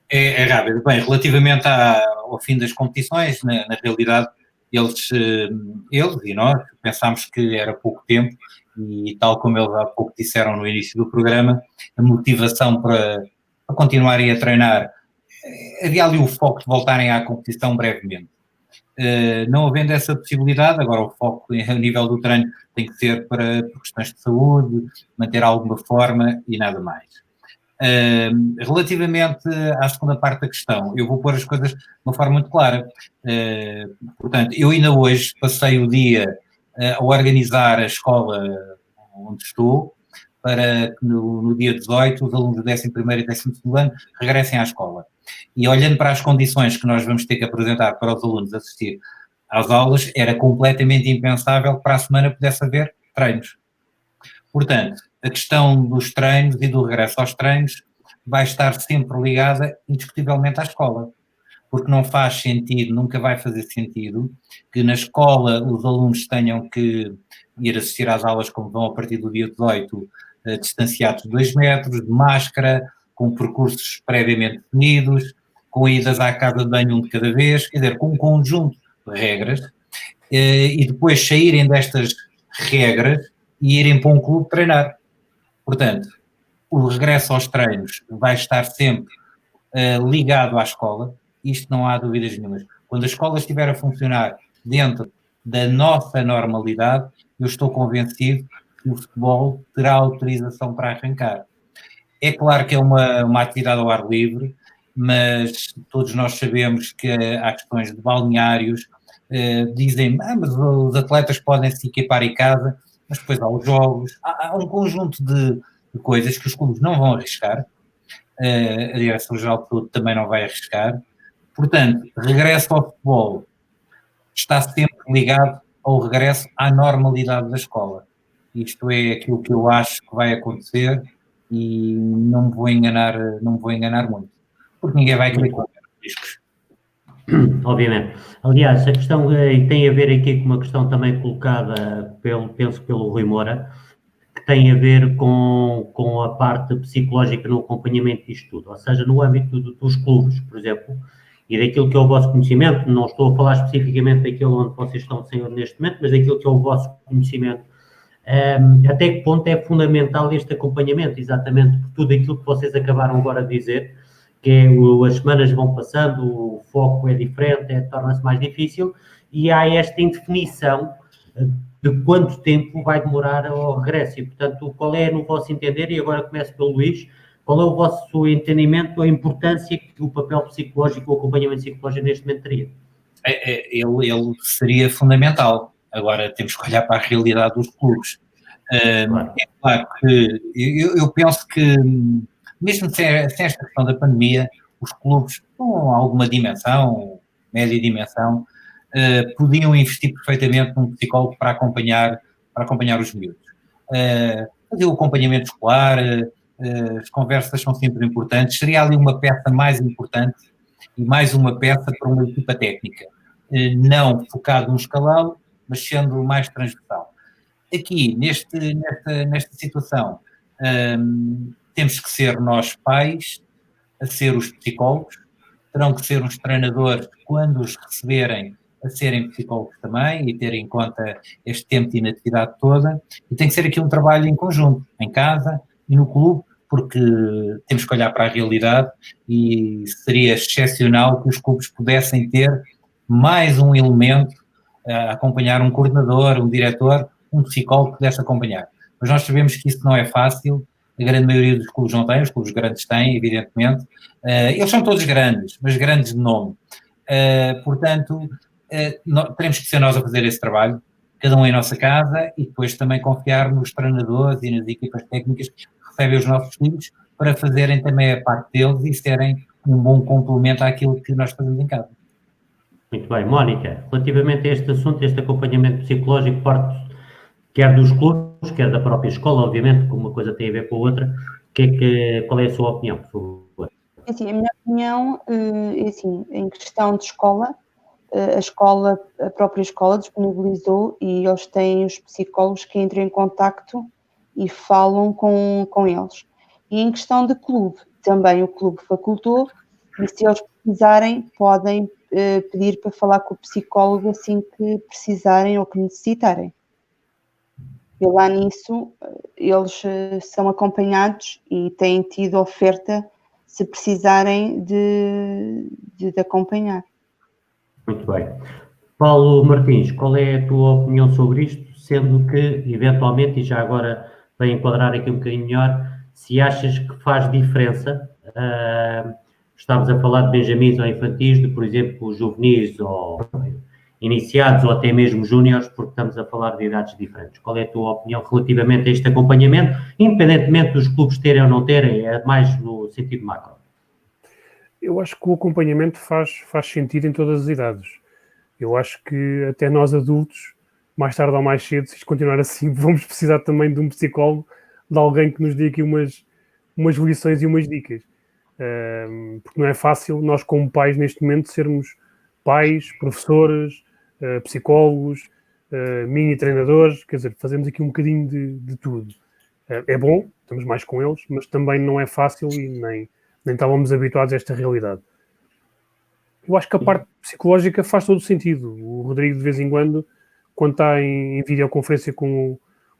É rápido. Bem, relativamente ao fim das competições, na realidade, eles e nós pensámos que era pouco tempo e tal como eles há pouco disseram no início do programa, a motivação para continuarem a treinar, havia ali o foco de voltarem à competição brevemente. Não havendo essa possibilidade, agora o foco a nível do treino tem que ser por questões de saúde, manter alguma forma e nada mais. Relativamente à segunda parte da questão, eu vou pôr as coisas de uma forma muito clara. Portanto, eu ainda hoje passei o dia a organizar a escola onde estou para que no dia 18 os alunos do 11º e 12º ano regressem à escola. E olhando para as condições que nós vamos ter que apresentar para os alunos assistir às aulas, era completamente impensável que para a semana pudesse haver treinos. Portanto, a questão dos treinos e do regresso aos treinos vai estar sempre ligada indiscutivelmente à escola, porque não faz sentido, nunca vai fazer sentido que na escola os alunos tenham que ir assistir às aulas como vão a partir do dia 18, distanciados de 2 metros, de máscara, com percursos previamente definidos, com idas à casa de banho um de cada vez, quer dizer, com um conjunto de regras, e depois saírem destas regras e irem para um clube treinar. Portanto, o regresso aos treinos vai estar sempre ligado à escola, isto não há dúvidas nenhumas. Quando a escola estiver a funcionar dentro da nossa normalidade, eu estou convencido que o futebol terá autorização para arrancar. É claro que é uma atividade ao ar livre, mas todos nós sabemos que há questões de balneários, dizem, mas os atletas podem se equipar em casa, mas depois há os jogos, há um conjunto de coisas que os clubes não vão arriscar, a Direção-Geral de Saúde também não vai arriscar, portanto, regresso ao futebol está sempre ligado ao regresso à normalidade da escola. Isto é aquilo que eu acho que vai acontecer e não me vou enganar muito, porque ninguém vai querer correr riscos. Obviamente. Aliás, a questão tem a ver aqui com uma questão também colocada, penso pelo Rui Moura, que tem a ver com a parte psicológica no acompanhamento disto tudo. Ou seja, no âmbito dos clubes, por exemplo, e daquilo que é o vosso conhecimento, não estou a falar especificamente daquilo onde vocês estão neste momento, mas daquilo que é o vosso conhecimento, até que ponto é fundamental este acompanhamento, exatamente por tudo aquilo que vocês acabaram agora de dizer, que é as semanas vão passando, o foco é diferente, torna-se mais difícil, e há esta indefinição de quanto tempo vai demorar o regresso. E, portanto, qual é, no vosso entender, e agora começo pelo Luís, qual é o vosso entendimento, a importância que o papel psicológico, o acompanhamento psicológico neste momento teria? Ele seria fundamental. Agora temos que olhar para a realidade dos clubes. Claro. É claro que eu penso que, mesmo sem esta questão da pandemia, os clubes com alguma dimensão, média dimensão, podiam investir perfeitamente num psicólogo para acompanhar os miúdos. Fazer o acompanhamento escolar, as conversas são sempre importantes, seria ali uma peça mais importante e mais uma peça para uma equipa técnica, não focado no escalão, mas sendo mais transversal. Aqui, nesta situação, temos que ser nós pais a ser os psicólogos, terão que ser os treinadores, quando os receberem, a serem psicólogos também e terem em conta este tempo de inatividade toda, e tem que ser aqui um trabalho em conjunto, em casa e no clube, porque temos que olhar para a realidade e seria excepcional que os clubes pudessem ter mais um elemento a acompanhar, um coordenador, um diretor, um psicólogo que pudesse acompanhar. Mas nós sabemos que isso não é fácil, a grande maioria dos clubes não tem, os clubes grandes têm, evidentemente. Eles são todos grandes, mas grandes de nome. Portanto, teremos que ser nós a fazer esse trabalho, cada um em nossa casa, e depois também confiar nos treinadores e nas equipas técnicas que recebem os nossos filhos para fazerem também a parte deles e serem um bom complemento àquilo que nós fazemos em casa. Muito bem. Mónica, relativamente a este assunto, este acompanhamento psicológico, quer dos clubes, quer da própria escola, obviamente, como uma coisa tem a ver com a outra, qual é a sua opinião, por favor? Assim, a minha opinião é assim, em questão de escola, a própria escola disponibilizou e eles têm os psicólogos que entram em contacto e falam com eles. E em questão de clube, também o clube facultou, e se eles precisarem, podem pedir para falar com o psicólogo assim que precisarem ou que necessitarem. E lá nisso, eles são acompanhados e têm tido oferta se precisarem de acompanhar. Muito bem. Paulo Martins, qual é a tua opinião sobre isto, sendo que, eventualmente, e já agora para enquadrar aqui um bocadinho melhor, se achas que faz diferença, estamos a falar de benjamins ou infantis, de, por exemplo, juvenis ou iniciados ou até mesmo júniores, porque estamos a falar de idades diferentes. Qual é a tua opinião relativamente a este acompanhamento, independentemente dos clubes terem ou não terem, é mais no sentido macro? Eu acho que o acompanhamento faz sentido em todas as idades. Eu acho que até nós adultos, mais tarde ou mais cedo, se isto continuar assim, vamos precisar também de um psicólogo, de alguém que nos dê aqui umas lições e umas dicas. Porque não é fácil nós, como pais, neste momento, sermos pais, professores, psicólogos, mini treinadores, quer dizer, fazemos aqui um bocadinho de tudo. É bom, estamos mais com eles, mas também não é fácil e nem estávamos habituados a esta realidade. Eu acho que a parte psicológica faz todo o sentido. O Rodrigo, de vez em quando está em videoconferência com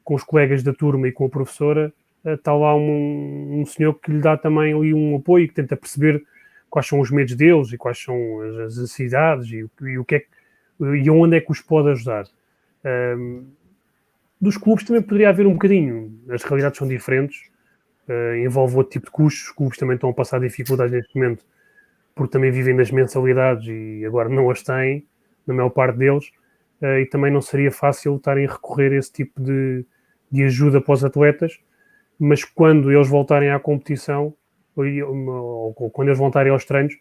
os colegas da turma e com a professora, está lá um senhor que lhe dá também ali um apoio, que tenta perceber quais são os medos deles e quais são as ansiedades e onde é que os pode ajudar. Dos clubes também poderia haver um bocadinho. As realidades são diferentes, envolve outro tipo de custos. Os clubes também estão a passar dificuldades neste momento porque também vivem das mensalidades e agora não as têm, na maior parte deles, e também não seria fácil estarem a recorrer a esse tipo de ajuda para os atletas, mas quando eles voltarem à competição ou quando eles voltarem aos treinos,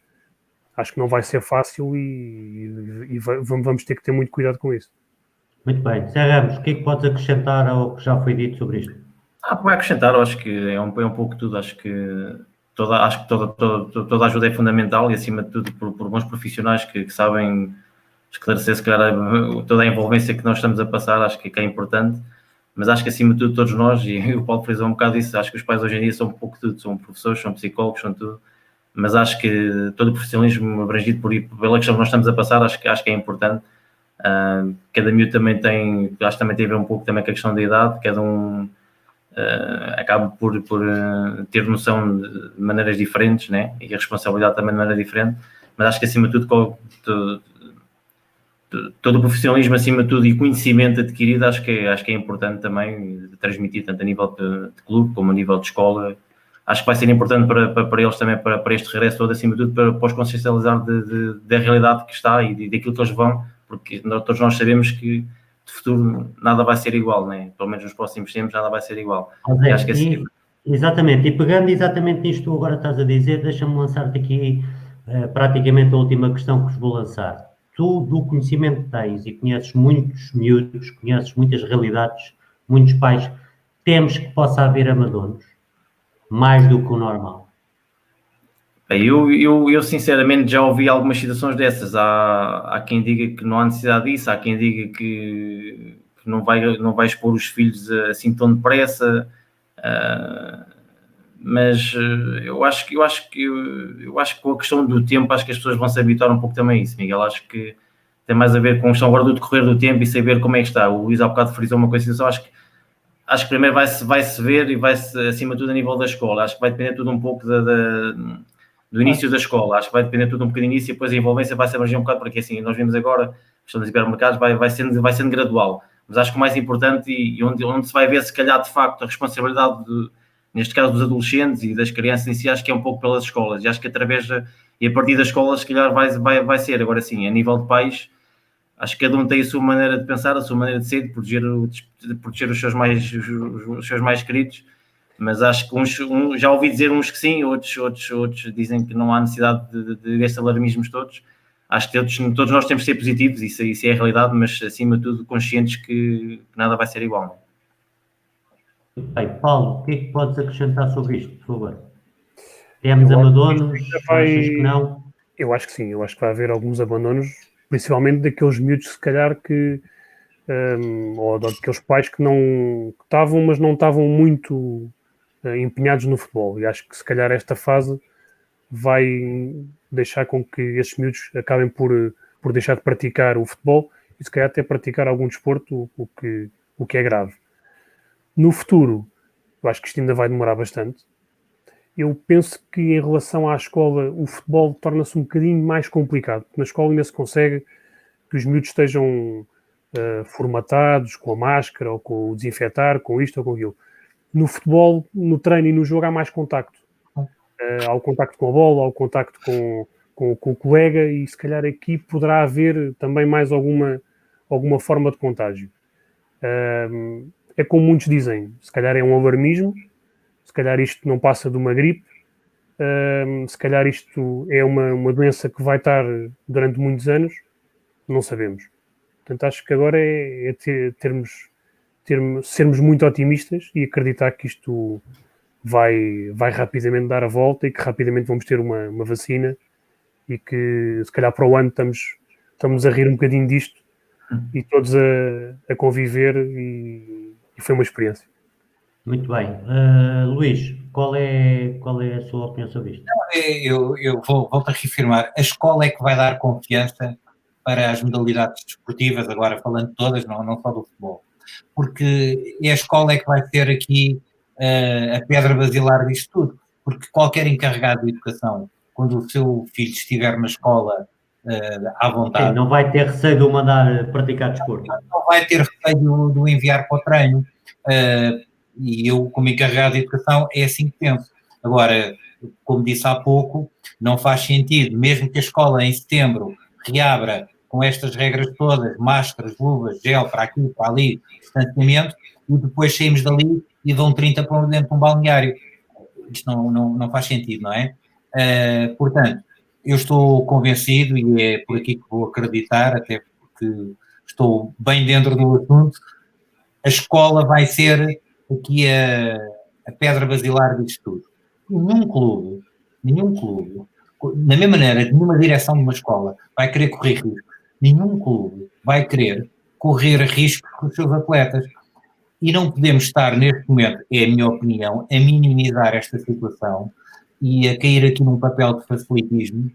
acho que não vai ser fácil e vamos ter que ter muito cuidado com isso. Muito bem. Zé Ramos, o que é que podes acrescentar ao que já foi dito sobre isto? Para acrescentar, eu acho que é um pouco tudo, acho que toda ajuda é fundamental e acima de tudo por bons profissionais que sabem esclarecer se calhar toda a envolvência que nós estamos a passar, acho que é importante, mas acho que acima de tudo todos nós, e o Paulo frisou um bocado isso, acho que os pais hoje em dia são um pouco tudo, são professores, são psicólogos, são tudo, mas acho que todo o profissionalismo abrangido pela questão que nós estamos a passar, acho que é importante. Cada miúdo também tem, acho que também tem a ver um pouco também com a questão da idade, cada um acaba por ter noção de maneiras diferentes, né? E a responsabilidade também de maneira diferente, mas acho que acima de tudo todo o profissionalismo acima de tudo e conhecimento adquirido acho que é importante também transmitir tanto a nível de clube como a nível de escola. Acho que vai ser importante para eles também, para este regresso todo, acima de tudo, para os consciencializar da realidade que está e daquilo que eles vão, porque todos nós sabemos que de futuro nada vai ser igual, né? Pelo menos nos próximos tempos nada vai ser igual. José, Acho que assim... Exatamente, e pegando exatamente nisto que tu agora estás a dizer, deixa-me lançar-te aqui praticamente a última questão que vos vou lançar. Tu, do conhecimento que tens e conheces muitos miúdos, conheces muitas realidades, muitos pais, temes que possa haver abandonos, mais do que o normal. Eu sinceramente já ouvi algumas situações dessas. Há quem diga que não há necessidade disso, há quem diga que não vai expor os filhos assim tão depressa, mas eu acho que com a questão do tempo, acho que as pessoas vão se habituar um pouco também a isso, Miguel. Acho que tem mais a ver com a questão agora do decorrer do tempo e saber como é que está. O Luís há bocado frisou uma coisa, acho que primeiro vai-se ver e vai-se, acima de tudo, a nível da escola. Acho que vai depender tudo um pouco do início da escola. Acho que vai depender tudo um bocadinho disso e depois a envolvência vai se abranger um bocado, porque assim, nós vimos agora, a questão dos hipermercados vai sendo gradual. Mas acho que o mais importante e onde se vai ver, se calhar, de facto, a responsabilidade, neste caso, dos adolescentes e das crianças em si, acho que é um pouco pelas escolas. E acho que e a partir das escolas, se calhar, vai ser. Agora sim, a nível de pais, acho que cada um tem a sua maneira de pensar, a sua maneira de ser, de proteger os seus mais queridos, mas acho que já ouvi dizer uns que sim, outros dizem que não há necessidade destes alarmismos todos. Acho que todos nós temos de ser positivos, isso é a realidade, mas acima de tudo conscientes que nada vai ser igual. Bem, Paulo, o que é que podes acrescentar sobre isto, por favor? Temos abandonos? Achas que não? Eu acho que sim, eu acho que vai haver alguns abandonos, principalmente daqueles miúdos, se calhar, ou daqueles pais que estavam, mas não estavam muito empenhados no futebol. E acho que, se calhar, esta fase vai deixar com que esses miúdos acabem por deixar de praticar o futebol e, se calhar, até praticar algum desporto, o que é grave. No futuro, eu acho que isto ainda vai demorar bastante. Eu penso que, em relação à escola, o futebol torna-se um bocadinho mais complicado. Na escola ainda se consegue que os miúdos estejam formatados com a máscara ou com o desinfetar, com isto ou com aquilo. No futebol, no treino e no jogo há mais contacto. Há o contacto com a bola, há o contacto com o colega e, se calhar, aqui poderá haver também mais alguma forma de contágio. É como muitos dizem, se calhar é um alarmismo, se calhar isto não passa de uma gripe, se calhar isto é uma doença que vai estar durante muitos anos, não sabemos. Portanto, acho que agora é sermos muito otimistas e acreditar que isto vai rapidamente dar a volta e que rapidamente vamos ter uma vacina e que, se calhar, para o ano estamos a rir um bocadinho disto e todos a conviver e foi uma experiência. Muito bem. Luís, qual é a sua opinião sobre isto? Eu volto a reafirmar. A escola é que vai dar confiança para as modalidades desportivas, agora falando de todas, não só do futebol. Porque a escola é que vai ter aqui a pedra basilar disto tudo. Porque qualquer encarregado de educação, quando o seu filho estiver na escola à vontade... Sim, não vai ter receio de o mandar praticar desporto. Não vai ter receio de o enviar para o treino. E eu, como encarregado de educação, é assim que penso. Agora, como disse há pouco, não faz sentido, mesmo que a escola em setembro reabra com estas regras todas, máscaras, luvas, gel para aqui, para ali, distanciamento, e depois saímos dali e dão 30 para dentro de um balneário. Isto não faz sentido, não é? Portanto, eu estou convencido, e é por aqui que vou acreditar, até porque estou bem dentro do assunto, a escola vai ser aqui a pedra basilar disto tudo. Nenhum clube, da mesma maneira que nenhuma direção de uma escola vai querer correr riscos, nenhum clube vai querer correr riscos com os seus atletas. E não podemos estar, neste momento, é a minha opinião, a minimizar esta situação e a cair aqui num papel de facilitismo,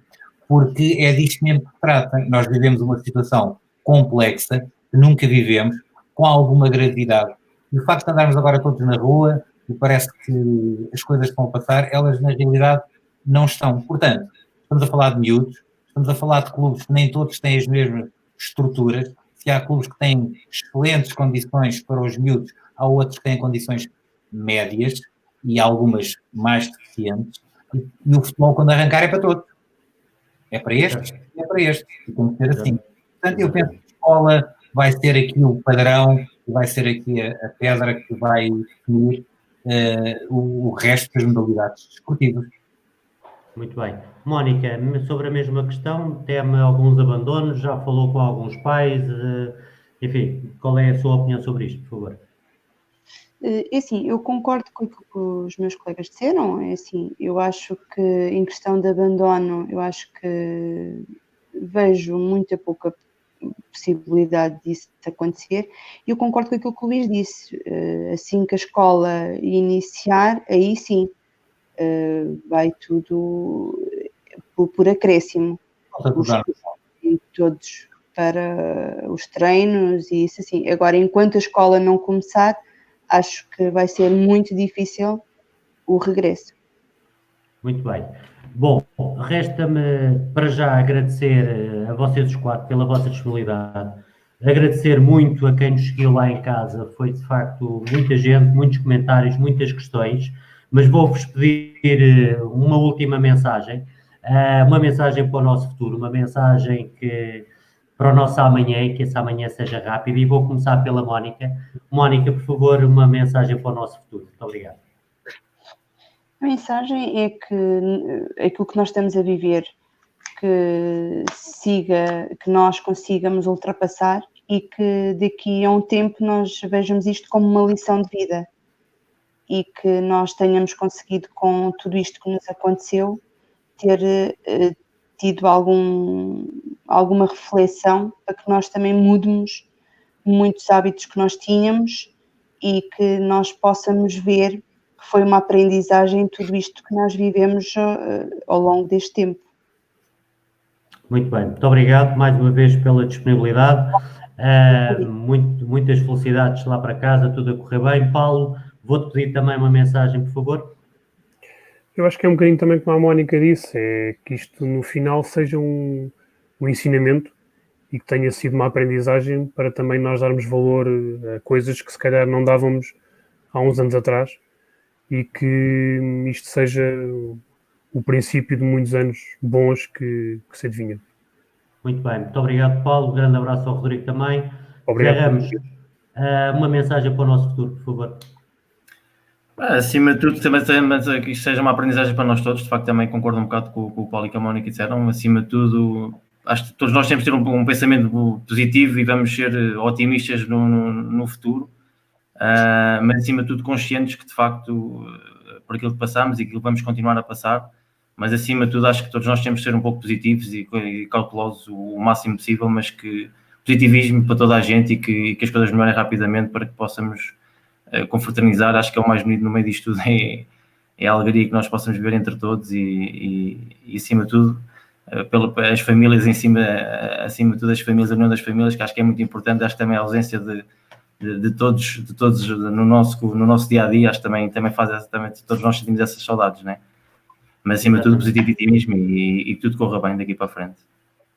porque é disto mesmo que se trata. Nós vivemos uma situação complexa, que nunca vivemos, com alguma gravidade. E o facto de andarmos agora todos na rua e parece que as coisas estão a passar, elas na realidade não estão. Portanto, estamos a falar de miúdos, estamos a falar de clubes que nem todos têm as mesmas estruturas. Se há clubes que têm excelentes condições para os miúdos, há outros que têm condições médias e algumas mais deficientes. E o futebol, quando arrancar, é para todos. É para estes e é para estes. E tem que ser assim. Portanto, eu penso que a escola vai ser aqui o padrão, vai ser aqui a pedra que vai definir o resto das modalidades desportivas. Muito bem. Mónica, sobre a mesma questão, teme alguns abandonos, já falou com alguns pais, enfim, qual é a sua opinião sobre isto, por favor? É assim, eu concordo com aquilo que os meus colegas disseram, é assim, eu acho que em questão de abandono, eu acho que vejo muita pouca possibilidade disso acontecer, e eu concordo com aquilo que o Luís disse, assim que a escola iniciar, aí sim, vai tudo por acréscimo, e todos para os treinos e isso assim. Agora, enquanto a escola não começar, acho que vai ser muito difícil o regresso. Muito bem. Bom, resta-me para já agradecer a vocês os quatro pela vossa disponibilidade, agradecer muito a quem nos seguiu lá em casa, foi de facto muita gente, muitos comentários, muitas questões, mas vou-vos pedir uma última mensagem, uma mensagem para o nosso futuro, uma mensagem para o nosso amanhã e que esse amanhã seja rápido, e vou começar pela Mónica. Mónica, por favor, uma mensagem para o nosso futuro. Muito obrigado. A mensagem é que aquilo que nós estamos a viver, que nós consigamos ultrapassar e que daqui a um tempo nós vejamos isto como uma lição de vida e que nós tenhamos conseguido, com tudo isto que nos aconteceu, ter tido alguma reflexão para que nós também mudemos muitos hábitos que nós tínhamos e que nós possamos ver que foi uma aprendizagem tudo isto que nós vivemos ao longo deste tempo. Muito bem, muito obrigado mais uma vez pela disponibilidade, muitas felicidades lá para casa, tudo a correr bem. Paulo, vou-te pedir também uma mensagem, por favor. Eu acho que é um bocadinho também como a Mónica disse, é que isto no final seja um ensinamento e que tenha sido uma aprendizagem para também nós darmos valor a coisas que se calhar não dávamos há uns anos atrás e que isto seja o princípio de muitos anos bons que se adivinham. Muito bem, muito obrigado, Paulo. Um grande abraço ao Rodrigo também. Obrigado. Ramos, uma mensagem para o nosso futuro, por favor. Acima de tudo, também que isto seja uma aprendizagem para nós todos. De facto, também concordo um bocado com o Paulo e com a Mónica disseram. Acima de tudo, acho que todos nós temos de ter um pensamento positivo e vamos ser otimistas no futuro. Mas acima de tudo conscientes que de facto por aquilo que passamos e aquilo que vamos continuar a passar, mas acima de tudo acho que todos nós temos de ser um pouco positivos e cautelosos o máximo possível, mas que positivismo para toda a gente e que as coisas melhorem rapidamente para que possamos confraternizar. Acho que é o mais bonito no meio disto tudo, é a alegria que nós possamos viver entre todos e acima de tudo as famílias acima de tudo as famílias, a união das famílias, que acho que é muito importante. Acho que também a ausência de todos no nosso dia a dia, acho que também faz, também todos nós sentimos essas saudades, né? Mas acima de tudo positivismo e tudo corra bem daqui para a frente.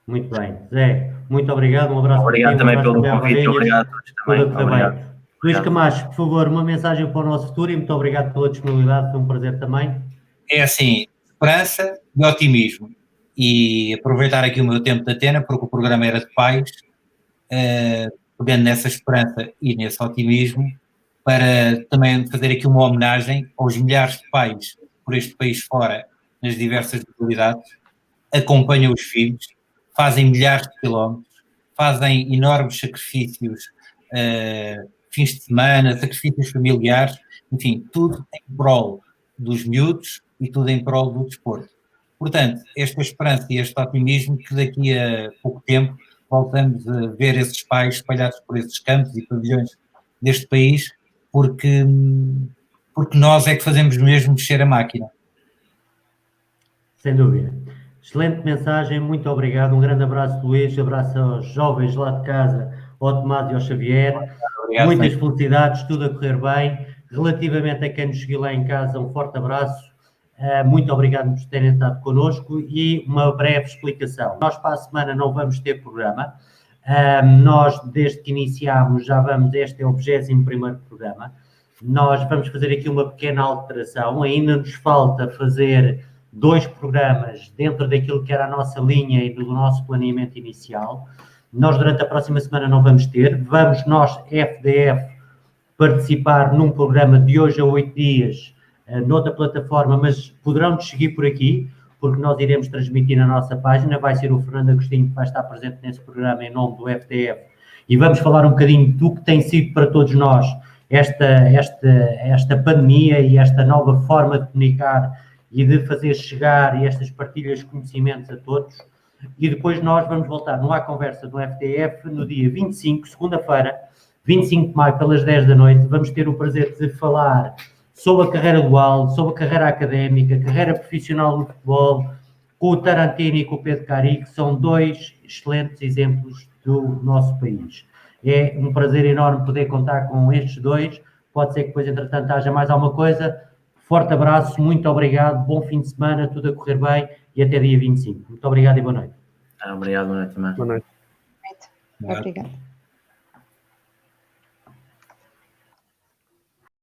Muito bem, Zé, muito obrigado, um abraço. Obrigado também pelo convite, obrigado a todos também. Obrigado. Luís Camacho, por favor, uma mensagem para o nosso futuro e muito obrigado pela disponibilidade, foi um prazer também. É assim, esperança e otimismo, e aproveitar aqui o meu tempo de antena, porque o programa era de pais, pegando nessa esperança e nesse otimismo, para também fazer aqui uma homenagem aos milhares de pais por este país fora, nas diversas modalidades, acompanham os filhos, fazem milhares de quilómetros, fazem enormes sacrifícios, fins de semana, sacrifícios familiares, enfim, tudo em prol dos miúdos e tudo em prol do desporto. Portanto, esta esperança e este otimismo que daqui a pouco tempo voltamos a ver esses pais espalhados por esses campos e pavilhões deste país, porque nós é que fazemos mesmo mexer a máquina. Sem dúvida. Excelente mensagem, muito obrigado. Um grande abraço, Luís, abraço aos jovens lá de casa, ao Tomás e ao Xavier. Obrigado, Muitas felicidades, tudo a correr bem. Relativamente a quem nos seguiu lá em casa, um forte abraço. Muito obrigado por terem estado connosco e uma breve explicação. Nós para a semana não vamos ter programa. Nós, desde que iniciámos, já vamos, este é o 21º programa. Nós vamos fazer aqui uma pequena alteração. Ainda nos falta fazer 2 programas dentro daquilo que era a nossa linha e do nosso planeamento inicial. Nós, durante a próxima semana, não vamos ter. Vamos, nós, FDF, participar num programa de hoje a 8 dias, noutra plataforma, mas poderão-nos seguir por aqui, porque nós iremos transmitir na nossa página. Vai ser o Fernando Agostinho que vai estar presente nesse programa em nome do FDF. E vamos falar um bocadinho do que tem sido para todos nós esta pandemia e esta nova forma de comunicar e de fazer chegar estas partilhas de conhecimentos a todos. E depois nós vamos voltar no À Conversa do FDF no dia 25, segunda-feira, 25 de maio, pelas 10 da noite. Vamos ter o prazer de falar sobre a carreira dual, sobre a carreira académica, a carreira profissional no futebol, com o Tarantino e com o Pedro Cari, que são 2 excelentes exemplos do nosso país. É um prazer enorme poder contar com estes 2. Pode ser que depois, entretanto, haja mais alguma coisa. Forte abraço, muito obrigado, bom fim de semana, tudo a correr bem e até dia 25. Muito obrigado e boa noite. Obrigado, boa noite também. Boa noite. Obrigada.